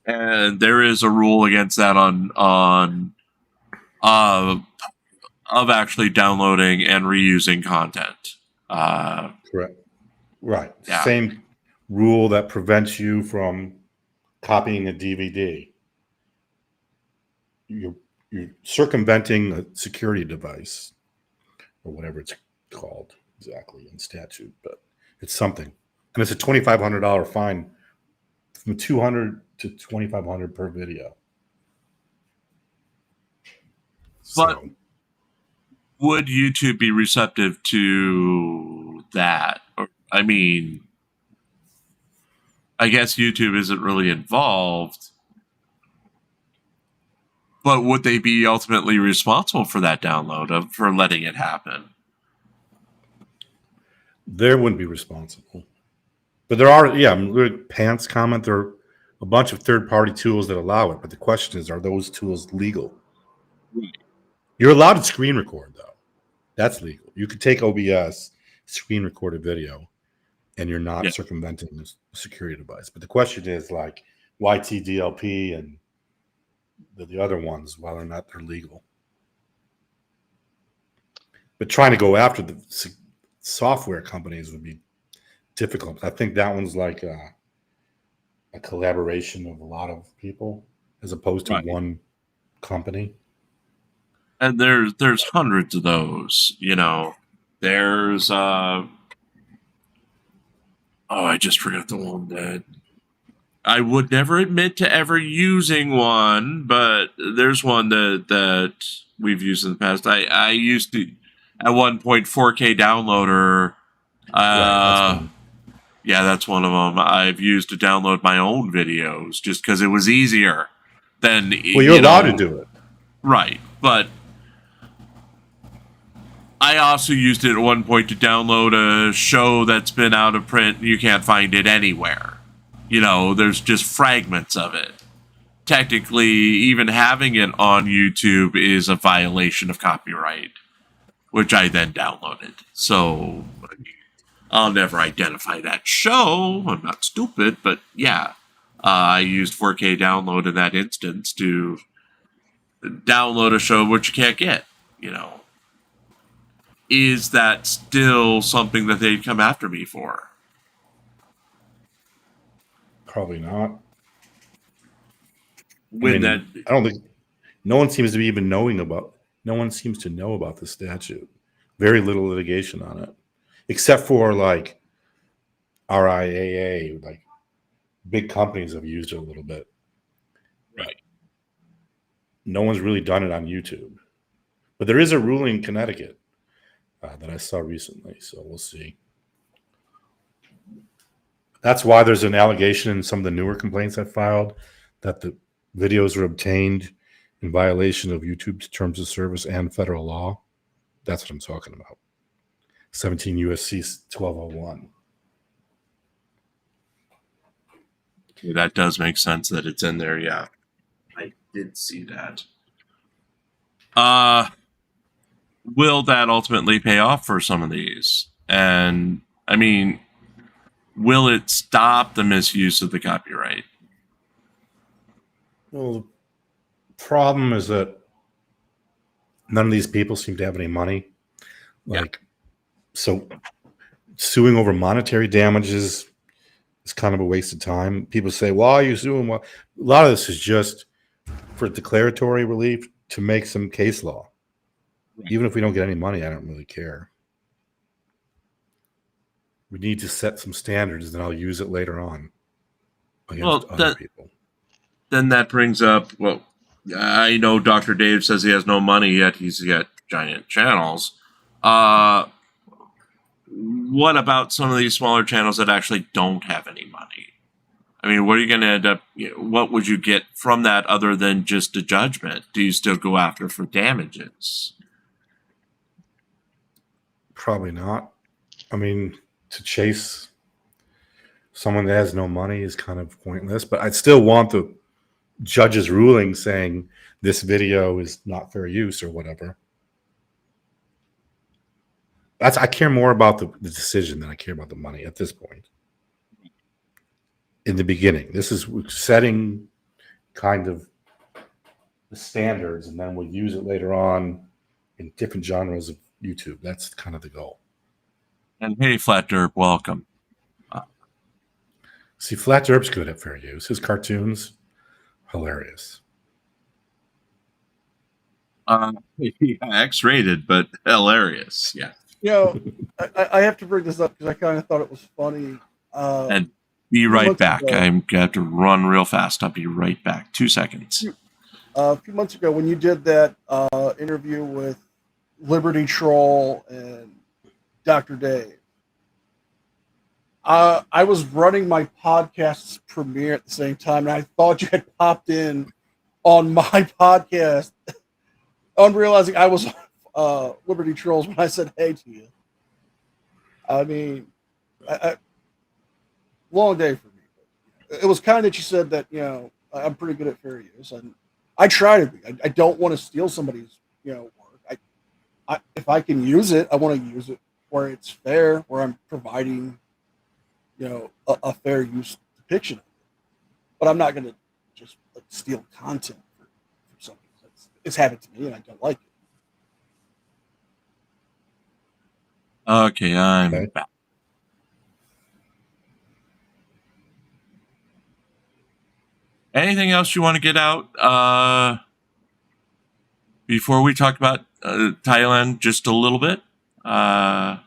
And there is a rule against that of actually downloading and reusing content. Correct. Right. Yeah. Same rule that prevents you from copying a DVD. You're circumventing a security device, or whatever it's called exactly in statute, but it's something. And it's a $2,500 fine, from $200 to $2,500 per video. But would YouTube be receptive to that? Or, I mean, I guess YouTube isn't really involved, but would they be ultimately responsible for that download, for letting it happen? They wouldn't be responsible. But there are, Pants comment, there are a bunch of third-party tools that allow it. But the question is, are those tools legal? Right. You're allowed to screen record, though. That's legal. You could take OBS, screen record a video, and you're not circumventing the security device. But the question is, like, YTDLP and the other ones, whether or not they're legal. But trying to go after the software companies would be difficult. I think that one's like a collaboration of a lot of people as opposed to one company. And there's hundreds of those, you know. There's I just forgot the one that I would never admit to ever using one, but there's one that we've used in the past. I used to at one point 4K downloader. That's one of them. I've used to download my own videos just because it was easier than. Well, you're allowed to do it, right? But I also used it at one point to download a show that's been out of print. You can't find it anywhere. You know, there's just fragments of it. technically even having it on YouTube is a violation of copyright, which I then downloaded. So I'll never identify that show. I'm not stupid, but yeah, I used 4K download in that instance to download a show which you can't get, you know. Is that still something that they'd come after me for? Probably not. When I don't think no one seems to be even knowing about. No one seems to know about the statute. Very little litigation on it, except for like RIAA, like big companies have used it a little bit. Right. No one's really done it on YouTube, but there is a ruling in Connecticut that I saw recently, so we'll see. That's why there's an allegation in some of the newer complaints I filed that the videos were obtained in violation of YouTube's terms of service and federal law. That's what I'm talking about. 17 USC 1201. That does make sense that it's in there. Yeah, I did see that. Will that ultimately pay off for some of these? And I mean, will it stop the misuse of the copyright? Well, the problem is that none of these people seem to have any money. Like, so suing over monetary damages is kind of a waste of time. People say, well, you're suing. Well, a lot of this is just for declaratory relief to make some case law. Even if we don't get any money, I don't really care. We need to set some standards, and I'll use it later on against other people. Then that brings up, well, I know Dr. Dave says he has no money yet. He's got giant channels. What about some of these smaller channels that actually don't have any money? I mean, what are you going to end up, what would you get from that other than just a judgment? Do you still go after for damages? Probably not. I mean, to chase someone that has no money is kind of pointless, but I'd still want the judge's ruling saying this video is not fair use or whatever. I care more about the decision than I care about the money at this point. In the beginning, this is setting kind of the standards, and then we'll use it later on in different genres of YouTube. That's kind of the goal. And hey, Flat Derp, welcome. See, Flat Derp's good at fair use. His cartoons, hilarious. X-rated, but hilarious. Yeah. You know, I have to bring this up because I kind of thought it was funny. And be right back. I'm going to have to run real fast. I'll be right back. 2 seconds. A few months ago, when you did that interview with Liberty Troll and Dr. Dave, I was running my podcast's premiere at the same time, and I thought you had popped in on my podcast, unrealizing I was Liberty Trolls when I said hey to you. I mean, long day for me. It was kind that you said that, you know, I'm pretty good at fair use, and I try to be. I don't want to steal somebody's, you know, work. If I can use it, I want to use it where it's fair, where I'm providing, you know, a fair use depiction of it. But I'm not going to just steal content from somebody. It's happened to me, and I don't like it. Okay, I'm back. Anything else you want to get out before we talk about Thailand just a little bit? Thailand?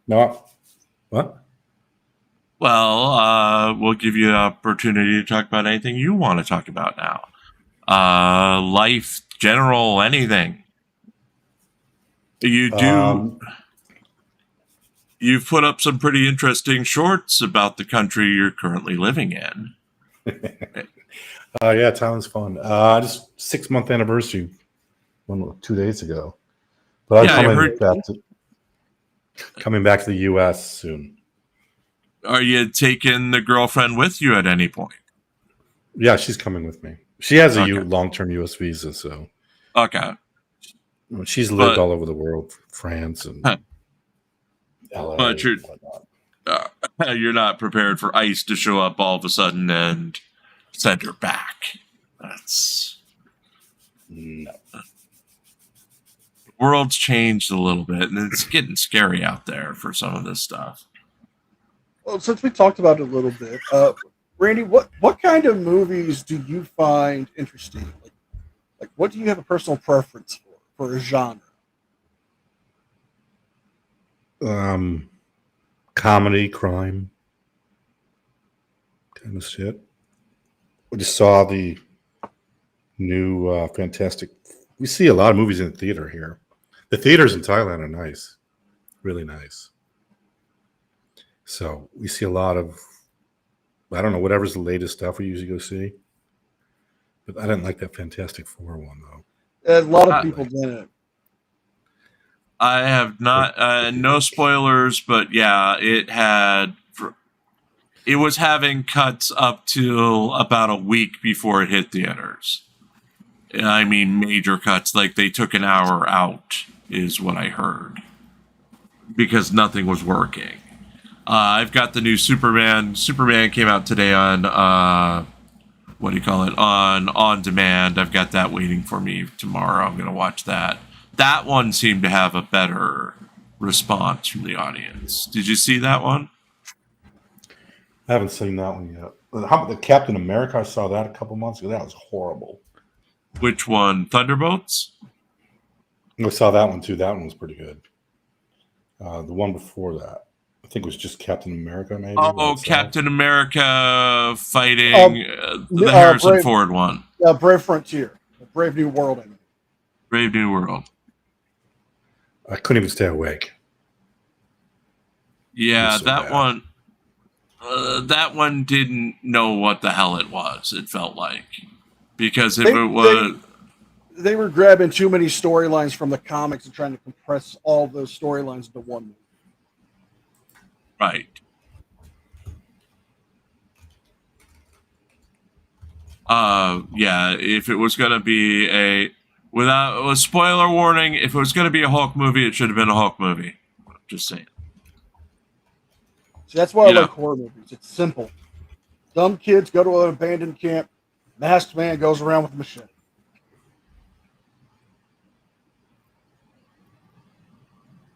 No. What? Well, we'll give you an opportunity to talk about anything you want to talk about now. Life, general, anything. You do. You've put up some pretty interesting shorts about the country you're currently living in. Yeah, Thailand's fun. Just 6-month anniversary 2 days ago. But I'm coming back to the U.S. soon. Are you taking the girlfriend with you at any point? Yeah, she's coming with me. She has a Okay. long-term U.S. visa, so Okay. she's lived But- all over the world, France and LA. But and whatnot. you're not prepared for ICE to show up all of a sudden and send her back. That's No. the world's changed a little bit, and it's getting scary out there for some of this stuff. Well, since we talked about it a little bit, Randy, what kind of movies do you find interesting? Like what do you have a personal preference for a genre? Comedy, crime, kind of shit. We just saw the new Fantastic. We see a lot of movies in the theater here. The theaters in Thailand are nice, really nice. So we see a lot of, I don't know, whatever's the latest stuff we usually go see. But I didn't like that Fantastic Four one though. A lot of people didn't. I have not, no spoilers, but yeah, it was having cuts up to about a week before it hit theaters. I mean, major cuts, like they took an hour out, is what I heard, because nothing was working. I've got the new Superman. Superman came out today on, what do you call it, on demand. I've got that waiting for me tomorrow. I'm going to watch that. That one seemed to have a better response from the audience. Did you see that one? I haven't seen that one yet. But how about the Captain America? I saw that a couple months ago. That was horrible. Which one? Thunderbolts? I saw that one too. That one was pretty good. The one before that, I think it was just Captain America, maybe. Oh, Captain America fighting the Harrison Ford one. Brave Frontier, Brave New World. I mean. Brave New World. I couldn't even stay awake. Yeah, So that bad. one. That one didn't know what the hell it was. It felt like, because if it was, they were grabbing too many storylines from the comics and trying to compress all those storylines into one movie. right. Yeah. If it was going to be without a spoiler warning, if it was going to be a Hulk movie, it should have been a Hulk movie. Just saying. So that's why I like horror movies. It's simple. Dumb kids go to an abandoned camp. Masked man goes around with a machete.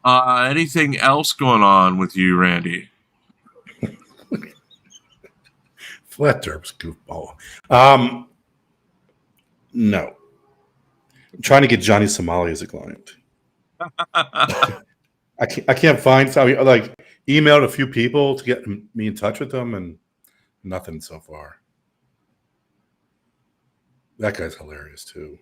Anything else going on with you, Randy? Flat Derp's goofball. No. I'm trying to get Johnny Somali as a client. I can't find. So I like emailed a few people to get me in touch with them, and nothing so far. That guy's hilarious too.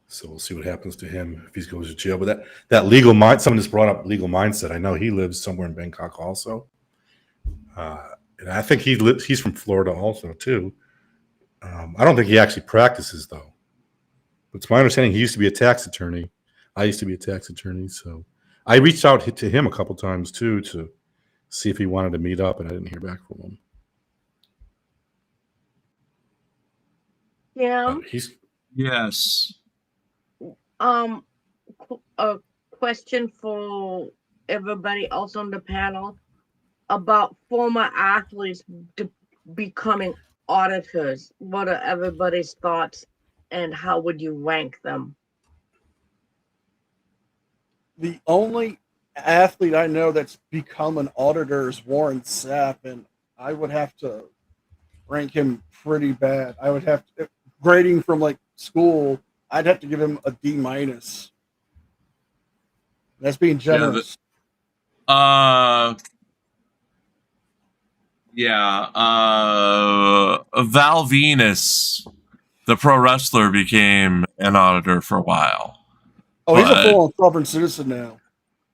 So we'll see what happens to him if he goes to jail. But that legal mind, someone just brought up legal mindset. I know he lives somewhere in Bangkok also. And I think he's from Florida also too. I don't think he actually practices though. But it's my understanding he used to be a tax attorney. I used to be a tax attorney, so I reached out to him a couple times too to see if he wanted to meet up, and I didn't hear back from him. Yeah. Yes. A question for everybody else on the panel about former athletes becoming auditors. What are everybody's thoughts, and how would you rank them? The only athlete I know that's become an auditor is Warren Sapp, and I would have to rank him pretty bad. I would have to, grading from like school, I'd have to give him a D-. That's being generous. Val Venus, the pro wrestler, became an auditor for a while. Oh, he's a full-on sovereign citizen now.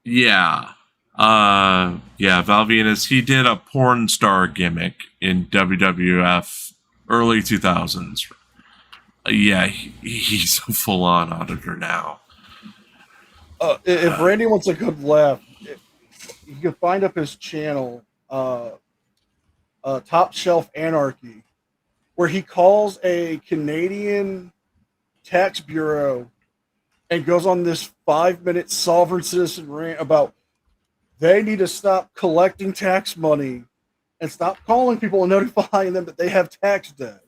Yeah. Val Venus, he did a porn star gimmick in WWF early 2000s. Yeah, he's a full-on auditor now. If Randy wants a good laugh, you can find up his channel. Top Shelf Anarchy, where he calls a Canadian tax bureau and goes on this 5-minute sovereign citizen rant about they need to stop collecting tax money and stop calling people and notifying them that they have tax debt.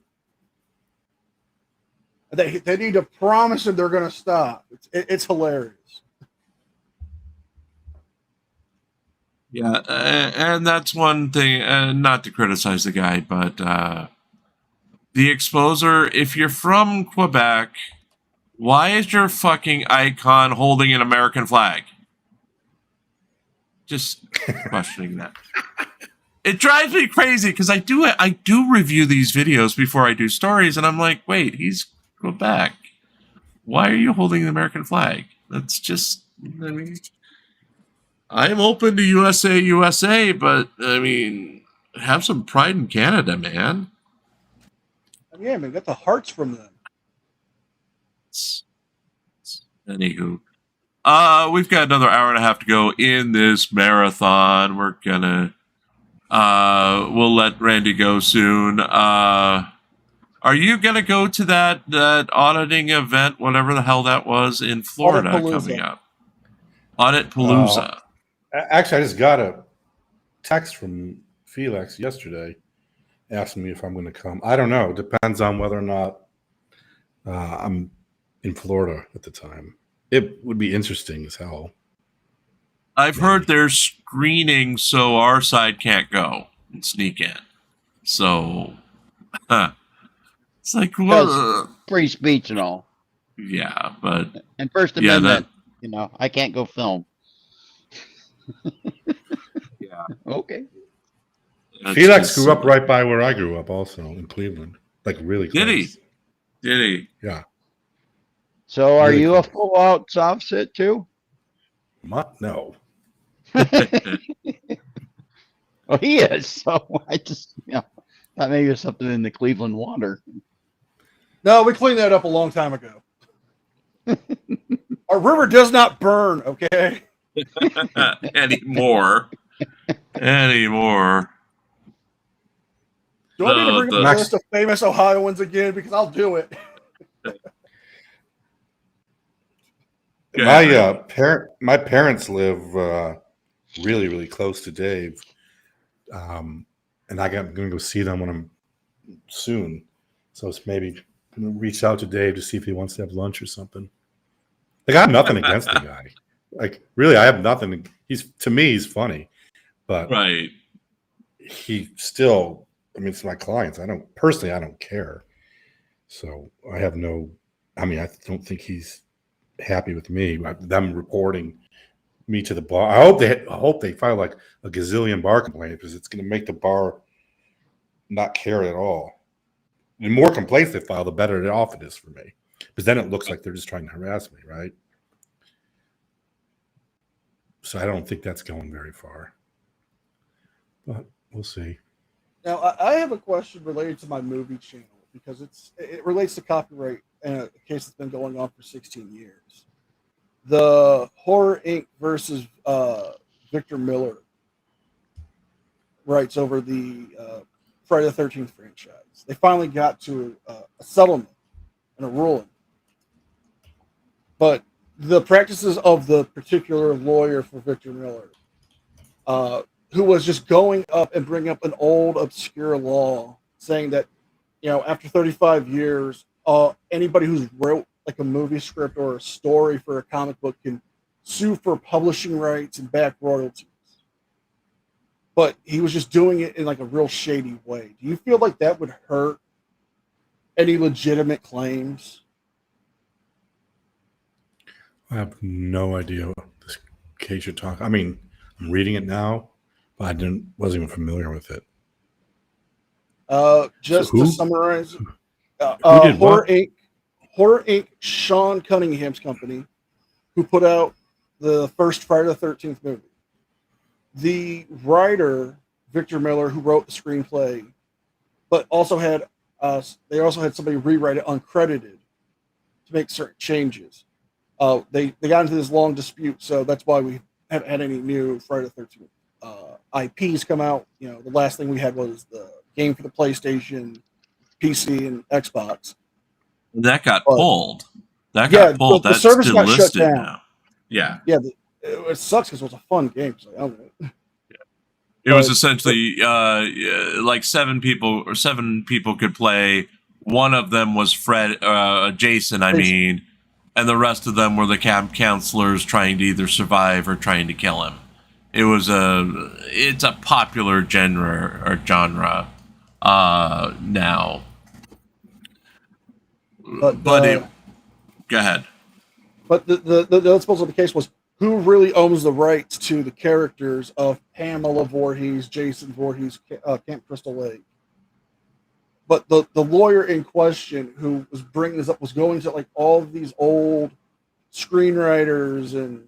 They need to promise them they're going to stop. It's hilarious. Yeah, and that's one thing, not to criticize the guy, but the exposer, if you're from Quebec, why is your fucking icon holding an American flag? Just questioning that. It drives me crazy because I do review these videos before I do stories, and I'm like, wait, he's Quebec. Why are you holding the American flag? That's just, I mean, I'm open to USA, but I mean, have some pride in Canada, man. Yeah, man, got the hearts from them. Anywho, we've got another hour and a half to go in this marathon. We're gonna, we'll let Randy go soon. Are you gonna go to that auditing event, whatever the hell that was in Florida coming up? Auditpalooza. Actually, I just got a text from Felix yesterday asking me if I'm going to come. I don't know. It depends on whether or not I'm in Florida at the time. It would be interesting as hell. I've heard there's screening, so our side can't go and sneak in. So, it's like, well, free speech and all. Yeah, but and First Amendment, you know, I can't go film. Yeah. Okay. Felix grew up right by where I grew up, also in Cleveland, like really close. Did he? Yeah. So, are really you close. a full out soft sit too? No. Oh, he is. So I just, you know, thought maybe there's something in the Cleveland water. No, we cleaned that up a long time ago. Our river does not burn, okay? Anymore. Do you want me to bring up the list of famous Ohioans again? Because I'll do it. My parents live really, really close to Dave, and I'm going to go see them when I'm soon. So it's maybe reach out to Dave to see if he wants to have lunch or something. Like, I have nothing against the guy. Like, really, I have nothing. To me, he's funny, but right. He still, I mean, it's my clients. I don't care. So I have no, I mean, I don't think he's happy with me. Them reporting me to the bar. I hope they file like a gazillion bar complaints because it's going to make the bar not care at all. The more complaints they file, the better off it is for me. Because then it looks like they're just trying to harass me, right? So I don't think that's going very far. But we'll see. Now, I have a question related to my movie channel because it relates to copyright in a case that's been going on for 16 years. The Horror Inc. versus Victor Miller rights over the Friday the 13th franchise. They finally got to a settlement and a ruling. But the practices of the particular lawyer for Victor Miller, who was just going up and bringing up an old obscure law saying that, you know, after 35 years, anybody who's wrote like a movie script or a story for a comic book can sue for publishing rights and back royalties. But he was just doing it in like a real shady way. Do you feel like that would hurt any legitimate claims? I have no idea what this case you're talking. I mean, I'm reading it now, but I wasn't even familiar with it. Just so to summarize, Horror Inc. Sean Cunningham's company, who put out the first Friday the 13th movie. The writer, Victor Miller, who wrote the screenplay, but also had somebody rewrite it uncredited to make certain changes. They got into this long dispute, so that's why we haven't had any new Friday the 13th IPs come out. You know, the last thing we had was the game for the PlayStation, PC, and Xbox. That got But- pulled. That Yeah, got pulled. the That's service got shut delisted down. now. Yeah. Yeah, it sucks because it was a fun game. So I don't know. It was But- essentially like seven people could play. One of them was Jason, I mean, and the rest of them were the camp counselors trying to either survive or trying to kill him. It's a popular genre now. But Go ahead. But the other supposed to be the case was who really owns the rights to the characters of Pamela Voorhees, Jason Voorhees, Camp Crystal Lake. But the lawyer in question who was bringing this up was going to like all of these old screenwriters and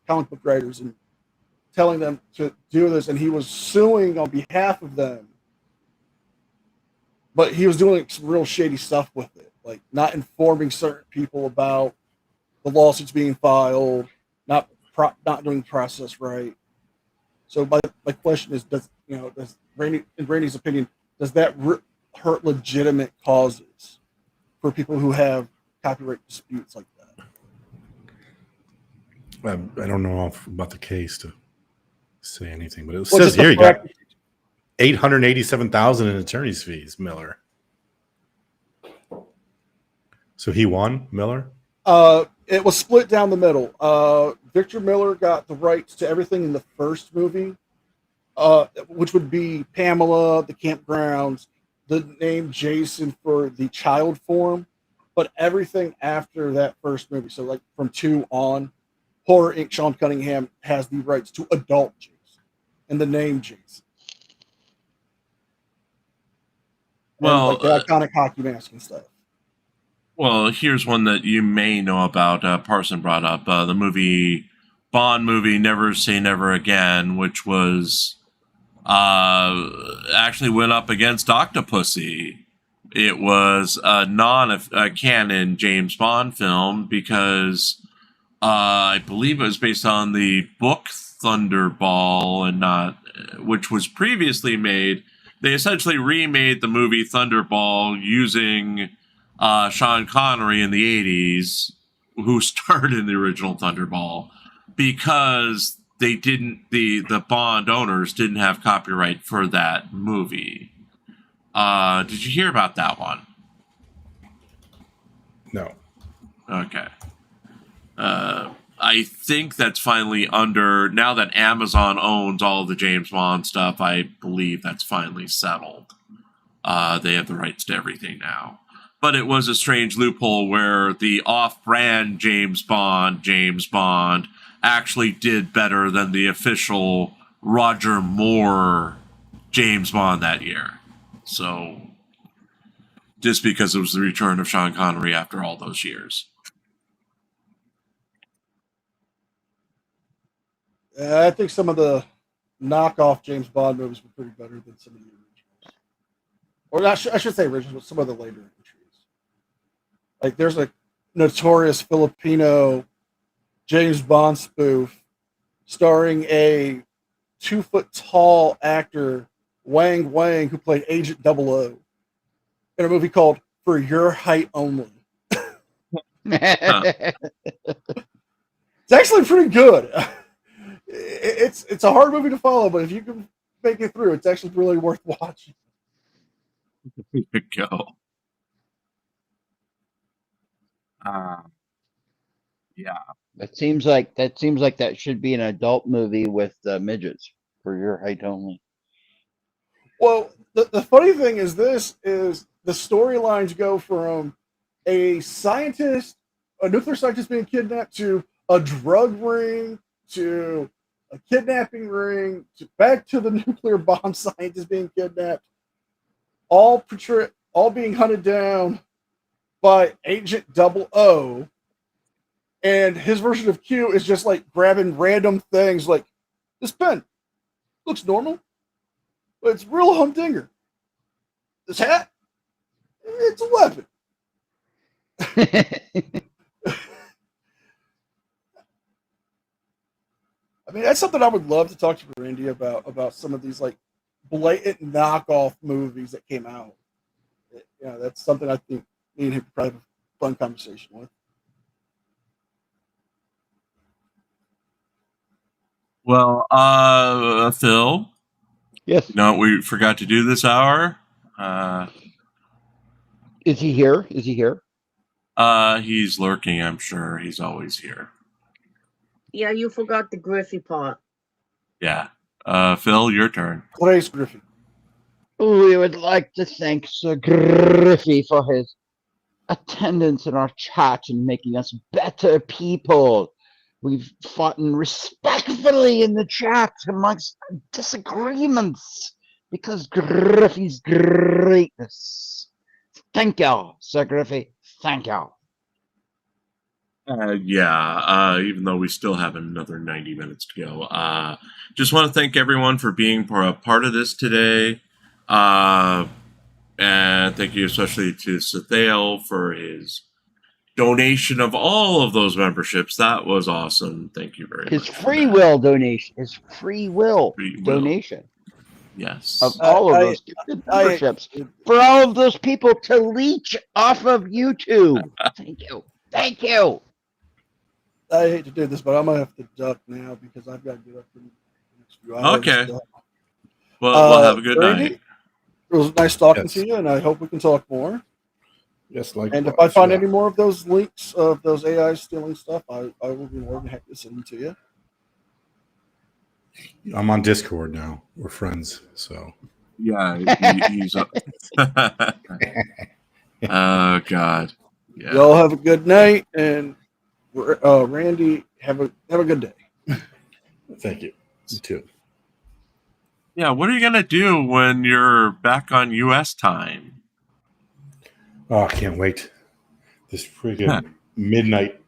comic book writers and telling them to do this, and he was suing on behalf of them. But he was doing some real shady stuff with it, like not informing certain people about the lawsuits being filed, not doing the process right. So my question is, does Randy, in Randy's opinion, does that hurt legitimate causes for people who have copyright disputes like that? I don't know about the case to say anything, but it says here you got 887,000 in attorney's fees, Miller. So he won, Miller? It was split down the middle. Victor Miller got the rights to everything in the first movie, which would be Pamela, the campgrounds, the name Jason for the child form, but everything after that first movie, so like from 2 on, Horror Inc. Sean Cunningham has the rights to adult Jason and the name Jason. Well, and like the iconic hockey mask and stuff. Well, here's one that you may know about. Parson brought up the Bond movie, Never Say Never Again, which was actually went up against Octopussy. It was a non-canon James Bond film because I believe it was based on the book Thunderball and not, which was previously made. They essentially remade the movie Thunderball using Sean Connery in the 80s, who starred in the original Thunderball, because they didn't, the Bond owners didn't have copyright for that movie. Did you hear about that one? No. Okay. I think that's finally under, now that Amazon owns all of the James Bond stuff, I believe that's finally settled. They have the rights to everything now. But it was a strange loophole where the off-brand James Bond actually did better than the official Roger Moore James Bond that year. So, just because it was the return of Sean Connery after all those years. I think some of the knockoff James Bond movies were pretty better than some of the originals. Or not, I should say originals, but some of the later entries. Like there's a notorious Filipino James Bond spoof starring a 2-foot-tall actor, Wang Wang, who played Agent 00 in a movie called For Your Height Only. It's actually pretty good. It's a hard movie to follow, but if you can make it through, it's actually really worth watching. There you go. Yeah. That seems like that should be an adult movie with midgets for your height only. Well, the funny thing is the storylines go from a nuclear scientist being kidnapped, to a drug ring, to a kidnapping ring, to back to the nuclear bomb scientist being kidnapped, all being hunted down by Agent 00. And his version of Q is just like grabbing random things like, this pen looks normal, but it's real humdinger. This hat, it's a weapon. I mean, that's something I would love to talk to Randy about some of these like blatant knockoff movies that came out. Yeah, that's something I think me and him could probably have a fun conversation with. Well, Phil, Yes. you know what we forgot to do this hour? Is he here? Is he here? He's lurking, I'm sure. He's always here. Yeah, you forgot the Griffey part. Yeah. Phil, your turn. Clarice Griffin. We would like to thank Sir Griffey for his attendance in our chat and making us better people. We've fought respectfully in the chat amongst disagreements because Griffey's greatness. Thank you, Sir Griffey. Thank you. Even though we still have another 90 minutes to go. Just want to thank everyone for being a part of this today. And thank you especially to Sathale for his donation of all of those memberships. That was awesome. Thank you very much. His free will donation. His free will donation. Yes. Of all of those memberships. For all of those people to leech off of YouTube. Thank you. Thank you. I hate to do this, but I'm gonna have to duck now because I've got to get up in the next few hours. Okay. Well, have a good Randy, night. It was nice talking Yes. to you, and I hope we can talk more. Yes, like. And if I find any more of those links of those AI stealing stuff, I will be more than happy to send them to you. I'm on Discord now. We're friends, so. Yeah, he's up. Oh, God. Yeah. Y'all have a good night, and Randy, have a good day. Thank you. You too. Yeah, what are you going to do when you're back on U.S. time? Oh, I can't wait. This freaking midnight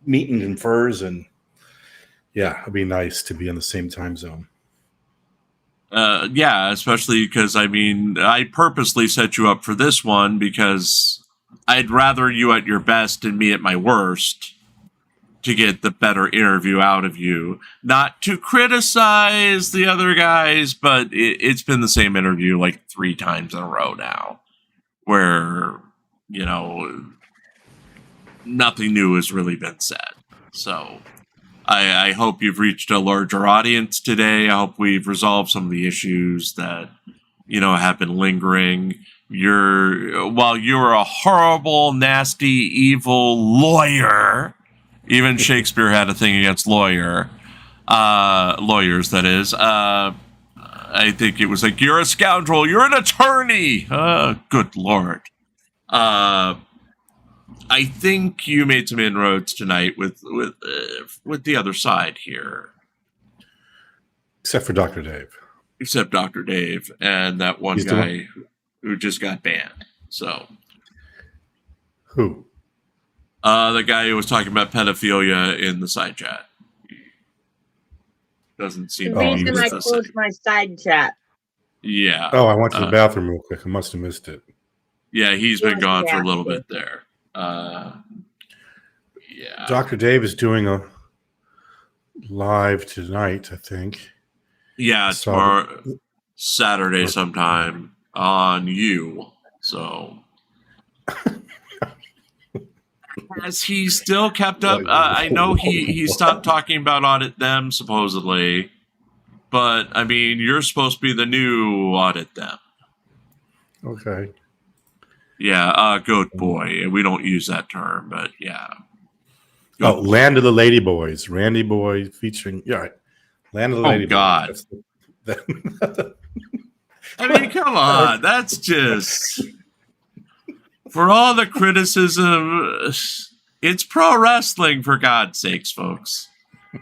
meeting in Furs, and yeah, it'd be nice to be in the same time zone. Yeah, especially because, I mean, I purposely set you up for this one because I'd rather you at your best and me at my worst to get the better interview out of you. Not to criticize the other guys, but it's been the same interview like 3 times in a row now, where, you know, nothing new has really been said. So I hope you've reached a larger audience today. I hope we've resolved some of the issues that, you know, have been lingering. While you're a horrible, nasty, evil lawyer, even Shakespeare had a thing against lawyers, that is. I think it was like, you're a scoundrel, you're an attorney. Good Lord. I think you made some inroads tonight with the other side here. Except for Dr. Dave. Except Dr. Dave and that one guy who just got banned. So. Who? The guy who was talking about pedophilia in the side chat. Doesn't seem The to be reason with I us closed my side chat. Yeah. Oh, I went to the bathroom real quick. I must have missed it. Yeah, he's been gone for a little bit there. Yeah. Dr. Dave is doing a live tonight, I think. Yeah, tomorrow, Saturday sometime on you. So. Has he still kept up? I know he stopped talking about Audit Them, supposedly. But, I mean, you're supposed to be the new Audit Them. Okay. Yeah, goat boy. We don't use that term, but yeah. Goat Land of the Lady Boys. Randy Boy featuring... Yeah, right. Land of the Lady God. Boys. I mean, come on. That's just... For all the criticism, it's pro wrestling, for God's sakes, folks.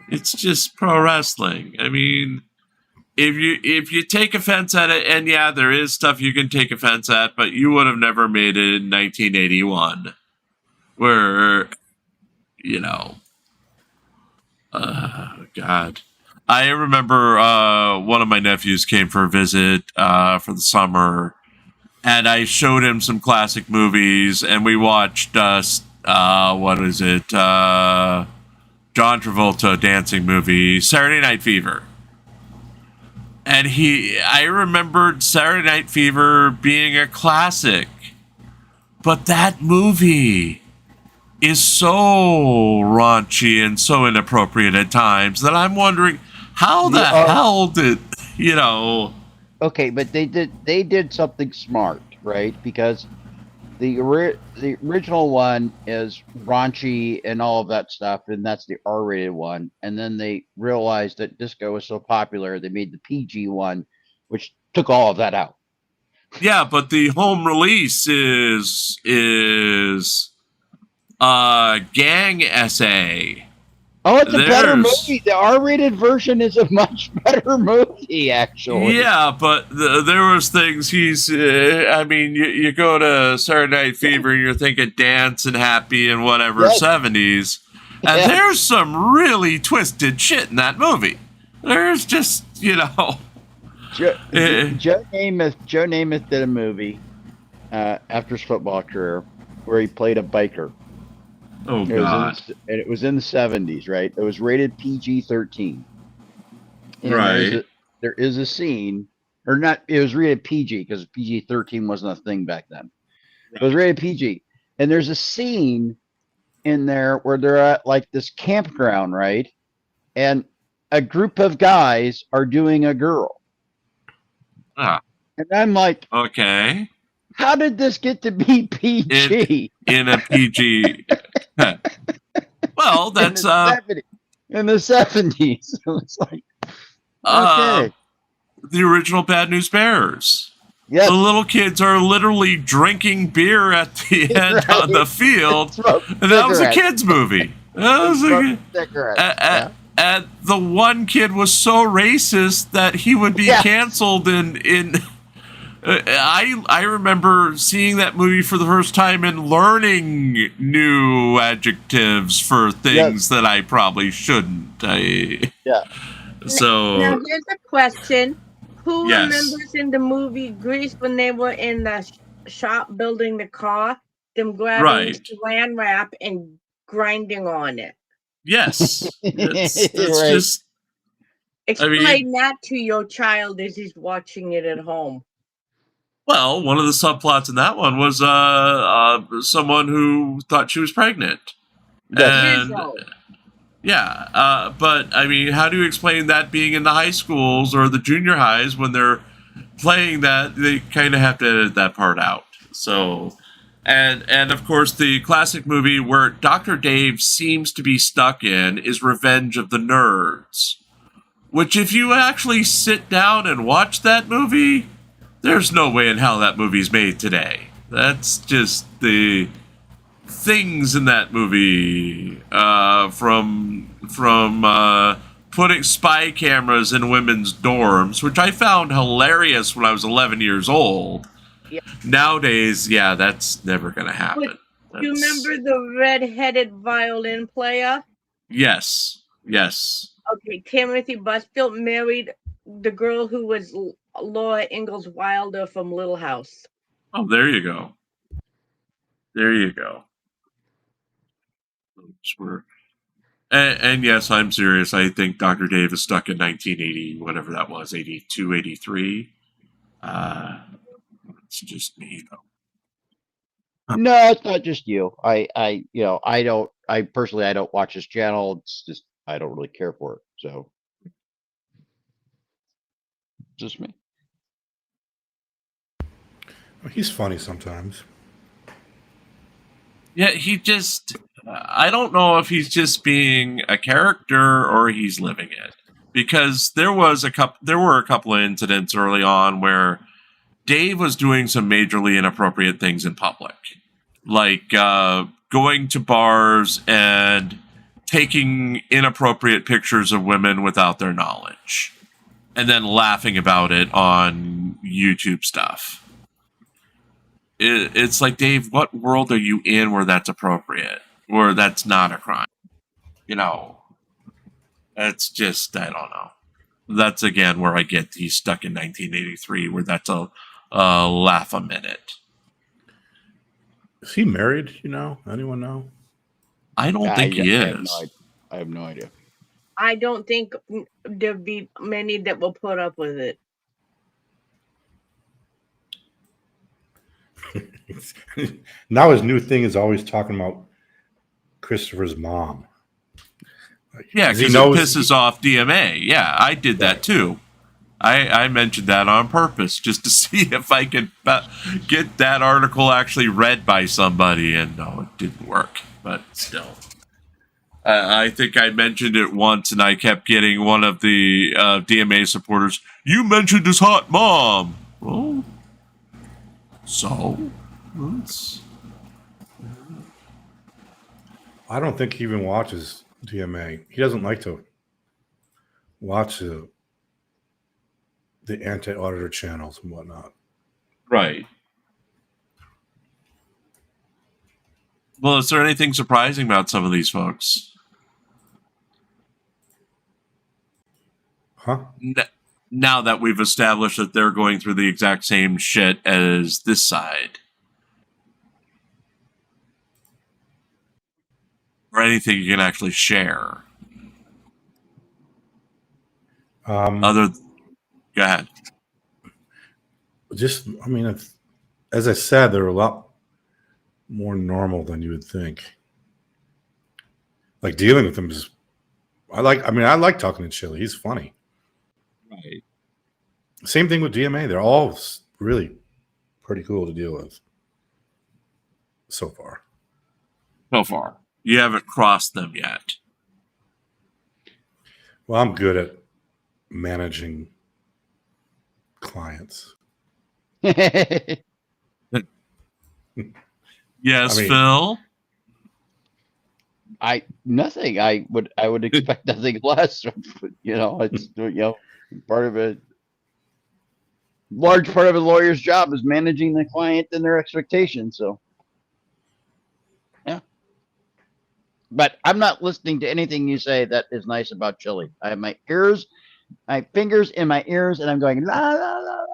It's just pro wrestling. I mean, if you take offense at it, and yeah, there is stuff you can take offense at, but you would have never made it in 1981, where, you know, God. I remember one of my nephews came for a visit for the summer, and I showed him some classic movies, and we watched, what is it? John Travolta dancing movie, Saturday Night Fever. And I remembered Saturday Night Fever being a classic. But that movie is so raunchy and so inappropriate at times that I'm wondering how the hell did, you know. Okay, but they did something smart, right? Because the original one is raunchy and all of that stuff, and that's the R-rated one. And then they realized that disco was so popular, they made the PG one, which took all of that out. Yeah, but the home release is Gang SA. Oh, it's a better movie. The R-rated version is a much better movie, actually. Yeah, but there was things I mean, you go to Saturday Night Fever and you're thinking dance and happy and whatever, 70s. And there's some really twisted shit in that movie. There's just, you know. Joe Namath did a movie after his football career where he played a biker. Oh, God. And it was in the 70s, right? It was rated PG-13. Right. There is a scene, or not, it was rated PG because PG-13 wasn't a thing back then. Right. It was rated PG. And there's a scene in there where they're at like this campground, right? And a group of guys are doing a girl. Ah. And I'm like, okay. How did this get to be PG? In a PG. Well, that's in the 70s. It's like, okay. The original Bad News Bears. Yes. The little kids are literally drinking beer at the end on the field. And that was a kid's movie. And the one kid was so racist that he would be canceled in I remember seeing that movie for the first time and learning new adjectives for things that I probably shouldn't. So now here's a question: who remembers in the movie Grease when they were in the shop building the car, them grabbing Saran wrap and grinding on it? Yes, it's just explain that to your child as he's watching it at home. Well, one of the subplots in that one was someone who thought she was pregnant. And but I mean, how do you explain that being in the high schools or the junior highs when they're playing that? They kind of have to edit that part out. So, and of course, the classic movie where Dr. Dave seems to be stuck in is Revenge of the Nerds, which if you actually sit down and watch that movie, there's no way in hell that movie's made today. That's just the things in that movie, from putting spy cameras in women's dorms, which I found hilarious when I was 11 years old. Yep. Nowadays, that's never going to happen. Do you remember the red-headed violin player? Yes. Okay, Timothy Busfield married the girl who was Laura Ingalls Wilder from Little House. Oh, there you go. And yes, I'm serious. I think Dr. Dave is stuck in 1980, whatever that was, 82, 83. It's just me, though. No, it's not just you. I personally don't watch this channel. It's just, I don't really care for it. So just me. He's funny sometimes. Yeah, I don't know if he's just being a character or he's living it. Because there were a couple of incidents early on where Dave was doing some majorly inappropriate things in public. Like going to bars and taking inappropriate pictures of women without their knowledge. And then laughing about it on YouTube stuff. It's like, Dave, what world are you in where that's appropriate? Or that's not a crime? You know, it's just, I don't know. That's, again, where I get he's stuck in 1983, where that's a laugh a minute. Is he married, you know? Anyone know? I don't think he is. I have no idea. I don't think there'd be many that will put up with it. Now his new thing is always talking about Christopher's mom. Like, Yeah, 'cause he because it knows pisses off DMA. Yeah, I did that too. I mentioned that on purpose just to see if I could get that article actually read by somebody, and no, it didn't work. But still, I think I mentioned it once, and I kept getting one of the DMA supporters. You mentioned his hot mom. Well, so I don't think he even watches DMA. He doesn't like to watch the anti-auditor channels and whatnot. right. Well, is there anything surprising about some of these folks? Huh? Now that we've established that they're going through the exact same shit as this side. Or anything you can actually share. Go ahead. Just, I mean, as I said, they're a lot more normal than you would think. Like dealing with them is, I like talking to Chili. He's funny. Right. Same thing with DMA. They're all really pretty cool to deal with so far. So far. You haven't crossed them yet. Well, I'm good at managing clients. Yes, I mean- Phil? Nothing. I would expect nothing less. You know, it's part of a large part of a lawyer's job is managing the client and their expectations. So, yeah. But I'm not listening to anything you say that is nice about Chili. I have my fingers in my ears, and I'm going la la la.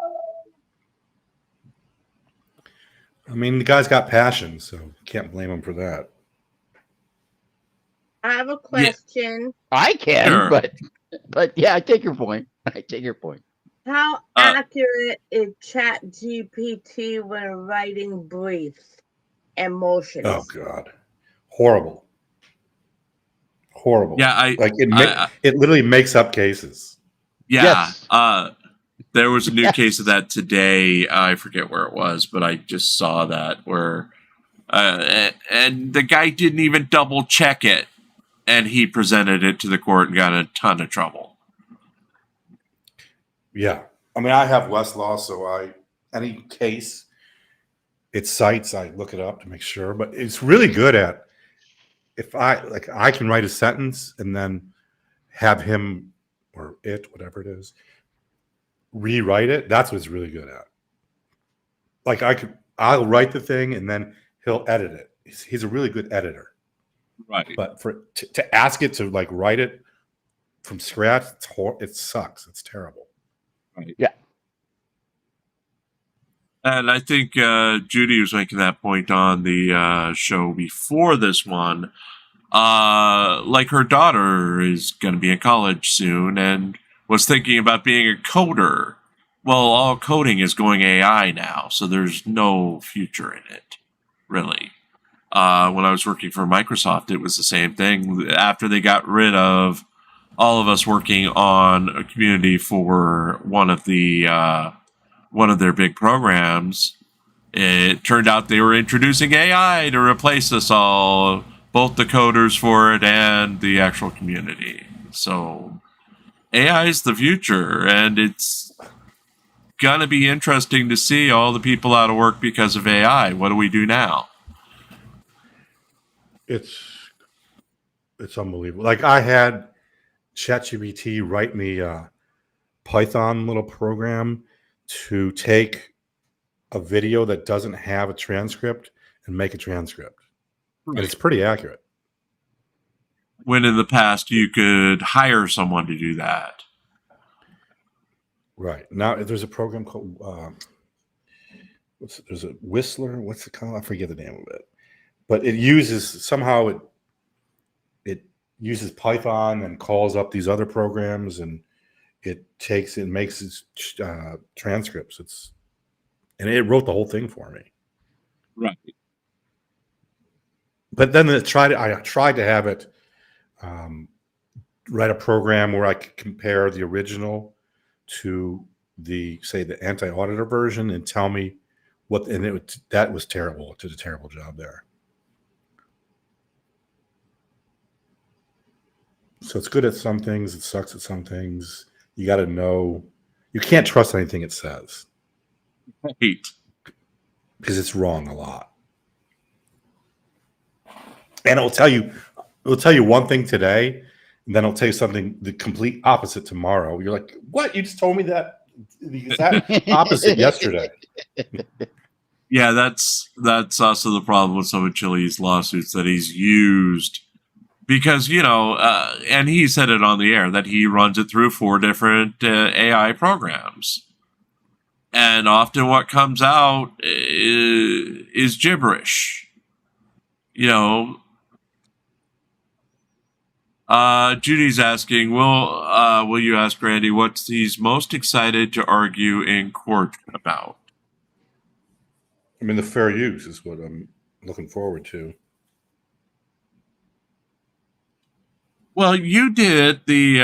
I mean, the guy's got passion, so can't blame him for that. I have a question. I can, Sure. but yeah, I take your point. I take your point. How accurate is ChatGPT when writing briefs and motions? Oh God, horrible. Yeah, it literally makes up cases. yeah. Yes. There was a new Yes. case of that today. I forget where it was, but I just saw that where and the guy didn't even double check it, and he presented it to the court and got in a ton of trouble. Yeah, I mean, I have Westlaw, so any case it cites, I look it up to make sure. But it's really good at I can write a sentence and then have him or it, whatever it is, rewrite it. That's what it's really good at. Like I'll write the thing and then he'll edit it. He's a really good editor. Right. But to ask it to like write it from scratch, it sucks. It's terrible. Right. Yeah. And I think Judy was making that point on the show before this one. Like her daughter is going to be in college soon and was thinking about being a coder. Well, all coding is going AI now, so there's no future in it, really. When I was working for Microsoft, it was the same thing. After they got rid of all of us working on a community for one of their big programs, it turned out they were introducing AI to replace us all, both the coders for it and the actual community. So AI is the future, and it's gonna be interesting to see all the people out of work because of AI. What do we do now? It's unbelievable. Like I had ChatGPT write me a Python little program to take a video that doesn't have a transcript and make a transcript. And it's pretty accurate. When in the past you could hire someone to do that. Right. Now there's a program called there's a Whistler. What's it called? I forget the name of it. But it uses somehow it uses Python and calls up these other programs, and it makes its transcripts. And it wrote the whole thing for me. Right. But then I tried to have it write a program where I could compare the original to the anti-auditor version and tell me that was terrible. It did a terrible job there. So it's good at some things. It sucks at some things. You got to know. You can't trust anything it says. Right. Because it's wrong a lot. And it'll tell you one thing today, and then it'll tell you something the complete opposite tomorrow. You're like, what? You just told me that the exact opposite yesterday. Yeah, that's also the problem with some of Chili's lawsuits that he's used, because, and he said it on the air that he runs it through 4 different AI programs. And often what comes out is gibberish. Judy's asking, will you ask Randy what he's most excited to argue in court about? I mean, the fair use is what I'm looking forward to. Well, you did the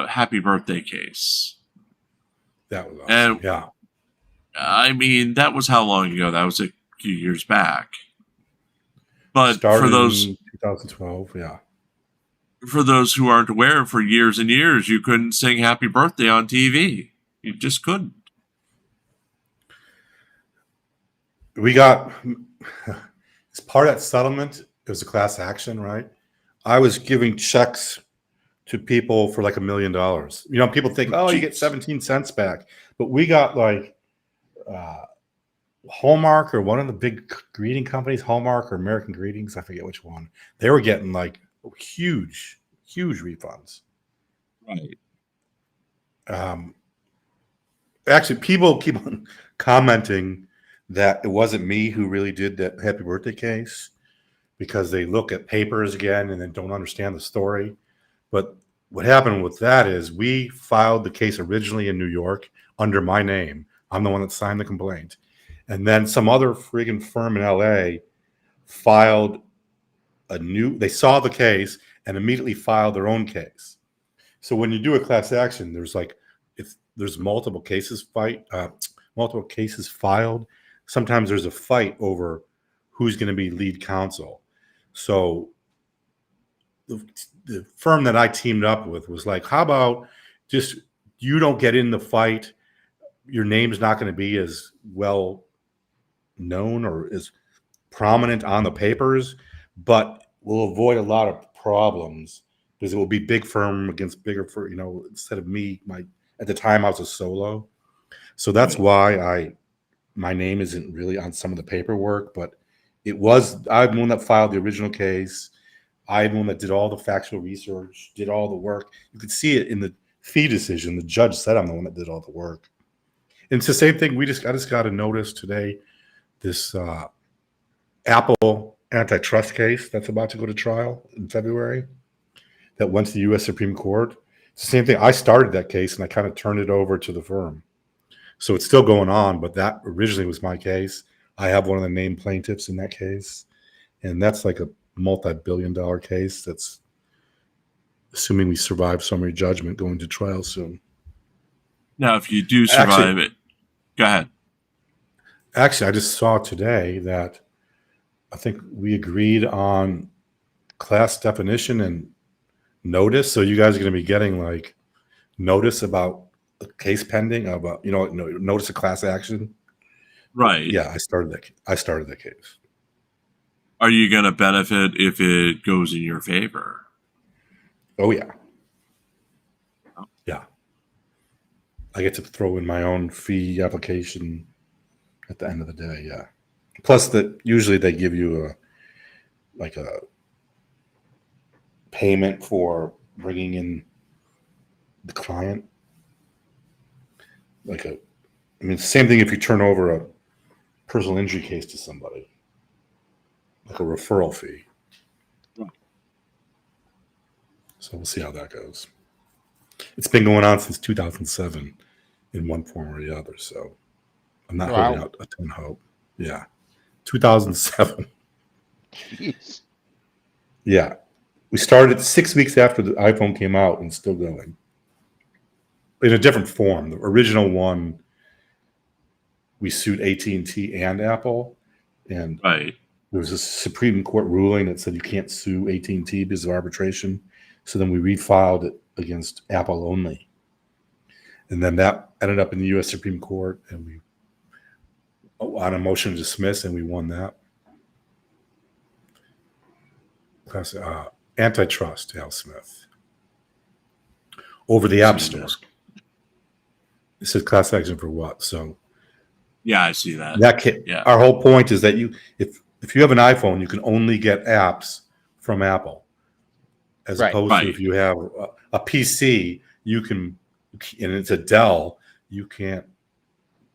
happy birthday case. That was awesome. And yeah. I mean, that was how long ago? That was a few years back. But Started for those in 2012, yeah. For those who aren't aware, for years and years, you couldn't sing happy birthday on TV. You just couldn't. We got, as part of that settlement, it was a class action, right? I was giving checks to people for like $1 million. People think, oh, you get 17 cents back. But we got like Hallmark, or one of the big greeting companies, Hallmark or American Greetings, I forget which one. They were getting like huge refunds. Right. Actually, people keep on commenting that it wasn't me who really did that happy birthday case, because they look at papers again and then don't understand the story. But what happened with that is we filed the case originally in New York under my name. I'm the one that signed the complaint. And then some other friggin' firm in LA filed they saw the case and immediately filed their own case. So when you do a class action, if there's multiple cases filed, sometimes there's a fight over who's going to be lead counsel. So the firm that I teamed up with was like, how about just you don't get in the fight? Your name's not going to be as well known or as prominent on the papers, but we'll avoid a lot of problems because it will be big firm against bigger firm, instead of me. At the time I was a solo. So that's why my name isn't really on some of the paperwork, but I'm the one that filed the original case. I'm the one that did all the factual research, did all the work. You could see it in the fee decision. The judge said I'm the one that did all the work. And it's the same thing. I just got a notice today, this Apple antitrust case that's about to go to trial in February that went to the U.S. Supreme Court. It's the same thing. I started that case and I kind of turned it over to the firm. So it's still going on, but that originally was my case. I have one of the named plaintiffs in that case. And that's like a multi-billion-dollar case that's, assuming we survive summary judgment, going to trial soon. Now, if you do survive it, go ahead. Actually, I just saw today that I think we agreed on class definition and notice. So you guys are going to be getting like notice about a case pending, about notice of class action. Right. Yeah, I started that case. Are you going to benefit if it goes in your favor? Oh yeah. Yeah. I get to throw in my own fee application at the end of the day. Yeah. Plus that usually they give you a payment for bringing in the client. Same thing if you turn over a personal injury case to somebody, like a referral fee. So we'll see how that goes. It's been going on since 2007 in one form or the other. So I'm not holding out a ton of hope. Yeah. 2007. Jeez. Yeah. We started 6 weeks after the iPhone came out and still going. In a different form. The original one, we sued AT&T and Apple. And Right. there was a Supreme Court ruling that said you can't sue AT&T because of arbitration. So then we refiled it against Apple only. And then that ended up in the U.S. Supreme Court, and we on a motion to dismiss, and we won that. Antitrust, Al Smith. Over the App Store. It says class action for what? So Yeah, I see that. Yeah. Our whole point is that if you have an iPhone, you can only get apps from Apple. As opposed to if you have a PC, you can, and it's a Dell, you can't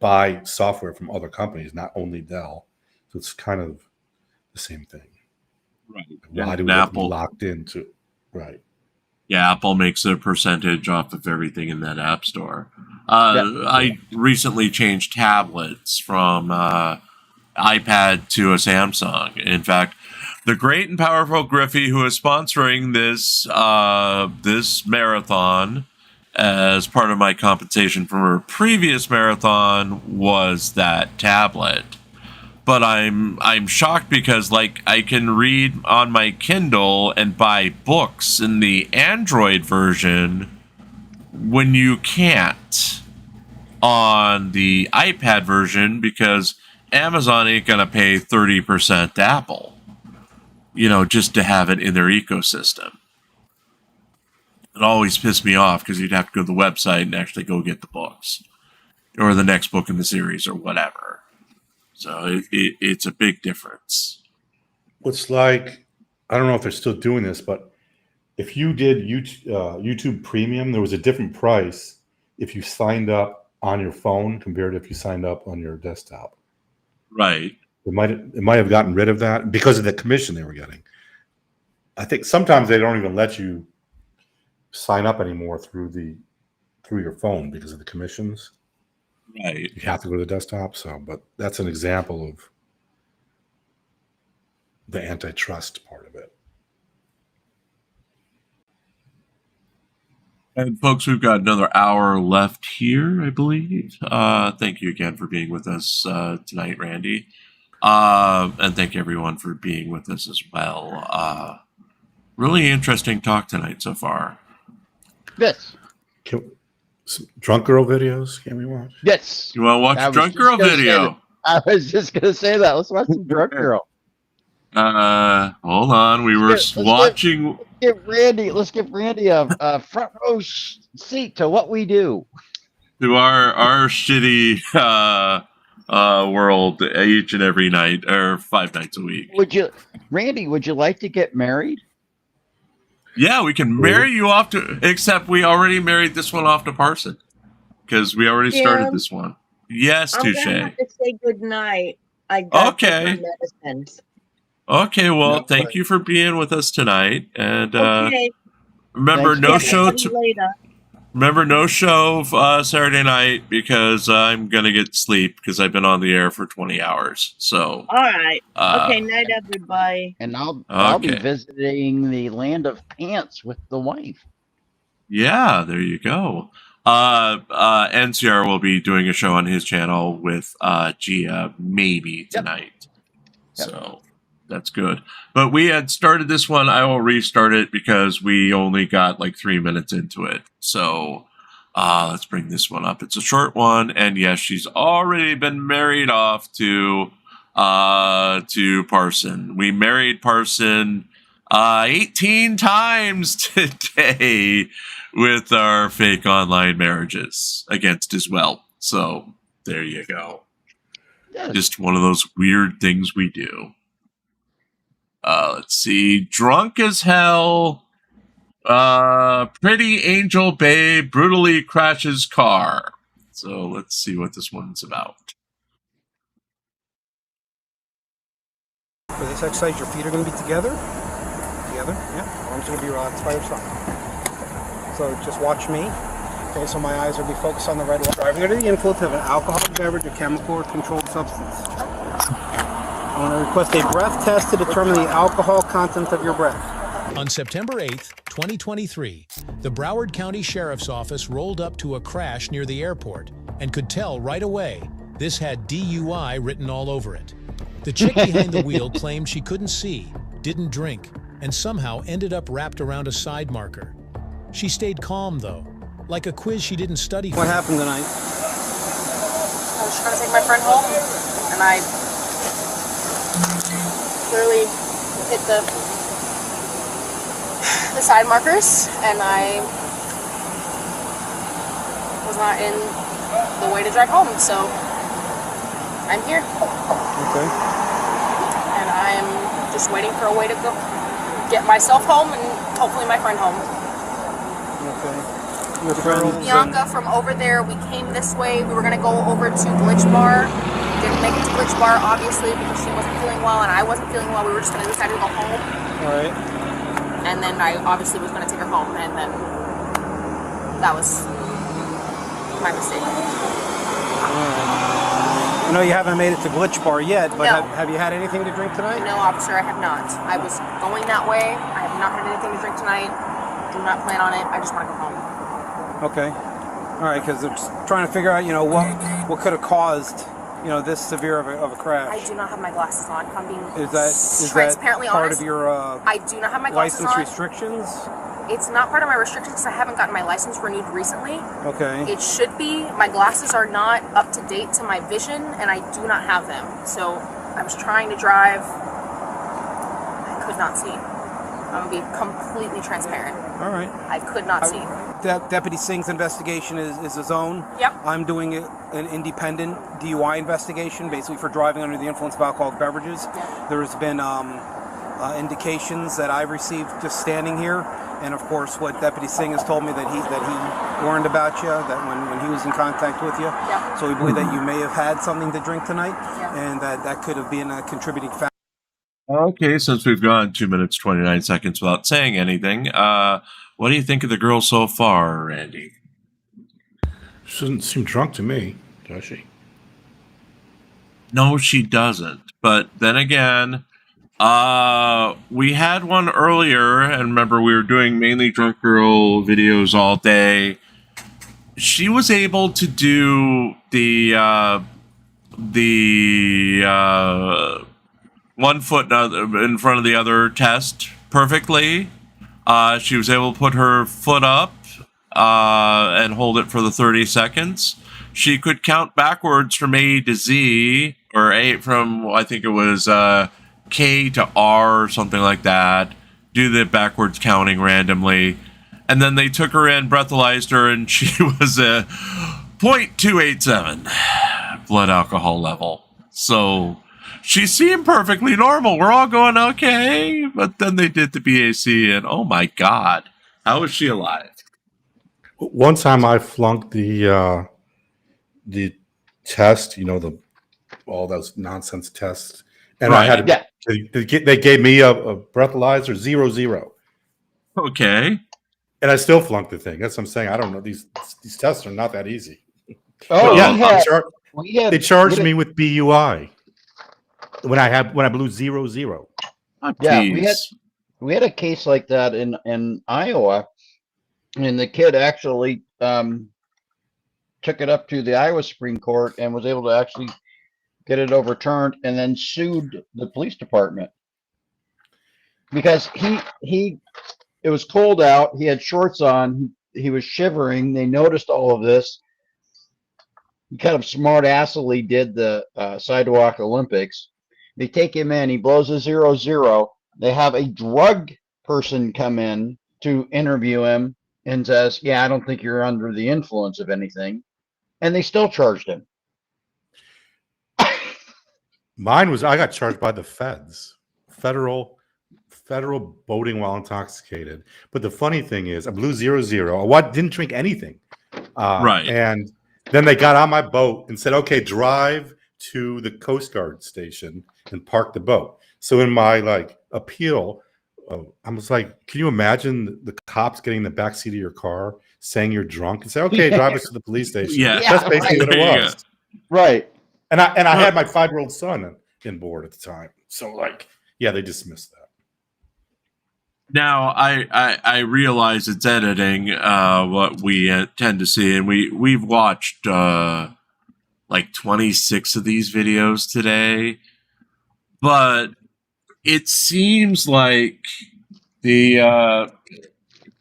buy software from other companies, not only Dell. So it's kind of the same thing. Right. Why do we have to be locked into? Right. Yeah, Apple makes a percentage off of everything in that app store. I recently changed tablets from iPad to a Samsung. In fact, the great and powerful Griffey, who is sponsoring this this marathon as part of my compensation for a previous marathon, was that tablet. But I'm shocked because, like, I can read on my Kindle and buy books in the Android version when you can't on the iPad version, because Amazon ain't gonna pay 30% to Apple, just to have it in their ecosystem. It always pissed me off because you'd have to go to the website and actually go get the books or the next book in the series or whatever. So it's a big difference. What's like, I don't know if they're still doing this, but if you did YouTube Premium, there was a different price if you signed up on your phone compared to if you signed up on your desktop. Right. It might have gotten rid of that because of the commission they were getting. I think sometimes they don't even let you sign up anymore through your phone because of the commissions. Right. You have to go to the desktop. But that's an example of the antitrust part of it. And folks, we've got another hour left here, I believe. Thank you again for being with us tonight, Randy. And thank everyone for being with us as well. Really interesting talk tonight so far. Yes. Some drunk girl videos can we watch? Yes. You want to watch a drunk girl video? I was just going to say that. Let's watch some drunk girl. Hold on. We were watching. Let's give Randy a front row seat to what we do. To our shitty world each and every night, or 5 nights a week. Randy, would you like to get married? Yeah, we can marry you off to, except we already married this one off to Parson. Because we already started this one. Yes, Touche. I'm gonna have to say goodnight. I got my medicines. Okay, well, thank you for being with us tonight. And remember, Thanks. no show Remember, no show Saturday night because I'm going to get sleep because I've been on the air for 20 hours. So, all right. Okay, night, everybody. And I'll be visiting the land of pants with the wife. Yeah, there you go. NCR will be doing a show on his channel with Gia maybe tonight. Yep. So that's good. But we had started this one. I will restart it because we only got like 3 minutes into it. So let's bring this one up. It's a short one. And yes, she's already been married off to Parson. We married Parson 18 times today with our fake online marriages against his will. So there you go. Yes. Just one of those weird things we do. Let's see. Drunk as hell. Pretty angel babe brutally crashes car. So let's see what this one's about. For this exercise, your feet are going to be together. Yeah. Arms are going to be relaxed by your side. So just watch me. Okay, so my eyes will be focused on the red light. Driving under the influence of an alcoholic beverage or chemical or controlled substance. I want to request a breath test to determine the alcohol content of your breath. On September 8th, 2023, the Broward County Sheriff's Office rolled up to a crash near the airport and could tell right away this had DUI written all over it. The chick behind the wheel claimed she couldn't see, didn't drink, and somehow ended up wrapped around a side marker. She stayed calm though, like a quiz she didn't study for. What happened tonight? I was trying to take my friend home, and I literally hit the side markers, and I was not in the way to drive home, so I'm here. Okay. And I'm just waiting for a way to go get myself home and hopefully my friend home. Okay. Your friend Bianca from over there, we came this way. We were going to go over to Glitch Bar. Didn't make it to Glitch Bar, obviously, because she wasn't feeling well and I wasn't feeling well. We were just going to decide to go home. All right. And then I obviously was going to take her home, and then that was my mistake. I know you haven't made it to Glitch Bar yet, but No. have you had anything to drink tonight? No, officer, I have not. I was going that way. I have not had anything to drink tonight. Do not plan on it. I just want to go home. Okay. All right, because they're just trying to figure out, you know, what could have caused, you know, this severe of a crash. I do not have my glasses on. If I'm being Is that transparently part honest, of your I do not have my glasses license on. restrictions? It's not part of my restrictions because I haven't gotten my license renewed recently. Okay. It should be. My glasses are not up to date to my vision, and I do not have them. So I was trying to drive. I could not see. I'm going to be completely transparent. All right. I could not see. Deputy Singh's investigation is his own. Yep. I'm doing an independent DUI investigation, basically for driving under the influence of alcoholic beverages. Yep. There's been indications that I've received just standing here, and of course what Deputy Singh has told me that he warned about you, that when he was in contact with you. Yep. So we believe that you may have had something to drink tonight, Yep. and that could have been a contributing factor. Okay, since we've gone 2 minutes, 29 seconds without saying anything, what do you think of the girl so far, Randy? She doesn't seem drunk to me, does she? No, she doesn't. But then again, we had one earlier, and remember we were doing mainly drunk girl videos all day. She was able to do the 1 foot in front of the other test perfectly. She was able to put her foot up and hold it for the 30 seconds. She could count backwards from A to Z, or A from, I think it was K to R or something like that. Do the backwards counting randomly. And then they took her in, breathalyzed her, and she was a 0.287 blood alcohol level. So she seemed perfectly normal. We're all going, okay. But then they did the BAC, and oh my God, how is she alive? One time I flunked the test, you know, all those nonsense tests, and I had they gave me a breathalyzer 0-0. Okay. And I still flunked the thing. That's what I'm saying. I don't know. These tests are not that easy. Oh, Yeah, they charged we me with BUI when I blew 0-0. Oh, Yeah, geez. we had a case like that in Iowa, and the kid actually took it up to the Iowa Supreme Court and was able to actually get it overturned, and then sued the police department because it was cold out. He had shorts on. He was shivering. They noticed all of this. He kind of smart-assily did the Sidewalk Olympics. They take him in. He blows a 0-0. They have a drug person come in to interview him and says, yeah, I don't think you're under the influence of anything. And they still charged him. Mine was I got charged by the feds, federal boating while intoxicated. But the funny thing is, I blew 0-0. I didn't drink anything. Right. And then they got on my boat and said, okay, drive to the Coast Guard station and park the boat. So in my appeal, I was like, can you imagine the cops getting in the back seat of your car, saying you're drunk, and say, "Okay, drive us to the police station." Yeah. That's basically what it There you was. Right. And I had my 5-year-old son in board at the time, so like, yeah, they dismissed that. Now I realize it's editing what we tend to see, and we've watched like 26 of these videos today, but it seems like the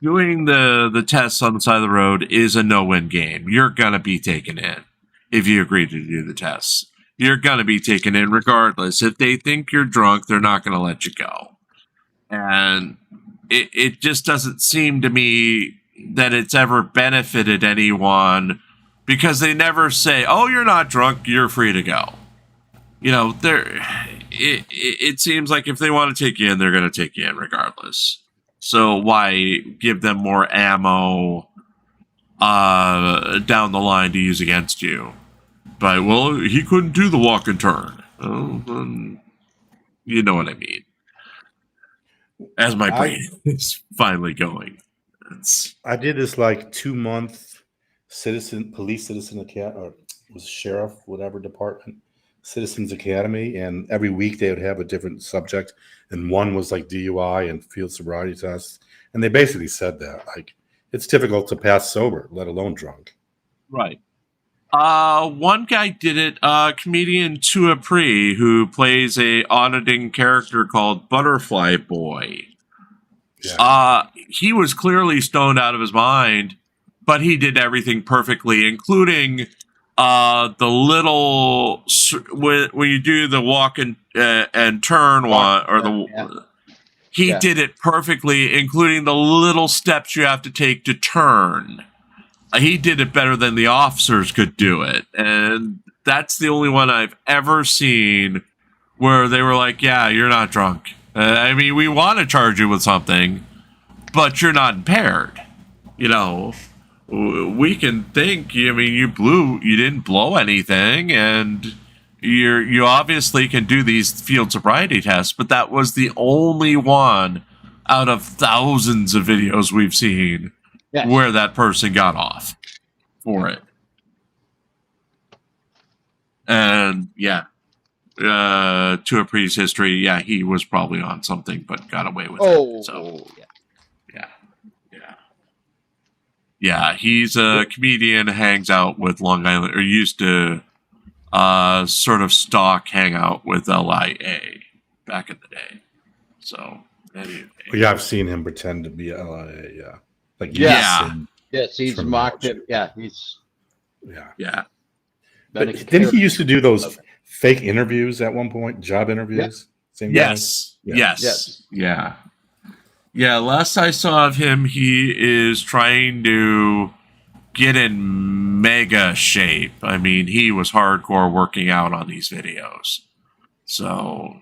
doing the tests on the side of the road is a no-win game. You're gonna be taken in if you agree to do the tests. You're gonna be taken in regardless. If they think you're drunk, they're not gonna let you go. And it just doesn't seem to me that it's ever benefited anyone, because they never say, "Oh, you're not drunk, you're free to go." You know, it seems like if they want to take you in, they're going to take you in regardless. So why give them more ammo down the line to use against you? But, well, he couldn't do the walk and turn. Oh, you know what I mean. As my brain is finally going. I did this like 2-month police citizen academy, or was sheriff, whatever department, Citizens Academy, and every week they would have a different subject, and one was like DUI and field sobriety tests, and they basically said that like it's difficult to pass sober, let alone drunk. Right. One guy did it, comedian Tuapri, who plays a auditing character called Butterfly Boy. Yeah. He was clearly stoned out of his mind, but he did everything perfectly, including the little when you do the walk and turn one, or he did it perfectly, including the little steps you have to take to turn. He did it better than the officers could do it. And that's the only one I've ever seen where they were like, "Yeah, you're not drunk. I mean, we want to charge you with something, but you're not impaired. You know, we can think, I mean, you didn't blow anything, and you obviously can do these field sobriety tests," but that was the only one out of thousands of videos we've seen where that person got off for it. And to a previous history, he was probably on something but got away with it. So he's a comedian, hangs out with Long Island, or used to sort of stalk Hangout with LIA back in the day. So anyway. Yeah, I've seen him pretend to be LIA. Like yes, he's mocked it. Yeah, he's But didn't he used to do those fake interviews at one point? Job interviews? Same Yes. Last I saw of him, he is trying to get in mega shape. I mean, he was hardcore working out on these videos. So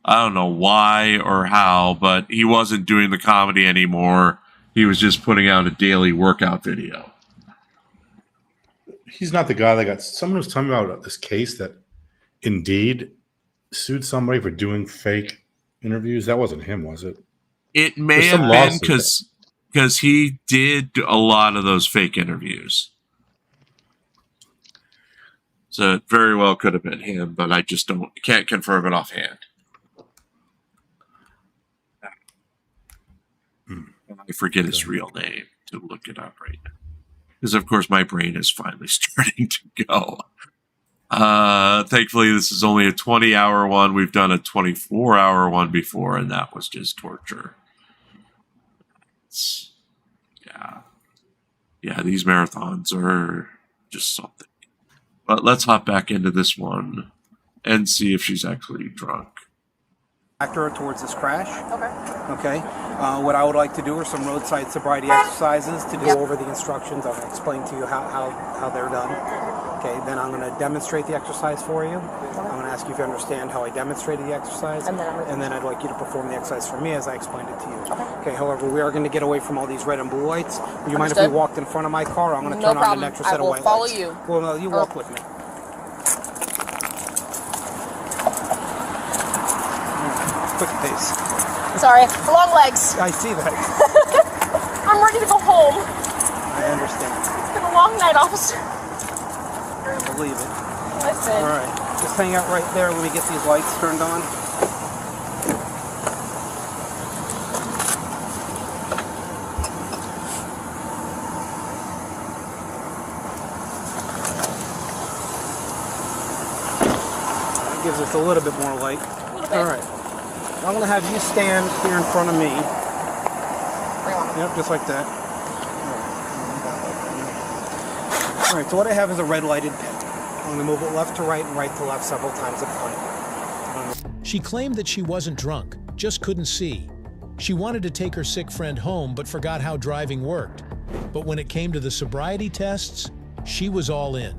I don't know why or how, but he wasn't doing the comedy anymore. He was just putting out a daily workout video. He's not the guy that got... Someone was telling me about this case that Indeed sued somebody for doing fake interviews. That wasn't him, was it? It may have been because he did a lot of those fake interviews. So it very well could have been him, but I just can't confirm it offhand. I forget his real name to look it up right now. Because, of course, my brain is finally starting to go. Thankfully, this is only a 20-hour one. We've done a 24-hour one before, and that was just torture. These marathons are just something. But let's hop back into this one and see if she's actually drunk. Factor towards this crash. Okay. What I would like to do are some roadside sobriety exercises to go over the instructions. I'm going to explain to you how they're done. Okay, then I'm going to demonstrate the exercise for you. I'm going to ask you if you understand how I demonstrated the exercise. And then I'd like you to perform the exercise for me as I explained it to you. Okay, however, we are going to get away from all these red and blue lights. Would you mind if we walked in front of my car? I'm going to turn on the next set of white lights. I will follow you. Well, no, you walk with me. Quick pace. Sorry, long legs. I see that. I'm ready to go home. I understand. It's been a long night, officer. I believe it. Listen. All right, just hang out right there. Let me get these lights turned on. That gives us a little bit more light. All right. I'm going to have you stand here in front of me. Yep, just like that. All right, so what I have is a red lighted pen. I'm going to move it left to right and right to left several times at point. She claimed that she wasn't drunk, just couldn't see. She wanted to take her sick friend home, but forgot how driving worked. But when it came to the sobriety tests, she was all in.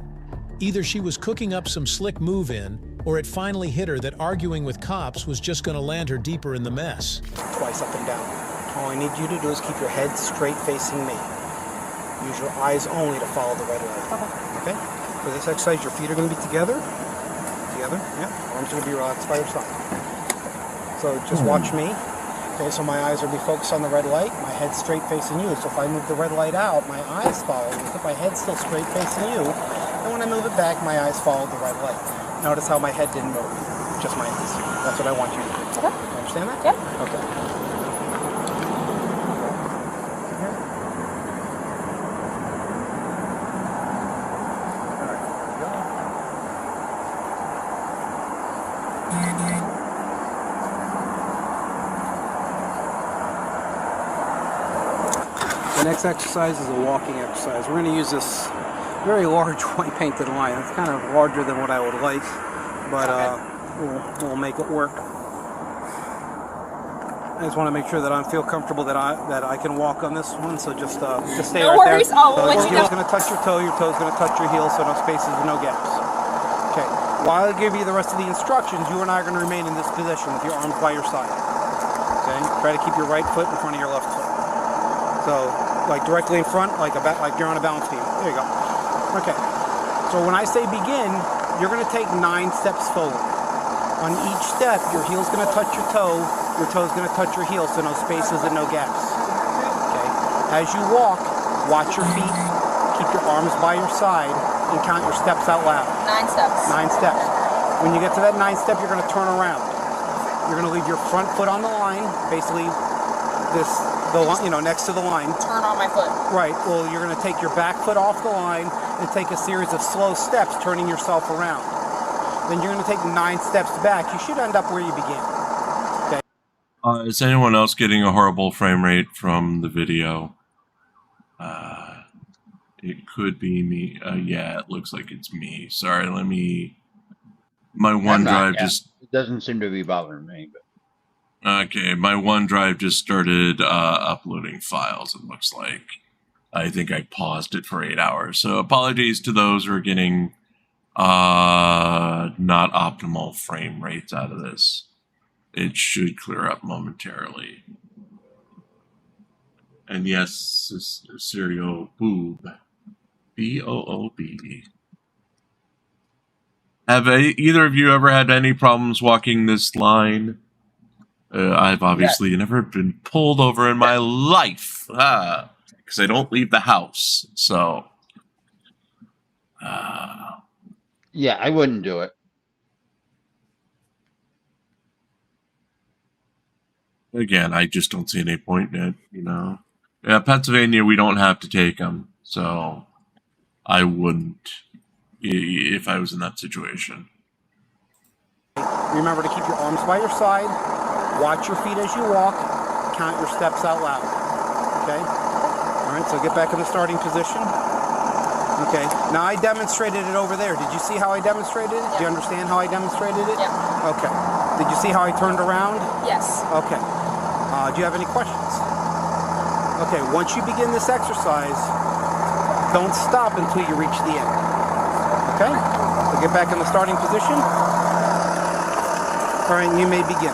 Either she was cooking up some slick move-in, or it finally hit her that arguing with cops was just going to land her deeper in the mess. Twice up and down. All I need you to do is keep your head straight facing me. Use your eyes only to follow the red light. Okay? For this exercise, your feet are going to be together. Together, yeah. Arms are going to be relaxed by your side. So just watch me. Okay, so my eyes are going to be focused on the red light. My head's straight facing you. So if I move the red light out, my eyes follow. If my head's still straight facing you, and when I move it back, my eyes follow the red light. Notice how my head didn't move, just my eyes. That's what I want you to do. Okay. You understand that? Yeah. Okay. The next exercise is a walking exercise. We're going to use this very large white painted line. It's kind of larger than what I would like, but we'll make it work. I just want to make sure that I feel comfortable that I can walk on this one. So just stay No right worries. there. I'll So let your you heel's know. going to touch your toe is going to touch your heel, so no spaces and no gaps. Okay. While I give you the rest of the instructions, you and I are going to remain in this position with your arms by your side. Okay. Try to keep your right foot in front of your left foot. So, like directly in front, like you're on a balance beam. There you go. Okay. So when I say begin, you're going to take 9 steps forward. On each step, your heel's going to touch your toe's going to touch your heel, so no spaces and no gaps. Okay. As you walk, watch your feet, keep your arms by your side, and count your steps out loud. 9 steps. 9 steps. When you get to that 9th step, you're going to turn around. You're going to leave your front foot on the line, basically next to the line. Turn on my foot. Right. Well, you're going to take your back foot off the line and take a series of slow steps, turning yourself around. Then you're going to take 9 steps back. You should end up where you began. Okay. Is anyone else getting a horrible frame rate from the video? It could be me. Yeah, it looks like it's me. Sorry, my OneDrive just... It doesn't seem to be bothering me, but. Okay, my OneDrive just started uploading files, it looks like. I think I paused it for 8 hours. So apologies to those who are getting not optimal frame rates out of this. It should clear up momentarily. And yes, this is Serial Boob. B-O-O-B. Have either of you ever had any problems walking this line? I've obviously never been pulled over in my life, because I don't leave the house. So, Yeah, I wouldn't do it. again, I just don't see any point in it, you know. Yeah, Pennsylvania, we don't have to take them, so I wouldn't if I was in that situation. Remember to keep your arms by your side. Watch your feet as you walk. Count your steps out loud. Okay? All right, so get back in the starting position. Okay. Now, I demonstrated it over there. Did you see how I demonstrated it? Do you understand how I demonstrated it? Yeah. Okay. Did you see how I turned around? Yes. Okay. Do you have any questions? Okay, once you begin this exercise, don't stop until you reach the end. Okay? So get back in the starting position. All right, and you may begin.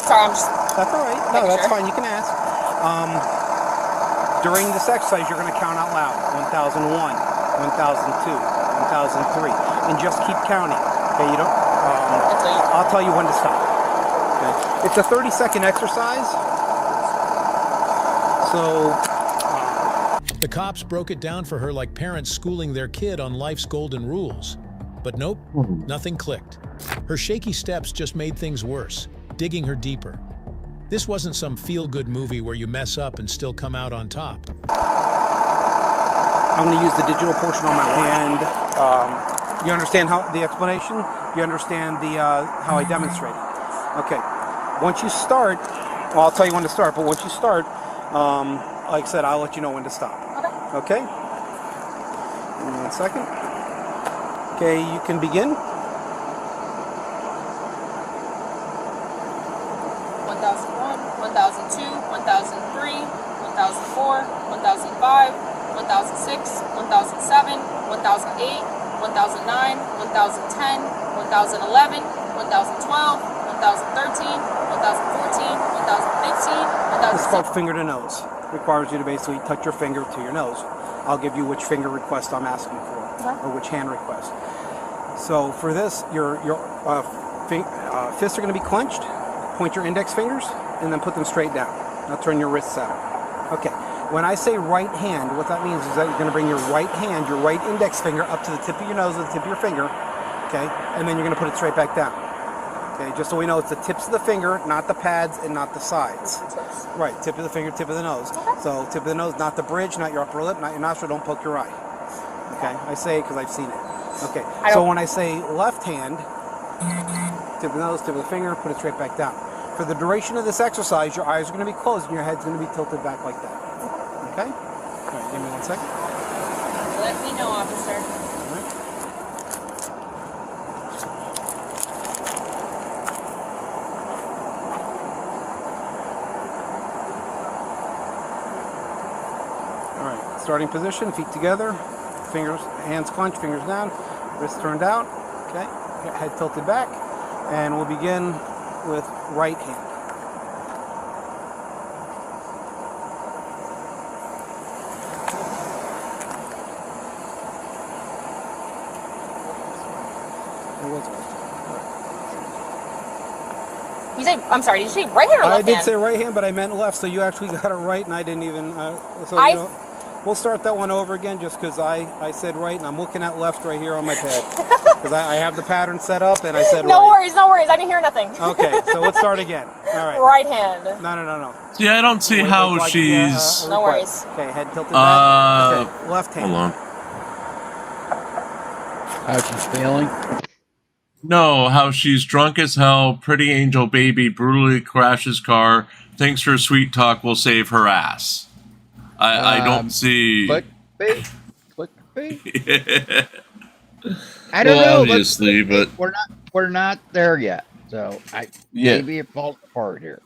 Sorry, I'm just... That's all right. No, that's fine. You can ask. During this exercise, you're going to count out loud. 1001, 1002, 1003, and just keep counting. Okay, you don't. I'll tell you when to stop. Okay, it's a 30-second exercise. So. The cops broke it down for her like parents schooling their kid on life's golden rules. But nope, nothing clicked. Her shaky steps just made things worse, digging her deeper. This wasn't some feel-good movie where you mess up and still come out on top. I'm going to use the digital portion on my hand. You understand how the explanation? You understand the how I demonstrate it? Okay. Once you start, well, I'll tell you when to start, but once you start, like I said, I'll let you know when to stop. Okay? Give me 1 second. Okay, you can begin. 1001, 1002, 1003, 1004, 1005, 1006, 1007, 1008, 1009, 1010, 1011, 1012, 1013, 1014, 2015, This is called finger to nose. Requires you to basically touch your finger to your nose. I'll give you which finger request I'm asking for, or which hand request. So for this, your fists are going to be clenched. Point your index fingers and then put them straight down. Now turn your wrists out. Okay. When I say right hand, what that means is that you're going to bring your right hand, your right index finger up to the tip of your nose, or the tip of your finger. Okay, and then you're going to put it straight back down. Okay, just so we know, it's the tips of the finger, not the pads, and not the sides. Right, tip of the finger, tip of the nose. So tip of the nose, not the bridge, not your upper lip, not your nostril, don't poke your eye. Okay, I say it because I've seen it. Okay, so when I say left hand, tip of the nose, tip of the finger, put it straight back down. For the duration of this exercise, your eyes are going to be closed and your head's going to be tilted back like that. Okay? All right, give me 1 second. Let me know, officer. All right, starting position, feet together, fingers, hands clenched, fingers down, wrists turned out, okay, head tilted back, and we'll begin with right hand. You say, I'm sorry, did you say right hand or left hand? I did say right hand, but I meant left, so you actually got it right, and I didn't even, we'll start that one over again, just because I said right, and I'm looking at left right here on my pad. Because I have the pattern set up, and I said no right. No worries, I didn't hear nothing. Okay, so let's start again. All right. Right hand. No. See, I don't see how she's... No worries. Okay, head tilted back. Okay, left hand. Hold on. How she's feeling? No, how she's drunk as hell, pretty angel baby, brutally crashes car, thinks her sweet talk will save her ass. I don't see... Clickbait? I don't know. Obviously, but... We're not there yet. So maybe it falls apart here.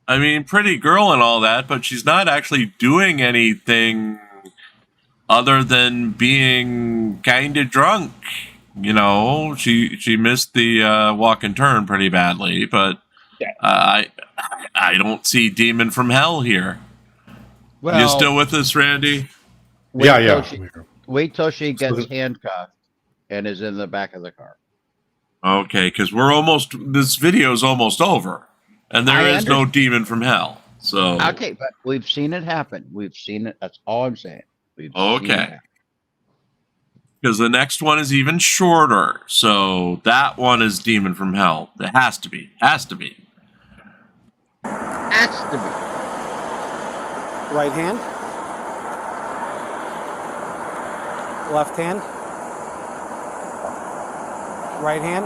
I mean, pretty girl and all that, but she's not actually doing anything other than being kind of drunk. You know, she missed the walk and turn pretty badly, but I don't see demon from hell here. Well, you still with us, Randy? Wait till she gets handcuffed and is in the back of the car. Okay, because this video is almost over, and there is no demon from hell. So okay, but we've seen it happen. We've seen it. That's all I'm saying. Okay. Because the next one is even shorter. So that one is demon from hell. It has to be. Has to be. Has to be. Right hand. Left hand. Right hand.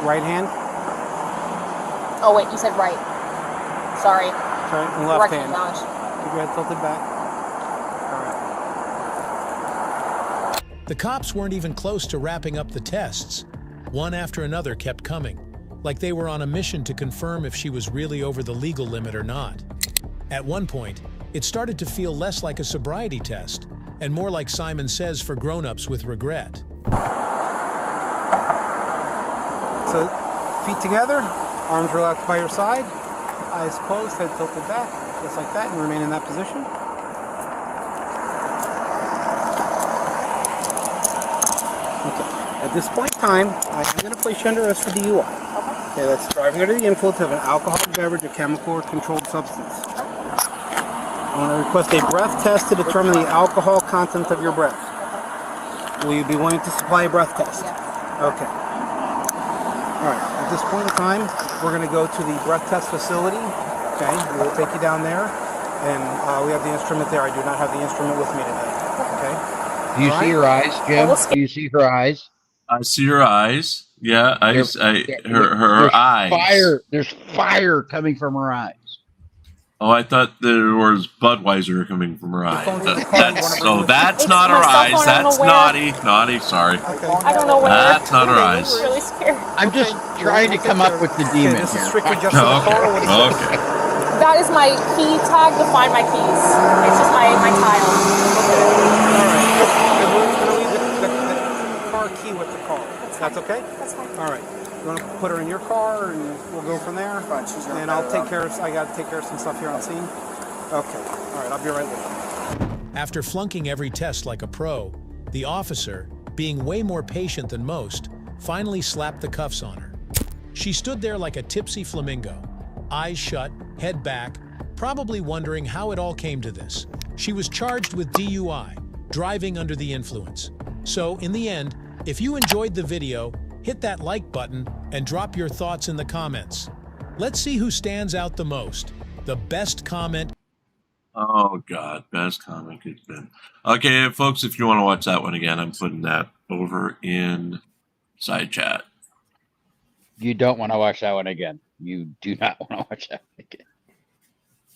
Right hand. Oh wait, you said right. Sorry. Turn and left hand. Acknowledge. Keep your head tilted back. The cops weren't even close to wrapping up the tests. One after another kept coming, like they were on a mission to confirm if she was really over the legal limit or not. At one point, it started to feel less like a sobriety test and more like Simon Says for grown-ups with regret. So, feet together, arms relaxed by your side, eyes closed, head tilted back, just like that, and remain in that position. At this point in time, I am going to place you under arrest for DUI. Okay, that's driving under the influence of an alcoholic beverage or chemical or controlled substance. I want to request a breath test to determine the alcohol content of your breath. Will you be willing to supply a breath test? Okay. All right, at this point in time, we're going to go to the breath test facility. Okay, we'll take you down there, and we have the instrument there. I do not have the instrument with me today. Okay. Do you see her eyes, Jim? Do you see her eyes? I see her eyes. Yeah, her There's eyes. There's fire coming from her eyes. Oh, I thought there was Budweiser coming from her eyes. That's not her eyes. That's naughty. Naughty, sorry. Okay. I don't know where. That's not her eyes. I'm really scared. I'm just trying to come up with the demon This is here. strictly just for the car. What is this? Okay. That is my key tag to find my keys. It's just my tile. The car key with the car. That's okay? That's fine. All right. You want to put her in your car and we'll go from there? And I'll take care of, I got to take care of some stuff here on scene. Okay. All right. I'll be right with you. After flunking every test like a pro, the officer, being way more patient than most, finally slapped the cuffs on her. She stood there like a tipsy flamingo, eyes shut, head back, probably wondering how it all came to this. She was charged with DUI, driving under the influence. So in the end, if you enjoyed the video, hit that like button and drop your thoughts in the comments. Let's see who stands out the most. The best comment. Oh, God. Best comment has been. Okay, folks, if you want to watch that one again, I'm putting that over in side chat. You don't want to watch that one again. You do not want to watch that one again.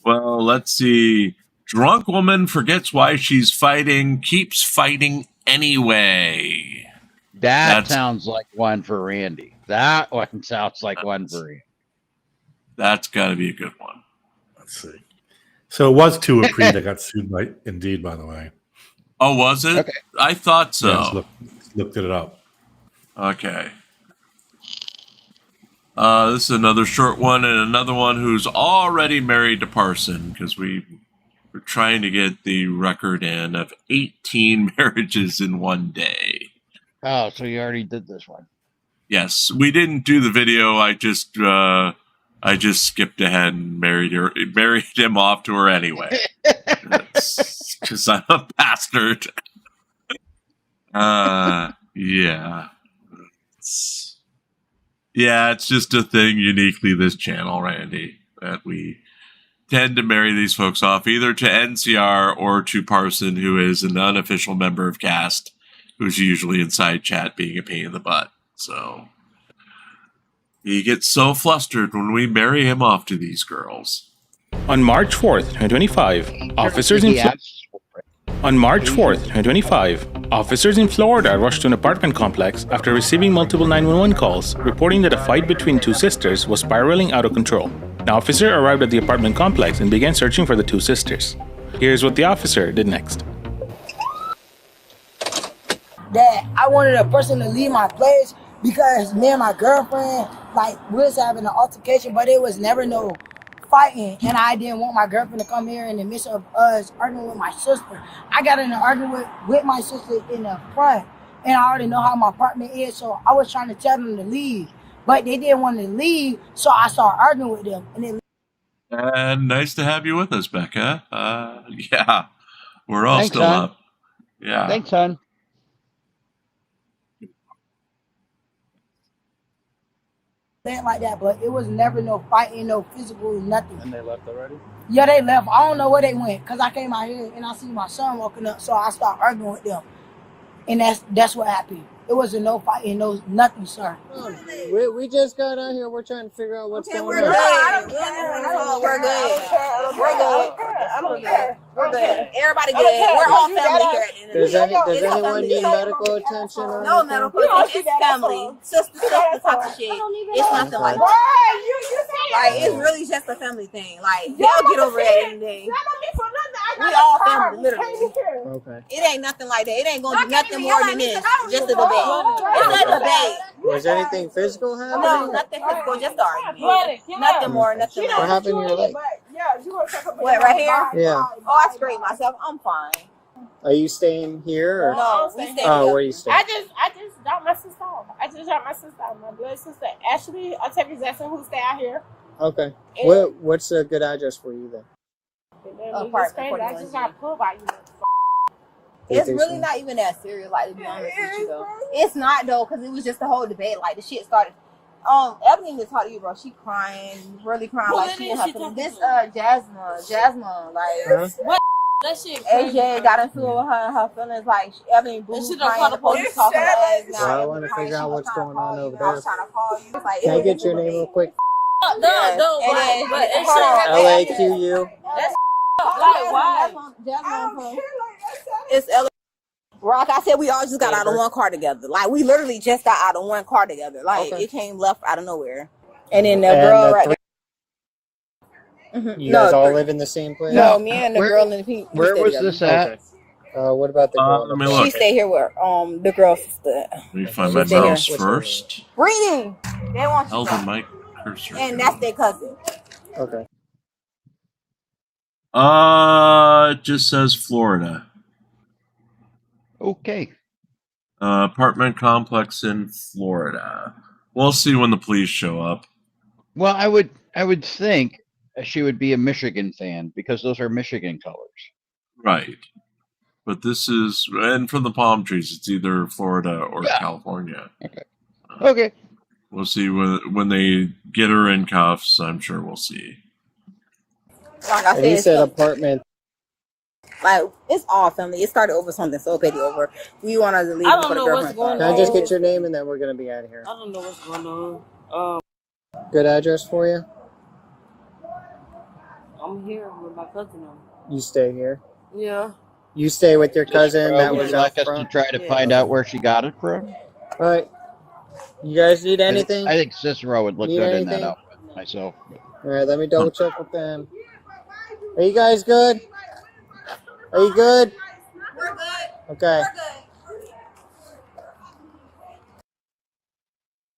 Well, let's see. Drunk woman forgets why she's fighting, keeps fighting anyway. That sounds like one for Randy. That one sounds like one for you. That's got to be a good one. Let's see. So it was Tuapre that got sued by Indeed, by the way. Oh, was it? Okay. I thought so. Yeah, looked it up. Okay. This is another short one, and another one who's already married to Parson, because we were trying to get the record in of 18 marriages in one day. Oh, so you already did this one. Yes, we didn't do the video. I just skipped ahead and married him off to her anyway. Because I'm a bastard. Yeah. It's just a thing uniquely this channel, Randy, that we tend to marry these folks off either to NCR or to Parson, who is an unofficial member of cast, who's usually inside chat being a pain in the butt. So he gets so flustered when we marry him off to these girls. On March 4th, 2025, officers in Florida rushed to an apartment complex after receiving multiple 911 calls reporting that a fight between two sisters was spiraling out of control. An officer arrived at the apartment complex and began searching for the two sisters. Here's what the officer did next. That I wanted a person to leave my place because me and my girlfriend, we was having an altercation, but it was never no fighting, and I didn't want my girlfriend to come here in the midst of us arguing with my sister. I got in an argument with my sister in the front, and I already know how my apartment is, so I was trying to tell them to leave, but they didn't want to leave, so I started arguing with them. And nice to have you with us, Becca. Yeah, we're all still hon. up. Yeah. Thanks, hon. Like that, but it was never no fighting, no physical, nothing. And they left already? Yeah, they left. I don't know where they went, because I came out here and I see my son walking up, so I started arguing with them. And that's what happened. It wasn't no fighting, no nothing, sir. We just got out here. We're trying to figure out what's going on. We're good. We're good. I don't care. We're good. Everybody good. We're all family here. Does anyone need medical attention or No anything? medical It's family. Sister stuff, type of shit. It's nothing like that. It's really just a family thing. They'll get over it any day. We all family, literally. Okay. It ain't nothing like that. It ain't gonna be nothing more than this. Just a debate. It's a debate. Was anything physical happening? No, nothing physical. Just an argument. Nothing more. Nothing less. What happened to your leg? What, right here? Yeah. Oh, I scraped myself. I'm fine. Are you staying here? Or? No, we stay Oh, here. where you staying? I just dropped my sister off. just dropped my sister out. My blood sister, Ashley Octavia Jackson, who stay out here. Okay. And- What's a good address for you then? It's crazy. I just got pulled by you. It's really not even that serious, like, to be honest with you, though. It's not, though, because it was just a whole debate. Like, the shit started. Ebony to talk to you, bro. She crying, really crying, Who like she in her she feelings. talking This Jasmine, like What? That shit crazy. AJ got into it with her and her feelings. Like Ebony boo That shit don't crying, call the the police police. talking to us. Well, I want to figure out what's going on over I there. was trying to call you. Like, Can I get your name real quick? No, but it LAQU. That's like why? Jasmine, it's LA. Rock, I said we all just got out of one car together. Like, we literally just got out of one car together. Like, it came left out of nowhere. And then the girl right there. You guys all live in the same place? No, me and the girl in the pink. we Where stay was together. this at? What about the girl? Let me look. She stay here with the girl sister. Let me find my She stay here. mouse first. Breathing. They want you Held to the mic cursor. And that's their cousin. Okay. It just says Florida. Okay. Apartment complex in Florida. We'll see when the police show up. Well, I would think she would be a Michigan fan because those are Michigan colors. Right. But this is, and from the palm trees, it's either Florida or California. Okay. Okay. We'll see when they get her in cuffs. I'm sure we'll see. Like I And he said, said apartment. like it's all family. It started over something so petty over. We wanted to leave I don't before the know what's girlfriend. going Can I just get your name and then we're gonna be out of here? I don't know what's going on. Good address for you? I'm here with my cousin. You stay here. Yeah. You stay with your cousin that Would was you out like us to front. try to find out where she got it from? All right. You guys need anything? I think Cicero would look Need good in that anything? outfit myself. All right, let me double check with them. Are you guys good? Are you good? We're good. Okay.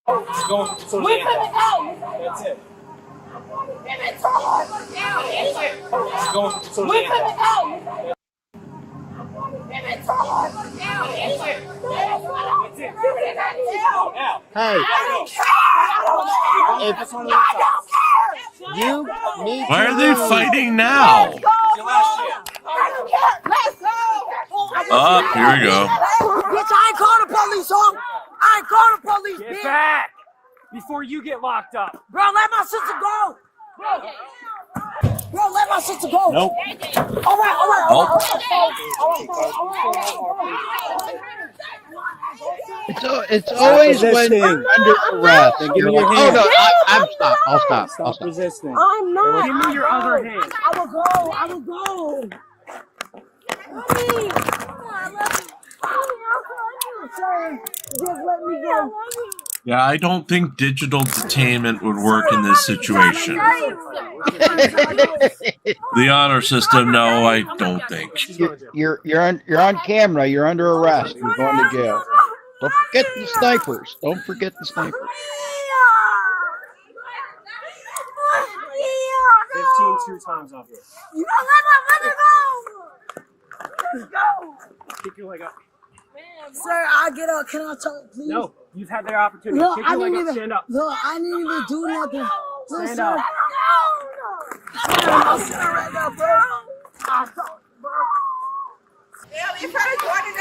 We coming out. That's it. We coming out. Hey. If you need Why to are they leave- fighting now? Let's go. Oh, here we go. Bitch, I ain't calling the police, huh? I ain't calling the police, Get bitch. back before you get locked up. Bro, let my sister go. Bro, let my sister go. Nope. All right. Nope. It's always when you're under arrest and you're like, oh no, I'm stop. I'll stop. I'll stop. Resisting. I'm not. Give me your other hand. I will go. Mommy. Just let me go. Yeah, I don't think digital detainment would work in this situation. The honor system, no, I don't think. You're on camera. You're under arrest. You're going to jail. Don't forget the snipers. Don't forget the snipers. 15 two times off here. You don't let me go. Let's go. Kick your leg up. Sir, I'll get up. Can I talk, please? No, you've had their opportunity. Look, Kick I your leg didn't up. even. Stand up. Look, I didn't even do nothing. Look, Stand sir. up. I'm sitting right now, bro. I thought, bro. Yeah, you trying to join it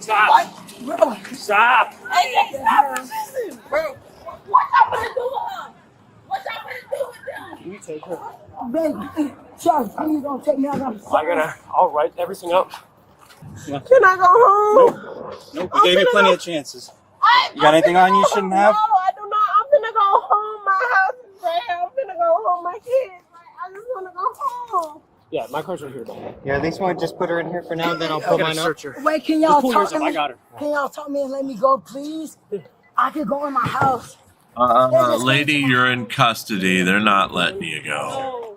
Stop. Bro. Stop. Hey, stop resisting, bro. What y'all gonna do with her? What y'all gonna do with them? You take her. Baby, Charles, please don't take me out. I'll write everything up. Can I go home? Nope, we gave you plenty of chances. You got anything on you shouldn't have? No, I do not. I'm gonna go home. My house is there. I'm gonna go home. My kids. I just wanna go home. Yeah, my car's right here, though. Yeah, this one just put her in here for now, then I'll put mine up. Wait, can y'all Pull talk yours to up. me? I got her. Can y'all talk to me and let me go, please? I can go in my house. Lady, you're in custody. They're not letting you go.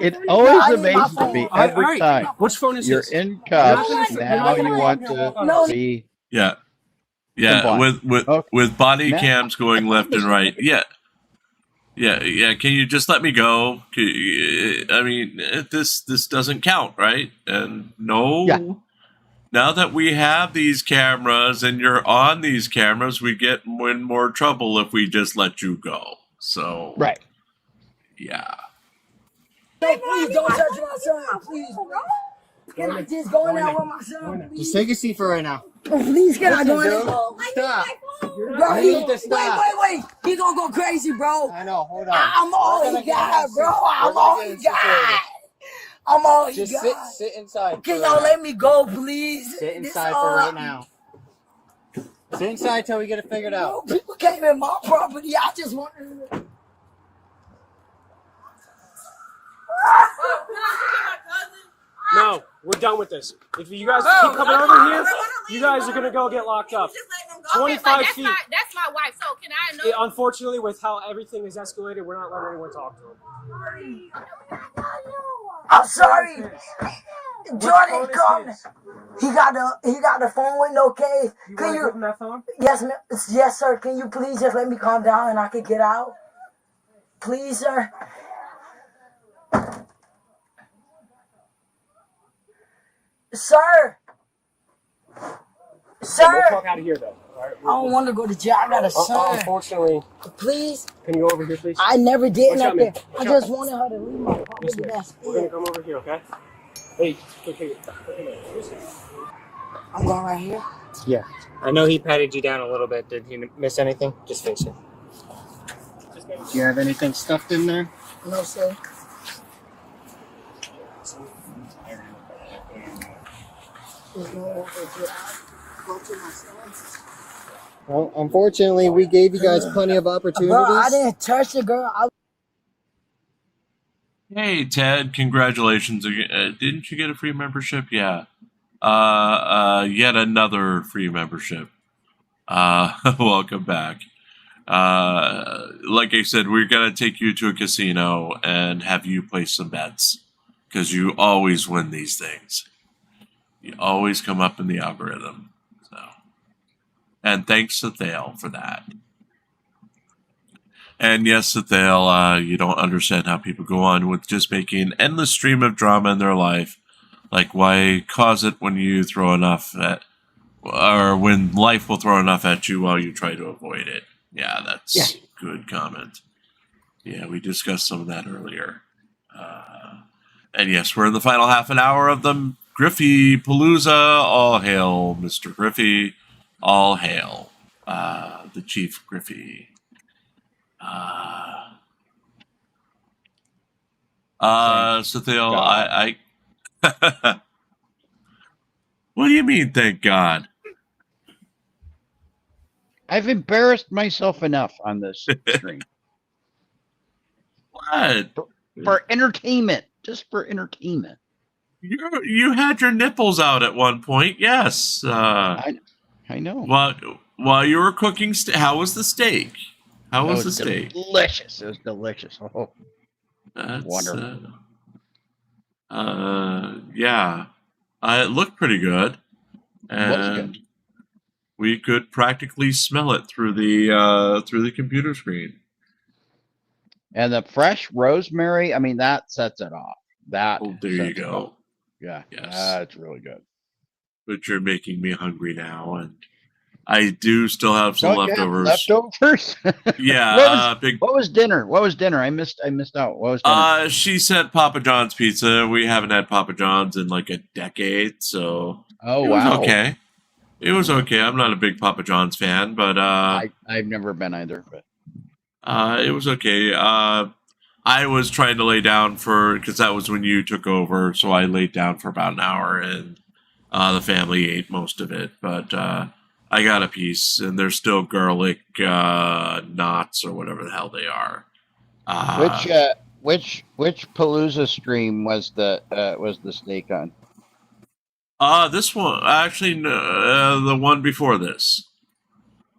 It always amazes me every time. Which phone is You're this? in cuffs. Now you want to be. Yeah. Yeah, Compliant. with body Now- cams going left and right. Yeah. Yeah. Can you just let me go? I mean, this doesn't count, right? And no. Yeah. now that we have these cameras and you're on these cameras, we get in more trouble if we just let you go. So, right. Yeah. No, please don't touch my son, please. Can I just go in there with my son, please? Just take a seat for right now. Please, can I go in there? Stop. Bro, wait. He gonna go crazy, bro. I know, hold on. I'm all he got, bro. I'm all he got. I'm all he Just got. sit inside. Can y'all let me go, please? Sit inside for right now. Sit inside till we get it figured out. Bro, people came in my property. I just want to... No, we're done with this. If you guys keep coming over here, you guys are gonna go get locked up. 25 feet. That's my wife. So can I know? Unfortunately, with how everything is escalated, we're not letting anyone talk to him. I'm sorry. Jordan, come. He got the phone with no case. Can you? Give him that phone? Yes, sir. Can you please just let me calm down and I can get out? Please, sir. Sir. We'll talk out of here, though. Right, I don't want to go to jail. I got a son. Unfortunately. Please. Can you go over here, please? I never did nothing. I just wanted her to leave my property. That's We're going to come over here, okay? Hey, okay. I'm going right here. Yeah. I know he patted you down a little bit. Did he miss anything? Just face it. Do you have anything stuffed in there? No, sir. Well, unfortunately, we gave you guys plenty of opportunities. Bro, I didn't touch the girl. Hey, Ted, congratulations. Didn't you get a free membership? Yeah. Yet another free membership. Welcome back. Like I said, we're going to take you to a casino and have you place some bets because you always win these things. You always come up in the algorithm. So, and thanks to Thale for that. And yes, Thale, you don't understand how people go on with just making an endless stream of drama in their life. Like, why cause it when you throw enough at, or when life will throw enough at you while you try to avoid it. Yeah, that's a good comment. Yeah, we discussed some of that earlier. And yes, we're in the final half an hour of the GRIFFIEPALOOZA. All hail, Mr. Griffey. All hail, the Chief Griffey. So Theo, I what do you mean, thank God? I've embarrassed myself enough on this stream. What? For entertainment, just for entertainment. You had your nipples out at one point, yes. I know. While you were cooking, how was the steak? How was the steak? Delicious. It was delicious. Oh, that's wonderful. Yeah, it looked pretty good, and we could practically smell it through the computer screen. And the fresh rosemary, I mean, that sets it off. That there you go. Yeah, yes, that's really good. But you're making me hungry now, and I do still have some leftovers. Leftovers? Yeah. What was dinner? What was dinner? I missed out. What was dinner? She said Papa John's pizza. We haven't had Papa John's in like a decade, so it was okay. It was okay. I'm not a big Papa John's fan, but I've never been either. But it was okay. I was trying to lay down because that was when you took over, so I laid down for about an hour, and the family ate most of it, but I got a piece, and there's still garlic knots or whatever the hell they are. Which Palooza stream was the steak on? This one actually, the one before this,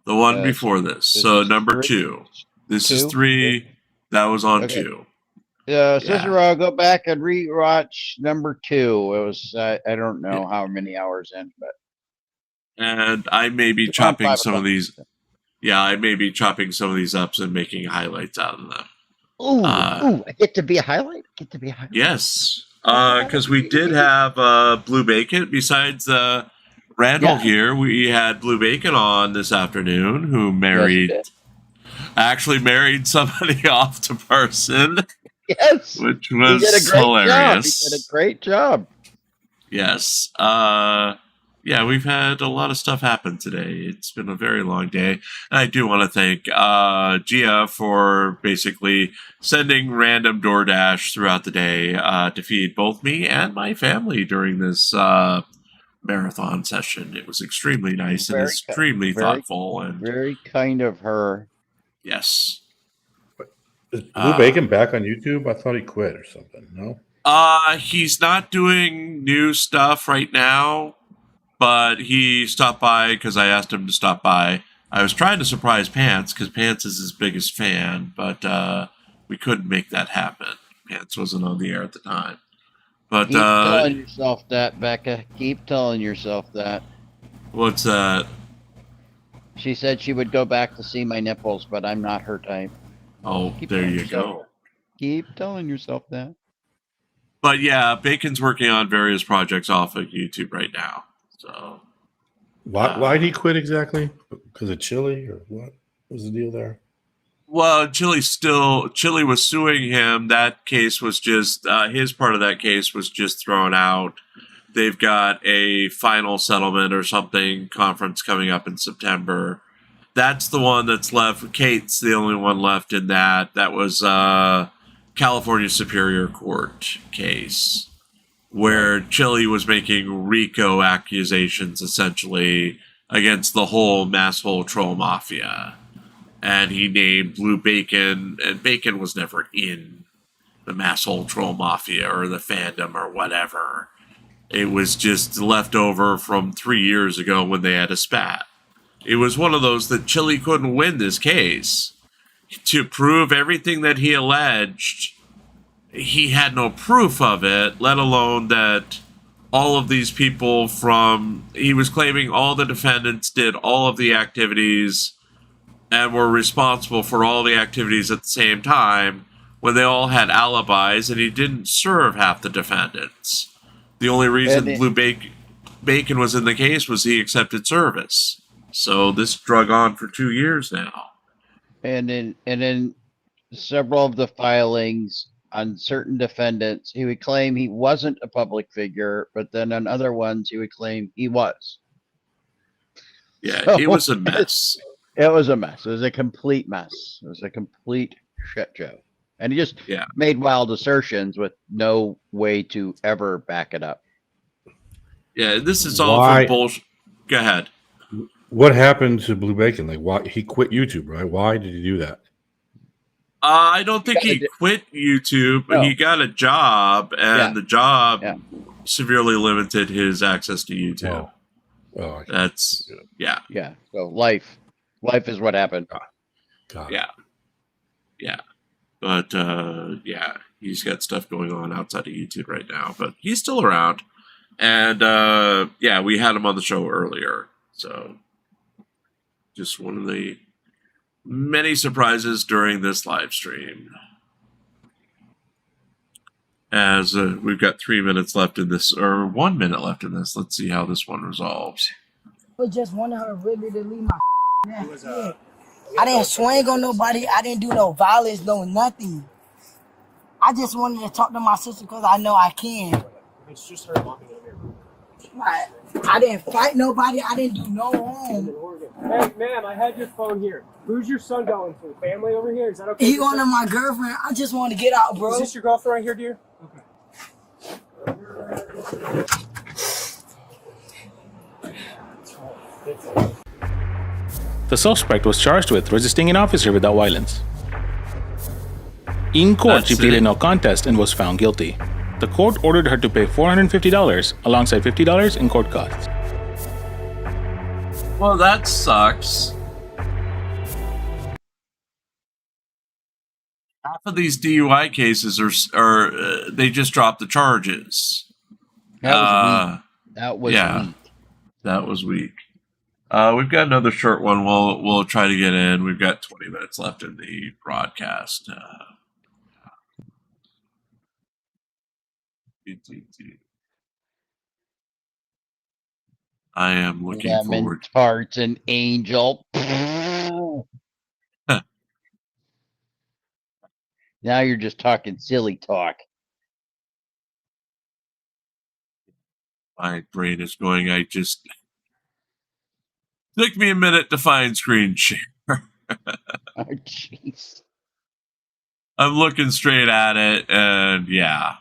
the one before this. So number 2. This is 3. That was on 2. Cicero, go back and rewatch number 2. It was I don't know how many hours in, but. And I may be chopping some of these. Yeah, I may be chopping some of these up and making highlights out of them. Ooh, I get to be a highlight? Yes, because we did have blue bacon. Besides Randall here. We had Blue Bacon on this afternoon, who actually married somebody off to person. Yes, which was hilarious. He did a great job. Yes. Yeah, we've had a lot of stuff happen today. It's been a very long day. And I do want to thank Gia for basically sending random DoorDash throughout the day to feed both me and my family during this marathon session. It was extremely nice and extremely thoughtful. And very kind of her. Yes. Is Blue Bacon back on YouTube? I thought he quit or something. No? He's not doing new stuff right now. But he stopped by because I asked him to stop by. I was trying to surprise Pants because Pants is his biggest fan, but we couldn't make that happen. Pants wasn't on the air at the time. But keep telling yourself that, Becca. Keep telling yourself that. What's that? She said she would go back to see my nipples, but I'm not her type. Oh, there you go. Keep telling yourself that. But yeah, Bacon's working on various projects off of YouTube right now. So, why did he quit exactly? Because of Chili, or what was the deal there? Well, Chili was suing him. That case was just his part of that case was just thrown out. They've got a final settlement or something conference coming up in September. That's the one that's left. Kate's the only one left in that. That was California Superior Court case, where Chili was making RICO accusations essentially against the whole masshole troll mafia. And he named Blue Bacon, and Bacon was never in the masshole troll mafia or the fandom or whatever. It was just left over from 3 years ago when they had a spat. It was one of those that Chili couldn't win this case. To prove everything that he alleged, he had no proof of it, let alone that all of these people he was claiming all the defendants did all of the activities and were responsible for all the activities at the same time when they all had alibis, and he didn't serve half the defendants. The only reason Blue Bacon was in the case was he accepted service. So this drug on for 2 years now. And in several of the filings on certain defendants, he would claim he wasn't a public figure, but then on other ones, he would claim he was. Yeah, So it was a mess. It was a mess. It was a complete mess. It was a complete shit show. And he just made wild assertions with no way to ever back it up. Yeah, this is all for bullshit. Go ahead. What happened to Blue Bacon? Like, why he quit YouTube, right? Why did he do that? I don't think he quit YouTube, but he got a job, and the job severely limited his access to YouTube. Oh, that's yeah. So life is what happened. Yeah. But he's got stuff going on outside of YouTube right now, but he's still around. And we had him on the show earlier, so just one of the many surprises during this live stream. As we've got 3 minutes left in this, or 1 minute left in this. Let's see how this one resolves. I just wanted her really to leave my shit. I didn't swing on nobody. I didn't do no violence, no nothing. I just wanted to talk to my sister because I know I can. It's just her walking in here. Right. I didn't fight nobody. I didn't do no harm. Hey, ma'am, I had your phone here. Who's your son going to? Family over here? Is that okay? He going to my girlfriend. I just want to get out, bro. Is this your girlfriend right here, dear? Okay. The suspect was charged with resisting an officer without violence. In court, she pleaded no contest and was found guilty. The court ordered her to pay $450 alongside $50 in court costs. Well, that sucks. Half of these DUI cases are they just dropped the charges. That was weak. That was weak. We've got another short one. We'll try to get in. We've got 20 minutes left in the broadcast. I am looking Lemon forward. tarts and angel. Now you're just talking silly talk. My brain is going. I just took me a minute to find screen share. Oh, jeez. I'm looking straight at it, and yeah.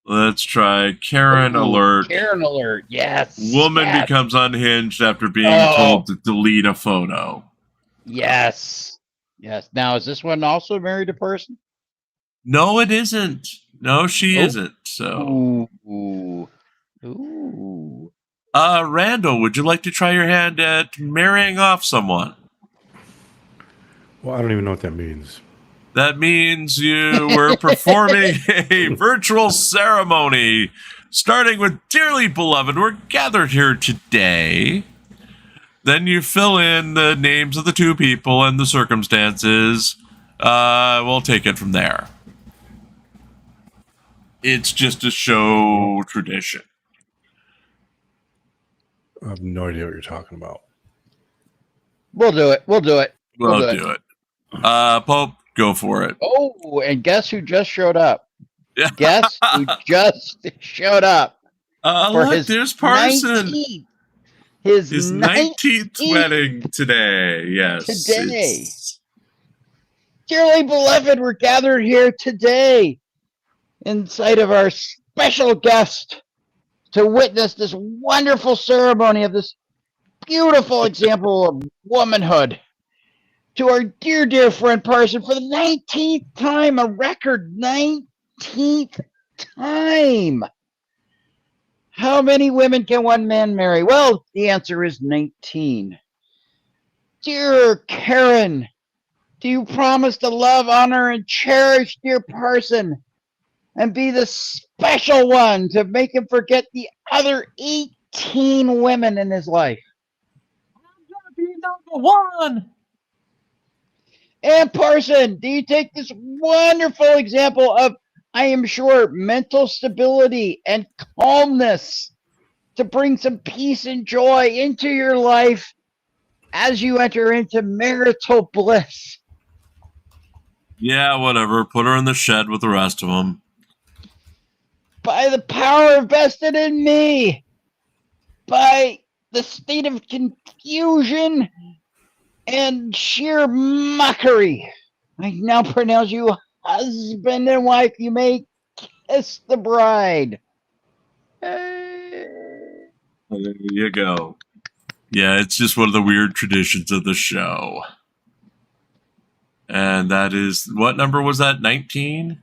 Let's try Karen alert. Karen alert. Yes. Woman yes. becomes unhinged after being told to delete a photo. Yes. Yes. Now, is this one also married a person? No, it isn't. No, she isn't. So. Ooh. Ooh. Randall, would you like to try your hand at marrying off someone? Well, I don't even know what that means. That means you were performing a virtual ceremony, starting with Dearly Beloved, we're gathered here today. Then you fill in the names of the two people and the circumstances. We'll take it from there. It's just a show tradition. I have no idea what you're talking about. We'll do it. We'll do it. We'll do it. Pope, go for it. Oh, and guess who just showed up? Guess who just showed up? Look, there's Parson. His 19th wedding today. Yes. Today. Dearly beloved, we're gathered here today in sight of our special guest to witness this wonderful ceremony of this beautiful example of womanhood. To our dear, dear friend Parson for the 19th time, a record 19th time. How many women can one man marry? Well, the answer is 19. Dear Karen, do you promise to love, honor, and cherish dear Parson and be the special one to make him forget the other 18 women in his life? I'm gonna be number one. And Parson, do you take this wonderful example of, I am sure, mental stability and calmness to bring some peace and joy into your life as you enter into marital bliss? Yeah, whatever. Put her in the shed with the rest of them. By the power vested in me, by the state of confusion and sheer mockery, I now pronounce you husband and wife. You may kiss the bride. There you go. Yeah, it's just one of the weird traditions of the show. And that is, what number was that? 19?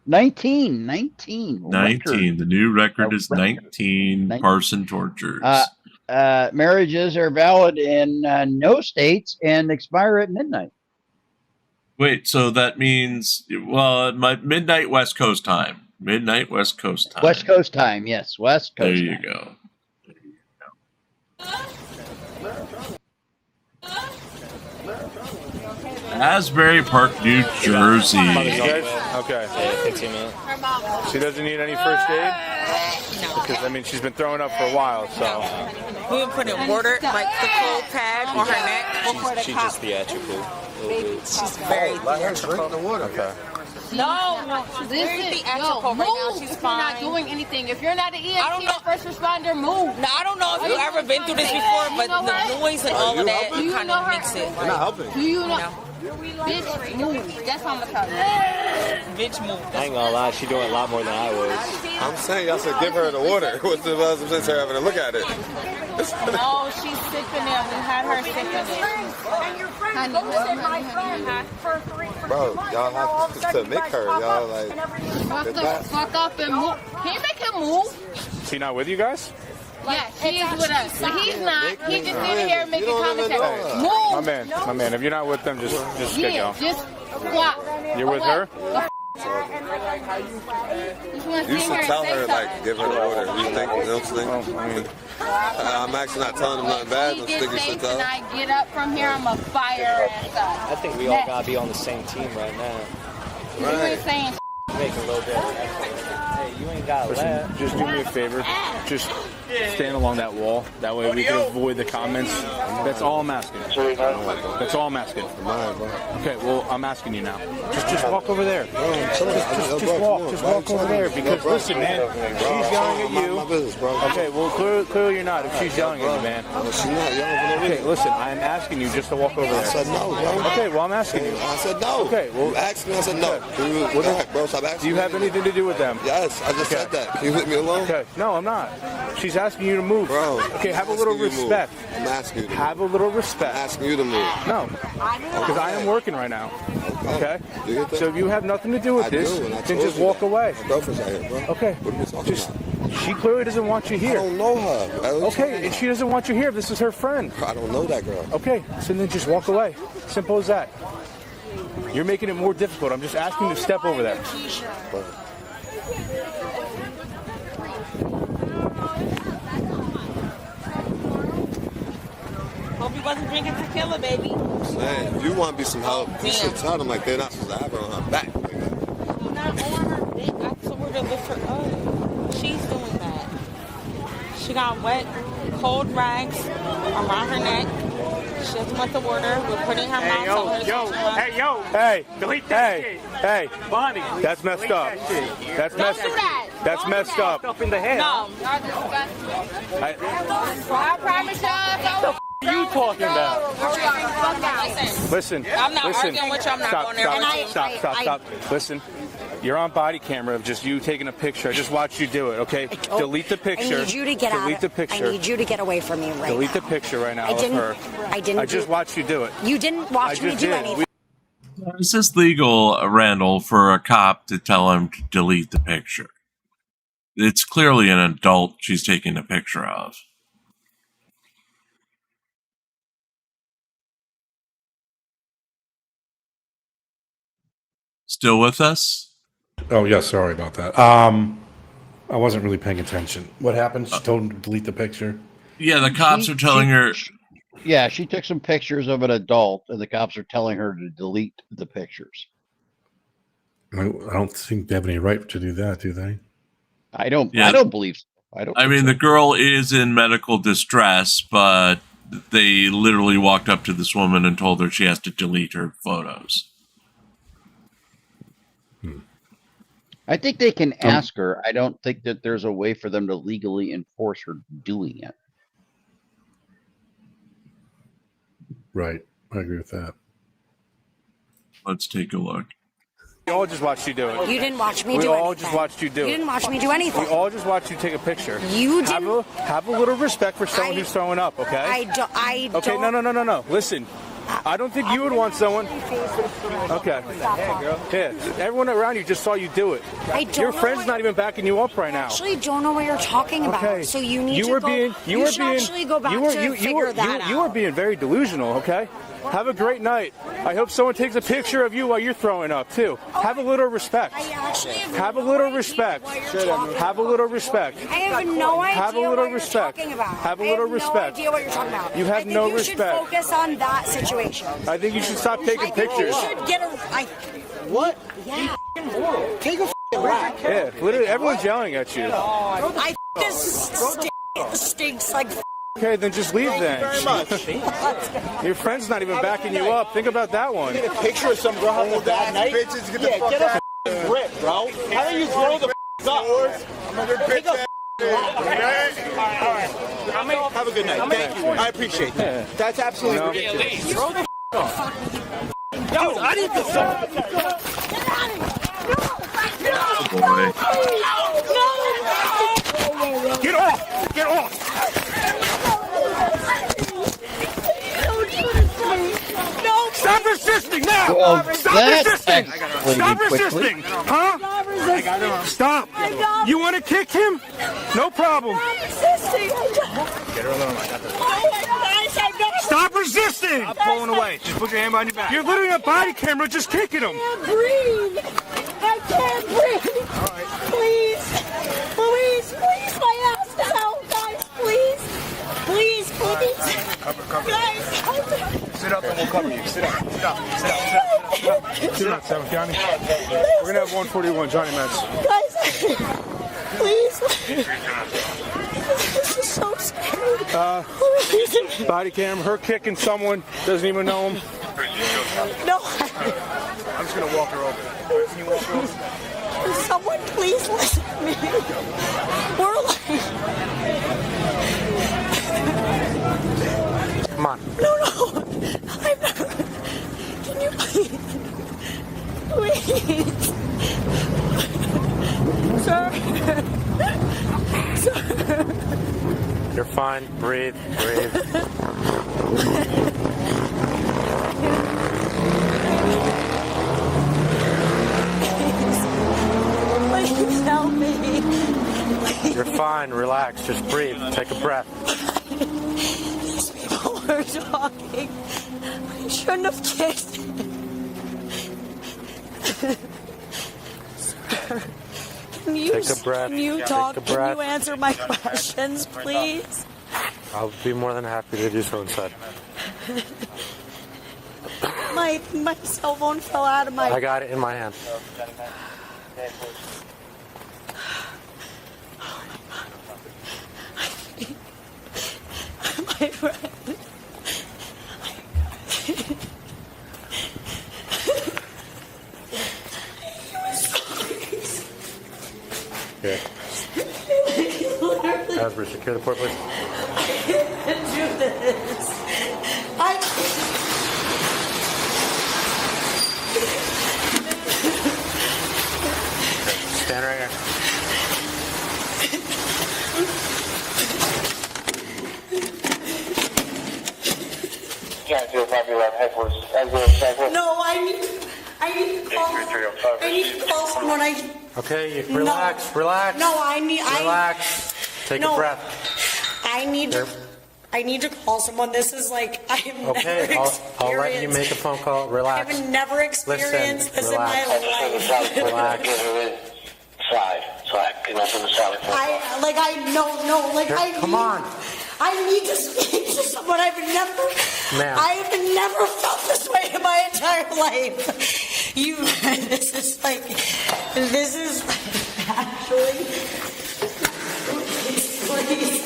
19. 19. The new record is 19. Parson tortures. Marriages are valid in no states and expire at midnight. Wait, so that means, well, midnight West Coast time. Midnight West Coast time. West Coast time, yes. West Coast There you time. go. Asbury Park, New Jersey. Okay. 15 minutes. She doesn't need any first aid? Because, I mean, she's been throwing up for a while, so. We would put in water, like the cold pad on her neck. She's just theatrical. She's very theatrical. Okay. No, she's very theatrical right now. She's fine. You're not doing anything. If you're not an EMT or first responder, move. Now, I don't know if you've ever been through this before, but the noise and all of that kind of makes it. You're not helping. Do you know? Bitch, move. That's how I'm gonna tell you. Bitch, move. I ain't gonna lie, she doing a lot more than I was. I'm saying y'all should give her the water. What's the sense of having to look at it? No, she's sick in there. We had her sick in there. Bro, y'all have to make her. Y'all like. Fuck the fuck up and move. Can you make him move? Is he not with you guys? Yeah, he is with us. But he's not. He's just sitting here making commentary. Move. My man, if you're not with them, just get going. Just swap. You're with her? You should tell her, like, give her the water. You think, you know what I'm saying? I'm actually not telling them nothing bad. I'm thinking you should tell her. When I get up from here, I'm a fire ass up. I think we all gotta be on the same team right now. You ain't saying Make a little bit of effort. Hey, you ain't got Listen, just do me a favor. Just stand along that wall. That way we can avoid the comments. That's all I'm asking. That's all I'm asking. Okay, well, I'm asking you now. Just walk over there. Just walk over there. Because listen, man, she's yelling at you. Okay, well, clearly you're not. If she's yelling at you, man. She's not yelling. Okay, listen, I'm asking you just to walk over there. I said no, bro. Okay, well, I'm asking you. I said no. Okay, well, you asked me. I said no. Bro, stop asking. Do you have anything to do with them? Yes, I just said that. Can you leave me alone? Okay, no, I'm not. She's asking you to move. Bro. Okay, have a little respect. I'm asking you to move. Have a little respect. I'm asking you to move. No, because I am working right now. Okay? So if you have nothing to do with this, then just walk away. My girlfriend's out here, bro. Okay. What are you talking about? She clearly doesn't want you here. I don't know her. Okay, and she doesn't want you here if this is her friend. I don't know that girl. Okay, so then just walk away. Simple as that. You're making it more difficult. I'm just asking you to step over there. Hope you wasn't drinking tequila, baby. Man, if you want to be some help, you should tell them like they're not supposed to have her on her back. Like that. Not on her dick. I told her to lift her up. She's doing that. She got wet, cold rags around her neck. She doesn't want the water. We're putting her mouth on her. Hey, delete that shit. Hey, Bonnie, that's messed up. That's messed up. That's messed up. Up in the head. No. I promise y'all. What are you talking about? Listen. I'm not arguing with you. I'm not going there. Stop. Listen. You're on body camera of just you taking a picture. I just watched you do it, okay? Delete the picture. I need you to get out. Delete the picture. I need you to get away from me right now. Delete the picture right now of her. I just watched you do it. You didn't watch me do anything. Is this legal, Randall, for a cop to tell him to delete the picture? It's clearly an adult she's taking a picture of. Still with us? Oh, yeah, sorry about that. I wasn't really paying attention. What happened? She told him to delete the picture? Yeah, the cops are telling her... Yeah, she took some pictures of an adult, and the cops are telling her to delete the pictures. I don't think they have any right to do that, do they? I don't believe so. I mean, the girl is in medical distress, but they literally walked up to this woman and told her she has to delete her photos. I think they can ask her. I don't think that there's a way for them to legally enforce her doing it. Right. I agree with that. Let's take a look. We all just watched you do it. You didn't watch me do anything. We all just watched you do it. You didn't watch me do anything. We all just watched you take a picture. You didn't. Have a little respect for someone who's throwing up, okay? I don't. Okay, no. Listen. I don't think you would want someone. Okay. Yeah, everyone around you just saw you do it. Your friend's not even backing you up right now. I actually don't know what you're talking about. Okay. So you need to go. You should actually go back to figure that out. You are being very delusional, okay? Have a great night. I hope someone takes a picture of you while you're throwing up, too. Have a little respect. Have a little respect. Have a little respect. I have no idea Have a little what respect. you're talking about. Have a little respect. I have no idea what you're talking about. You have no respect. I think you should focus on that situation. I think you should stop taking pictures. You should get a... What? Yeah. Take a rap. Yeah, literally, everyone's yelling at you. This stinks like... Okay, then just leave then. Very much. Your friend's not even backing you up. Think about that one. Get a picture of some girl having a bad night. Bitches, Get a grip, bro. How do you throw the up? Take a Have a good night. Thank you. I appreciate that. That's absolutely ridiculous. Throw the up. Yo, I need to stop. Get off! Get off! Stop resisting now! Well, Stop resisting! Stop resisting! Huh? Stop! You want to kick him? No problem. Get her alone. I got this. Stop resisting! Stop pulling away. Just put your hand behind your back. You're literally on body camera just kicking him. I can't breathe. I can't breathe. All right. Please, my ass down, guys. Please. Guys, Sit up and we'll cover you. Sit up. Sit up, 7th County. We're going to have 141 Johnny Mets. guys, please. This is so scary. Body cam, her kicking someone, doesn't even know him. No. I'm just gonna walk her over. Can you walk her over? Someone please listen to me. We're like... Come on. No. I've never... Can you please... Please. Sir. Sir. You're fine. Breathe. Please help me. You're fine. Relax. Just breathe. Take a breath. These people were talking. I shouldn't have kicked. Sir, can you, Take a breath. Can you Take talk? a breath. Can you answer my questions, please? I'll be more than happy to do so inside. My cell phone fell out of my... I got it in my hand. My friend. Here. Asbury, secure the port, please. I can't do this. I Stand right here. No, I need to call someone. Okay, relax. No, Relax. Take a breath. I need to call someone. This is like, I have never Okay, I'll let you make a phone call. Relax. I've never experienced this Relax. in my life. Relax. Come on. I need to speak to someone. I have never felt this way in my entire life. This is actually, please.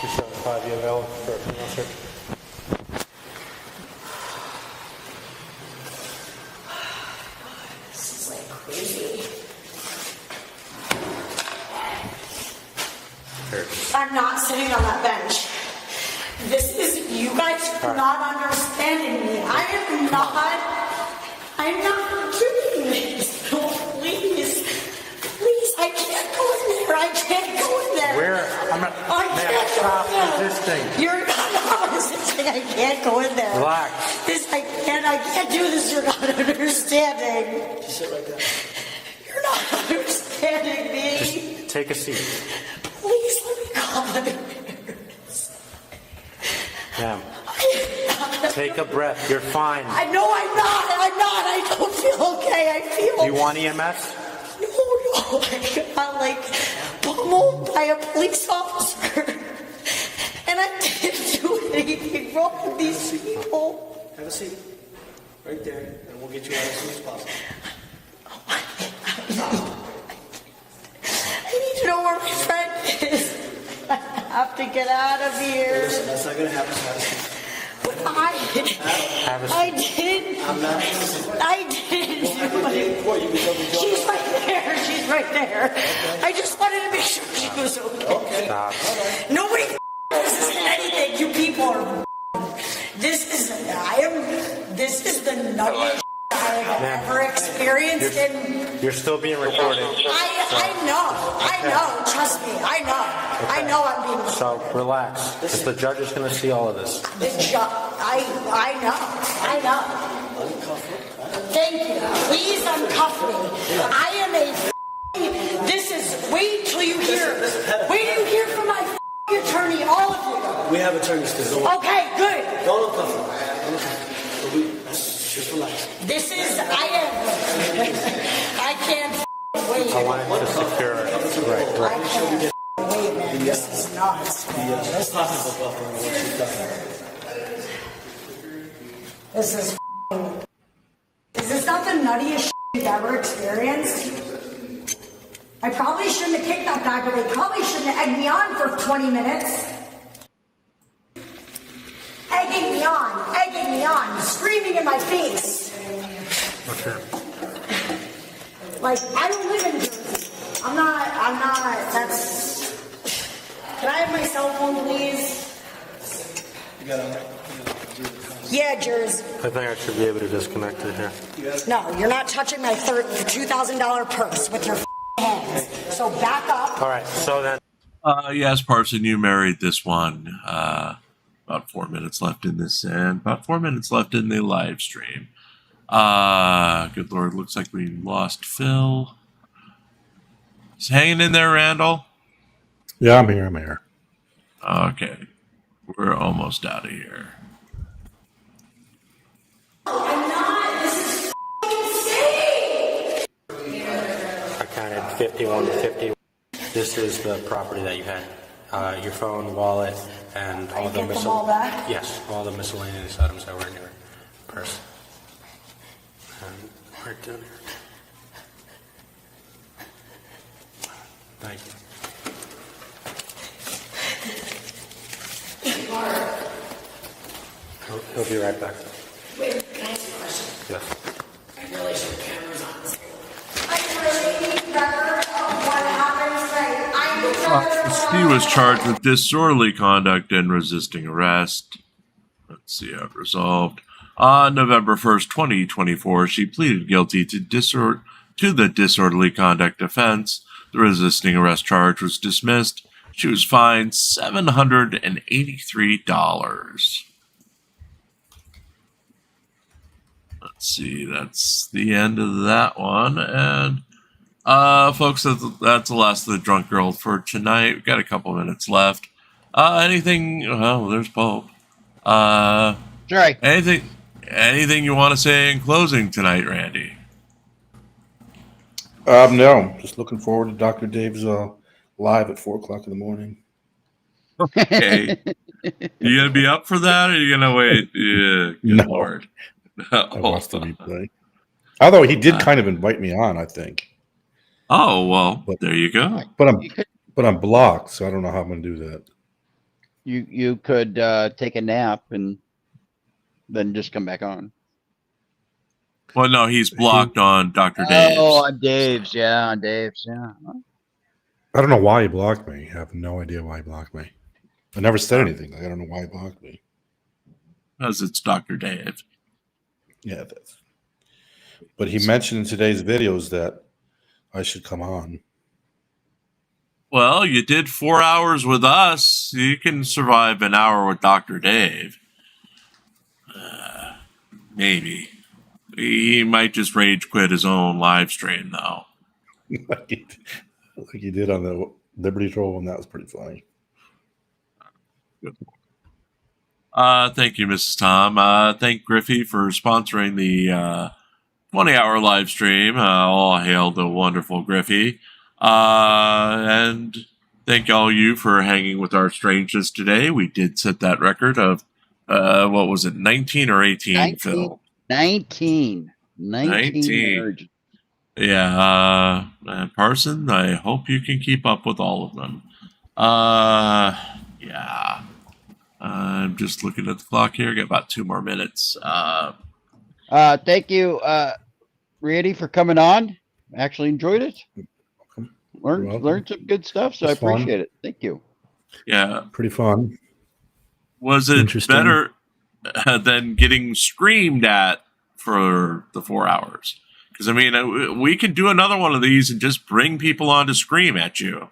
275, you available for a female search? This is like crazy. I'm not sitting on that bench. You guys are not understanding me. I'm not doing this. No, please, I can't go in there. I can't go in there. I can't stop go in there. resisting. You're not resisting. I can't go in there. Relax. I can't do this. You're not understanding. Just sit right there. You're not understanding me. Just take a seat. Please let me call it. Ma'am, take a breath. You're fine. I know I'm not. I don't feel okay. I feel... Do you want EMS? No. I got pummeled by a police officer. And I didn't do anything wrong with these people. Have a seat. Right there. And we'll get you out as soon as possible. I need to know where my friend is. I have to get out of here. Listen, that's not going to happen. But I did. She's right there. I just wanted to make sure she was okay. Stop. Nobody resisted anything. You people are. This is the nuttiest I have ever experienced. You're still being recorded. I know. Trust me. I know I'm being recorded. So relax. Because the judge is going to see all of this. I know. Thank you. Please uncuff me. I am wait till you hear from my attorney, all of you. We have attorneys to go. Okay, good. Don't uncuff me. Just relax. I can't wait. I want to secure it. Right. Wait, man, this is nuts, man. This is not the nuttiest you've ever experienced. I probably shouldn't have kicked that guy, but they probably shouldn't have egged me on for 20 minutes. Egging me on, screaming in my face. Okay. Like, I don't live in Jersey. I'm not, that's... Can I have my cell phone, please? Yeah, Jersey. I think I should be able to disconnect it here. No, you're not touching my $2,000 purse with your hands. So back up. All right, so then. Yes, Parson, you married this one. About 4 minutes left in this, and about 4 minutes left in the live stream. Good Lord, looks like we lost Phil. Is hanging in there, Randall? Yeah, I'm here. Okay. We're almost out of here. I'm not. This is insane. I counted 51 to 50. This is the property that you had. Your phone, wallet, and all the back? Yes, all the miscellaneous items that were in your purse. And right down here. Thank you. He'll be right back. Wait, can I ask you a question? Yes. I really should have cameras on this. I really need record of what happened tonight. He was charged with disorderly conduct and resisting arrest. Let's see how it resolved. On November 1st, 2024, she pleaded guilty to the disorderly conduct offense. The resisting arrest charge was dismissed. She was fined $783. Let's see, that's the end of that one. And folks, that's the last of the drunk girl for tonight. We've got a couple minutes left. Anything? Oh, there's Pope. Sorry. Anything you want to say in closing tonight, Randy? No, just looking forward to Dr. Dave's live at 4 o'clock in the morning. Okay. You gonna be up for that, or are you gonna wait? Yeah, good Lord. I watched the replay. Although he did kind of invite me on, I think. Oh well, there you go. But I'm blocked, so I don't know how I'm gonna do that. You could take a nap and then just come back on. Well, no, he's blocked on Dr. Dave's. Oh, on Dave's, yeah, on Dave's, yeah. I don't know why he blocked me. I have no idea why he blocked me. I never said anything. I don't know why he blocked me. Because it's Dr. Dave. Yeah, but he mentioned in today's videos that I should come on. Well, you did 4 hours with us. You can survive an hour with Dr. Dave. Maybe. He might just rage quit his own live stream, though. like he did on the Liberty Troll, and that was pretty funny. Good. Thank you, Mrs. Tom. Thank Griffey for sponsoring the 20-hour live stream. All hail the wonderful Griffey. And thank all you for hanging with our strangeness today. We did set that record of, what was it, 19 or 18, Phil? 19. Yeah, Parson, I hope you can keep up with all of them. Yeah. I'm just looking at the clock here. Got about 2 more minutes. Thank you, Randy, for coming on. Actually enjoyed it. Learned some good stuff, so I appreciate it. Thank you. Yeah. Pretty fun. Was it better than getting screamed at for the 4 hours? Because, I mean, we could do another one of these and just bring people on to scream at you.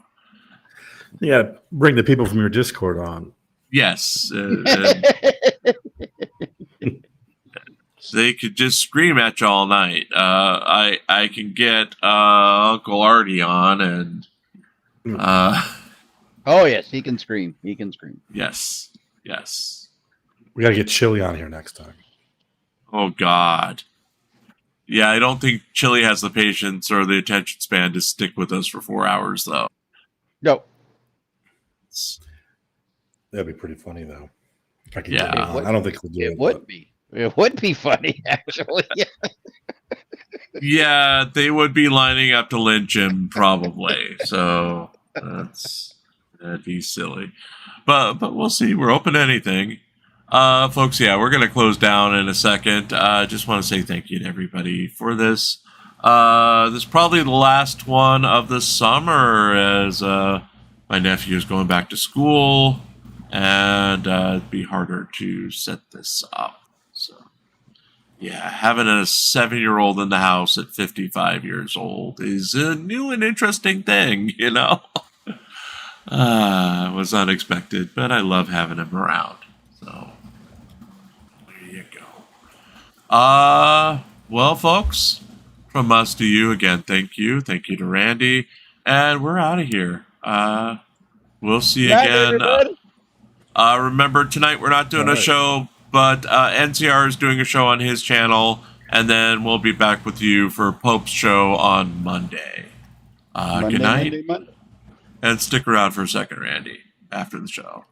Yeah, bring the people from your Discord on. Yes. They could just scream at you all night. I can get Uncle Artie on and... oh, yes, he can scream. He can scream. Yes. Yes. We got to get Chili on here next time. Oh, God. Yeah, I don't think Chili has the patience or the attention span to stick with us for 4 hours, though. No. That'd be pretty funny, though. Yeah. I don't think we'll do it. It would be. It would be funny, actually. Yeah, they would be lining up to lynch him probably. So that'd be silly. But we'll see. We're open to anything. Folks, yeah, we're going to close down in a second. Just want to say thank you to everybody for this. This is probably the last one of the summer as my nephew is going back to school, and it'd be harder to set this up. So, yeah, having a 7-year-old in the house at 55 years old is a new and interesting thing, you know? It was unexpected, but I love having him around. So, there you go. Well, folks, from us to you again, thank you. Thank you to Randy. And we're out of here. We'll see you again. Remember, tonight we're not doing a show, but NCR is doing a show on his channel, and then we'll be back with you for Pope's show on Monday. Good night. Monday. And stick around for a second, Randy, after the show.